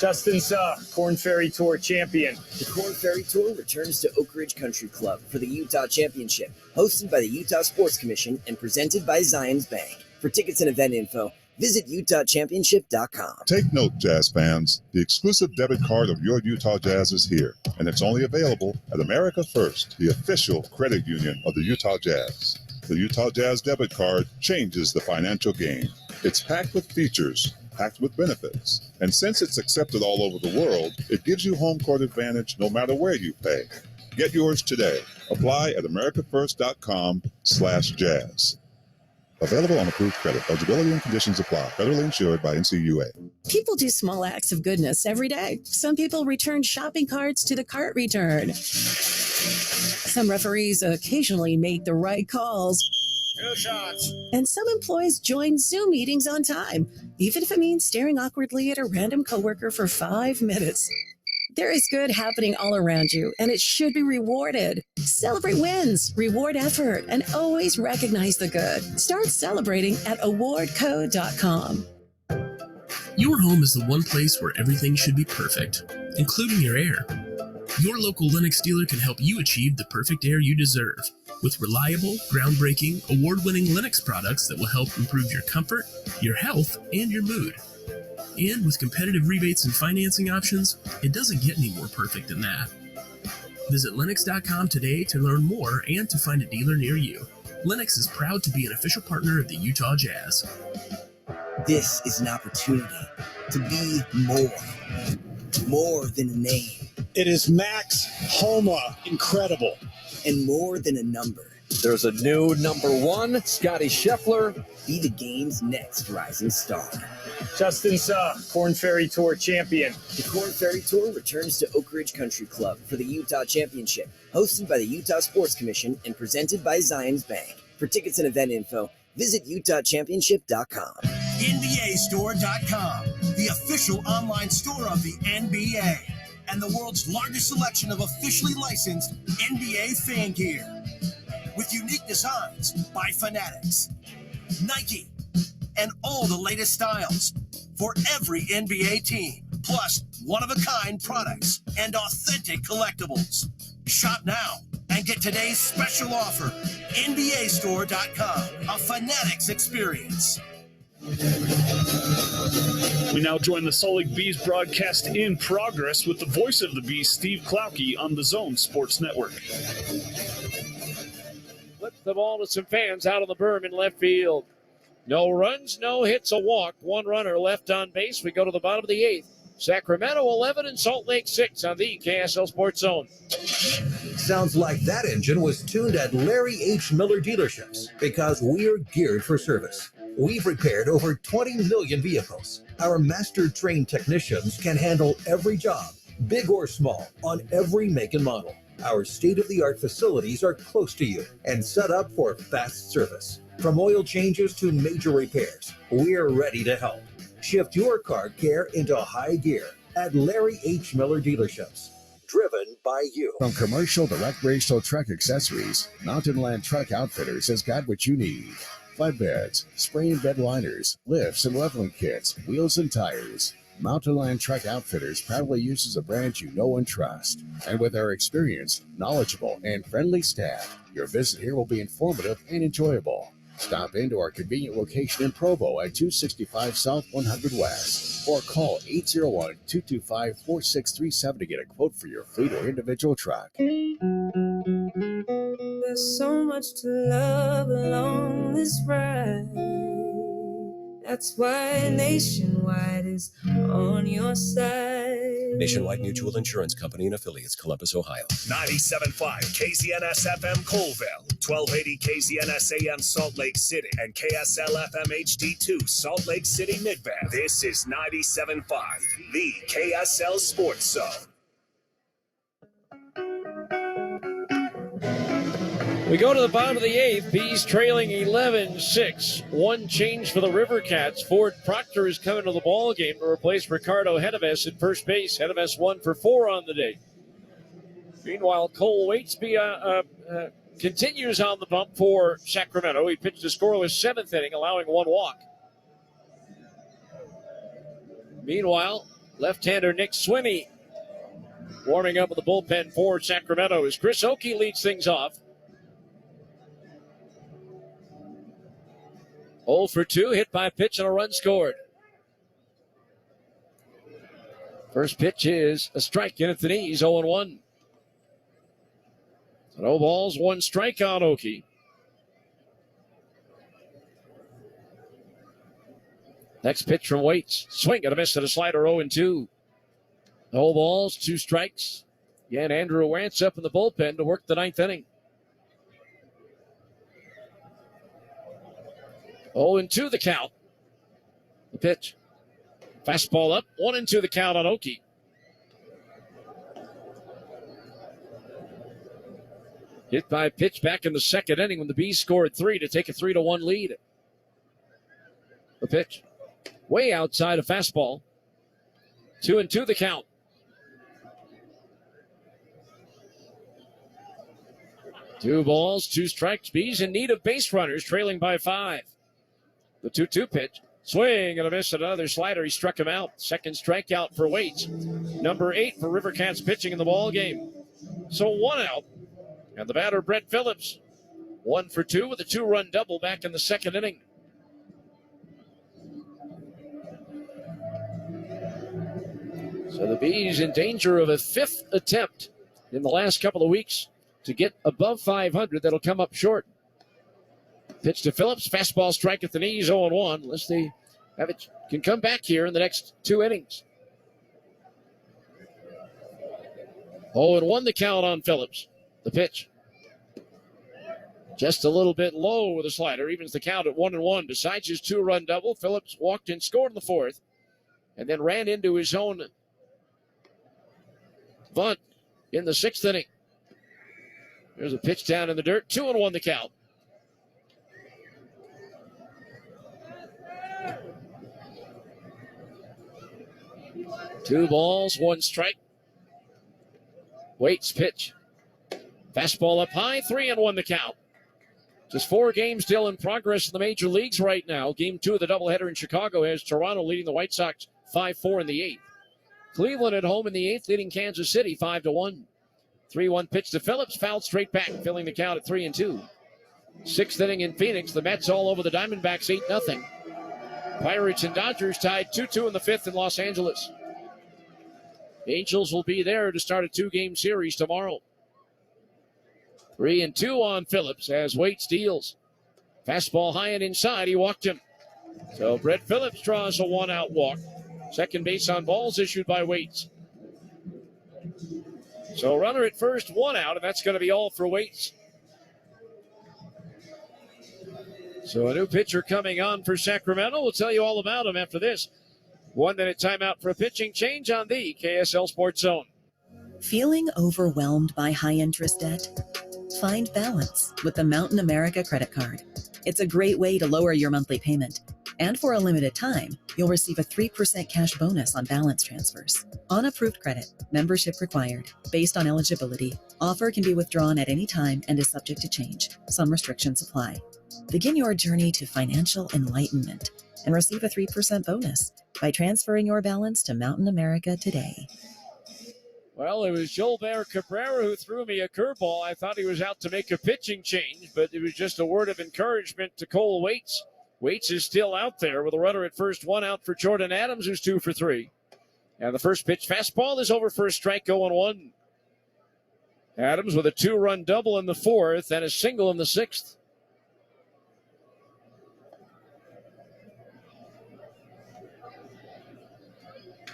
Justin Suh, Corn Ferry Tour champion. The Corn Ferry Tour returns to Oak Ridge Country Club for the Utah Championship, hosted by the Utah Sports Commission and presented by Zions Bank. For tickets and event info, visit UtahChampionship.com. Take note, Jazz fans. The exclusive debit card of your Utah Jazz is here, and it's only available at America First, the official credit union of the Utah Jazz. The Utah Jazz debit card changes the financial game. It's packed with features, packed with benefits, and since it's accepted all over the world, it gives you home court advantage no matter where you pay. Get yours today. Apply at americafirst.com/jazz. Available on approved credit. Eligibility and conditions apply. Federally insured by NCUA. People do small acts of goodness every day. Some people return shopping carts to the cart return. Some referees occasionally make the right calls. 2 shots. And some employees join Zoom meetings on time, even if it means staring awkwardly at a random coworker for 5 minutes. There is good happening all around you, and it should be rewarded. Celebrate wins, reward effort, and always recognize the good. Start celebrating at awardco.com. Your home is the one place where everything should be perfect, including your air. Your local Lennox dealer can help you achieve the perfect air you deserve with reliable, groundbreaking, award-winning Lennox products that will help improve your comfort, your health, and your mood. And with competitive rebates and financing options, it doesn't get any more perfect than that. Visit Lennox.com today to learn more and to find a dealer near you. Lennox is proud to be an official partner of the Utah Jazz. This is an opportunity to be more than a name. It is Max Homa. Incredible. And more than a number. There's a new number one, Scotty Scheffler. Be the game's next rising star. Justin Suh, Corn Ferry Tour champion. The Corn Ferry Tour returns to Oak Ridge Country Club for the Utah Championship, hosted by the Utah Sports Commission and presented by Zions Bank. For tickets and event info, visit UtahChampionship.com. NBAStore.com, the official online store of the NBA, and the world's largest selection of officially licensed NBA fan gear. With unique designs by Fanatics, Nike, and all the latest styles for every NBA team, plus one-of-a-kind products and authentic collectibles. Shop now and get today's special offer. NBAstore.com, a Fanatics experience. We now join the Salt Lake Bees broadcast in progress with the voice of the Bees, Steve Klauke, on the Zone Sports Network. Flips the ball to some fans out on the berm in left field. No runs, no hits, a walk. One runner left on base. We go to the bottom of the 8th. Sacramento 11 and Salt Lake 6 on the KSL Sports Zone. Sounds like that engine was tuned at Larry H. Miller dealerships because we're geared for service. We've repaired over 20 million vehicles. Our master-trained technicians can handle every job, big or small, on every make and model. Our state-of-the-art facilities are close to you and set up for fast service. From oil changes to major repairs, we're ready to help. Shift your car care into high gear at Larry H. Miller dealerships. Driven by you. From commercial to recreational truck accessories, Mountain Land Truck Outfitters has got what you need. Flatbeds, spray and bed liners, lifts and leveling kits, wheels and tires. Mountain Land Truck Outfitters proudly uses a brand you know and trust. And with our experienced, knowledgeable, and friendly staff, your visit here will be informative and enjoyable. Stop into our convenient location in Provo at 265 South 100 West or call 801-225-4637 to get a quote for your fleet or individual truck. There's so much to love along this ride. That's why Nationwide is on your side. Nationwide Mutual Insurance Company and affiliates, Columbus, Ohio. 97.5 KZNS FM Colville, 1280 KZNS AM Salt Lake City, and KSL FM HD2 Salt Lake City Midvale. This is 97.5, the KSL Sports Zone. We go to the bottom of the 8th. Bees trailing 11-6. One change for the River Cats. Ford Proctor is coming to the ball game to replace Ricardo Hedeves at first base. Hedeves 1 for 4 on the day. Meanwhile, Cole Waitsby continues on the bump for Sacramento. He pitched a scoreless 7th inning, allowing 1 walk. Meanwhile, left-hander Nick Swinney warming up with the bullpen for Sacramento as Chris Oakey leads things off. 0 for 2, hit by pitch and a run scored. First pitch is a strike in at the knees, 0-1. No balls, 1 strike on Oakey. Next pitch from Waits. Swing and a miss at a slider, 0-2. No balls, 2 strikes. Again, Andrew Wantz up in the bullpen to work the 9th inning. 0-2 the count. The pitch. Fastball up. 1-2 the count on Oakey. Hit by pitch back in the 2nd inning when the Bees scored 3 to take a 3-1 lead. The pitch. Way outside a fastball. 2-2 the count. Two balls, 2 strikes. Bees in need of base runners, trailing by 5. The 2-2 pitch. Swing and a miss at another slider. He struck him out. Second strikeout for Waits. Number 8 for River Cats pitching in the ball game. So 1 out. And the batter, Brett Phillips. 1 for 2 with a 2-run double back in the 2nd inning. So the Bees in danger of a 5th attempt in the last couple of weeks to get above 500. That'll come up short. Pitch to Phillips. Fastball strike at the knees, 0-1. Unless they have it, can come back here in the next 2 innings. 0-1 the count on Phillips. The pitch. Just a little bit low with a slider. Evens the count at 1-1. Besides his 2-run double, Phillips walked and scored in the 4th. And then ran into his own bunt in the 6th inning. There's a pitch down in the dirt. 2-1 the count. Two balls, 1 strike. Waits pitch. Fastball up high, 3-1 the count. Just 4 games still in progress in the major leagues right now. Game 2 of the doubleheader in Chicago has Toronto leading the White Sox 5-4 in the 8th. Cleveland at home in the 8th, leading Kansas City 5-1. 3-1 pitch to Phillips, fouled straight back, filling the count at 3-2. Sixth inning in Phoenix, the Mets all over the Diamondbacks 8-0. Pirates and Dodgers tied 2-2 in the fifth in Los Angeles. Angels will be there to start a 2-game series tomorrow. 3-2 on Phillips as Waits deals. Fastball high and inside, he walked him. So Brett Phillips draws a 1-out walk. Second base on balls issued by Waits. So runner at first, 1 out, and that's going to be all for Waits. So a new pitcher coming on for Sacramento. We'll tell you all about him after this. 1-minute timeout for a pitching change on the KSL Sports Zone. Feeling overwhelmed by high-interest debt? Find balance with the Mountain America credit card. It's a great way to lower your monthly payment. And for a limited time, you'll receive a 3% cash bonus on balance transfers. On approved credit, membership required, based on eligibility. Offer can be withdrawn at any time and is subject to change. Some restrictions apply. Begin your journey to financial enlightenment and receive a 3% bonus by transferring your balance to Mountain America today. Well, it was Gilbert Cabrera who threw me a curveball. I thought he was out to make a pitching change, but it was just a word of encouragement to Cole Waits. Waits is still out there with a runner at first, 1 out for Jordan Adams, who's 2 for 3. And the first pitch fastball is over for a strike, 0-1. Adams with a 2-run double in the fourth and a single in the sixth.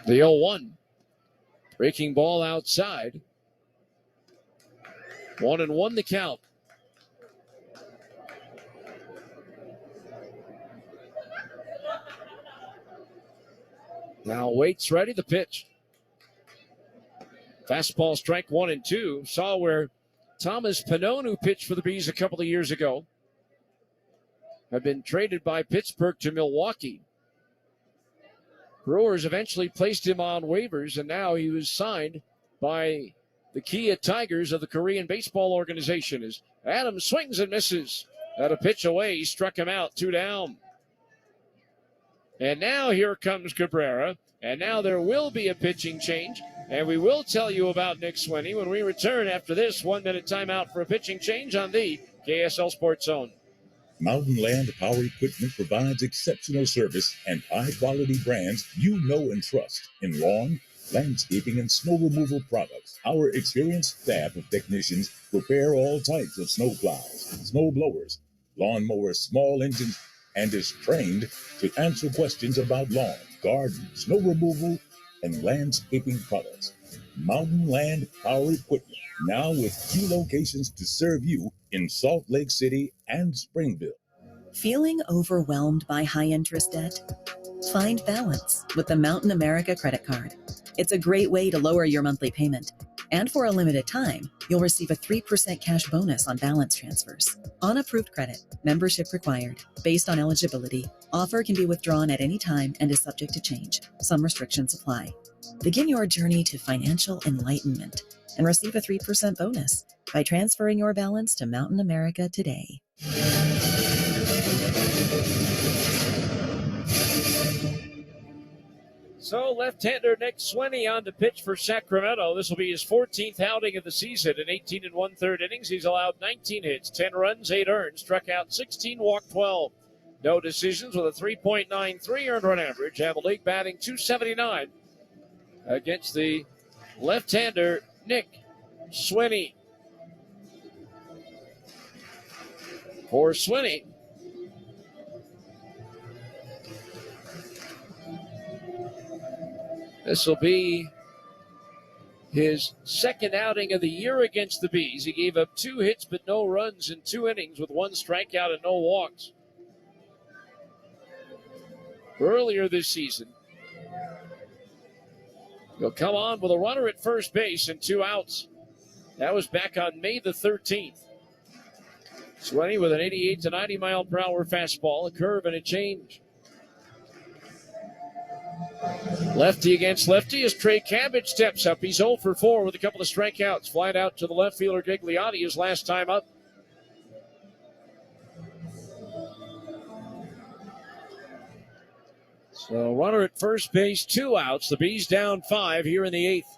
The 0-1. Breaking ball outside. 1-1 the count. Now Waits ready, the pitch. Fastball strike 1-2. Saw where Thomas Pannone, who pitched for the Bees a couple of years ago, had been traded by Pittsburgh to Milwaukee. Brewers eventually placed him on waivers, and now he was signed by the Kia Tigers of the Korean Baseball Organization. As Adams swings and misses. At a pitch away, he struck him out, 2 down. And now here comes Cabrera. And now there will be a pitching change. And we will tell you about Nick Swinney when we return after this 1-minute timeout for a pitching change on the KSL Sports Zone. Mountain Land Power Equipment provides exceptional service and high-quality brands you know and trust in lawn, landscaping, and snow removal products. Our experienced staff of technicians repair all types of snow plows, snow blowers, lawn mowers, small engines, and is trained to answer questions about lawn, garden, snow removal, and landscaping products. Mountain Land Power Equipment, now with 2 locations to serve you in Salt Lake City and Springville. Feeling overwhelmed by high-interest debt? Find balance with the Mountain America credit card. It's a great way to lower your monthly payment. And for a limited time, you'll receive a 3% cash bonus on balance transfers. On approved credit, membership required, based on eligibility. Offer can be withdrawn at any time and is subject to change. Some restrictions apply. Begin your journey to financial enlightenment and receive a 3% bonus by transferring your balance to Mountain America today. So left-hander Nick Swinney on to pitch for Sacramento. This will be his 14th outing of the season. In 18 1/3 innings, he's allowed 19 hits, 10 runs, 8 earned, struck out 16, walked 12. No decisions with a 3.93 earned run average. Have a league batting .279 against the left-hander Nick Swinney. For Swinney, this will be his second outing of the year against the Bees. He gave up 2 hits but no runs in 2 innings with 1 strikeout and no walks. Earlier this season, he'll come on with a runner at first base and 2 outs. That was back on May the 13th. Swinney with an 88 to 90 mile per hour fastball, a curve and a change. Lefty against lefty as Trey Cabbage steps up. He's 0 for 4 with a couple of strikeouts. Flied out to the left fielder Gigliotti his last time up. So runner at first base, 2 outs. The Bees down 5 here in the 8th.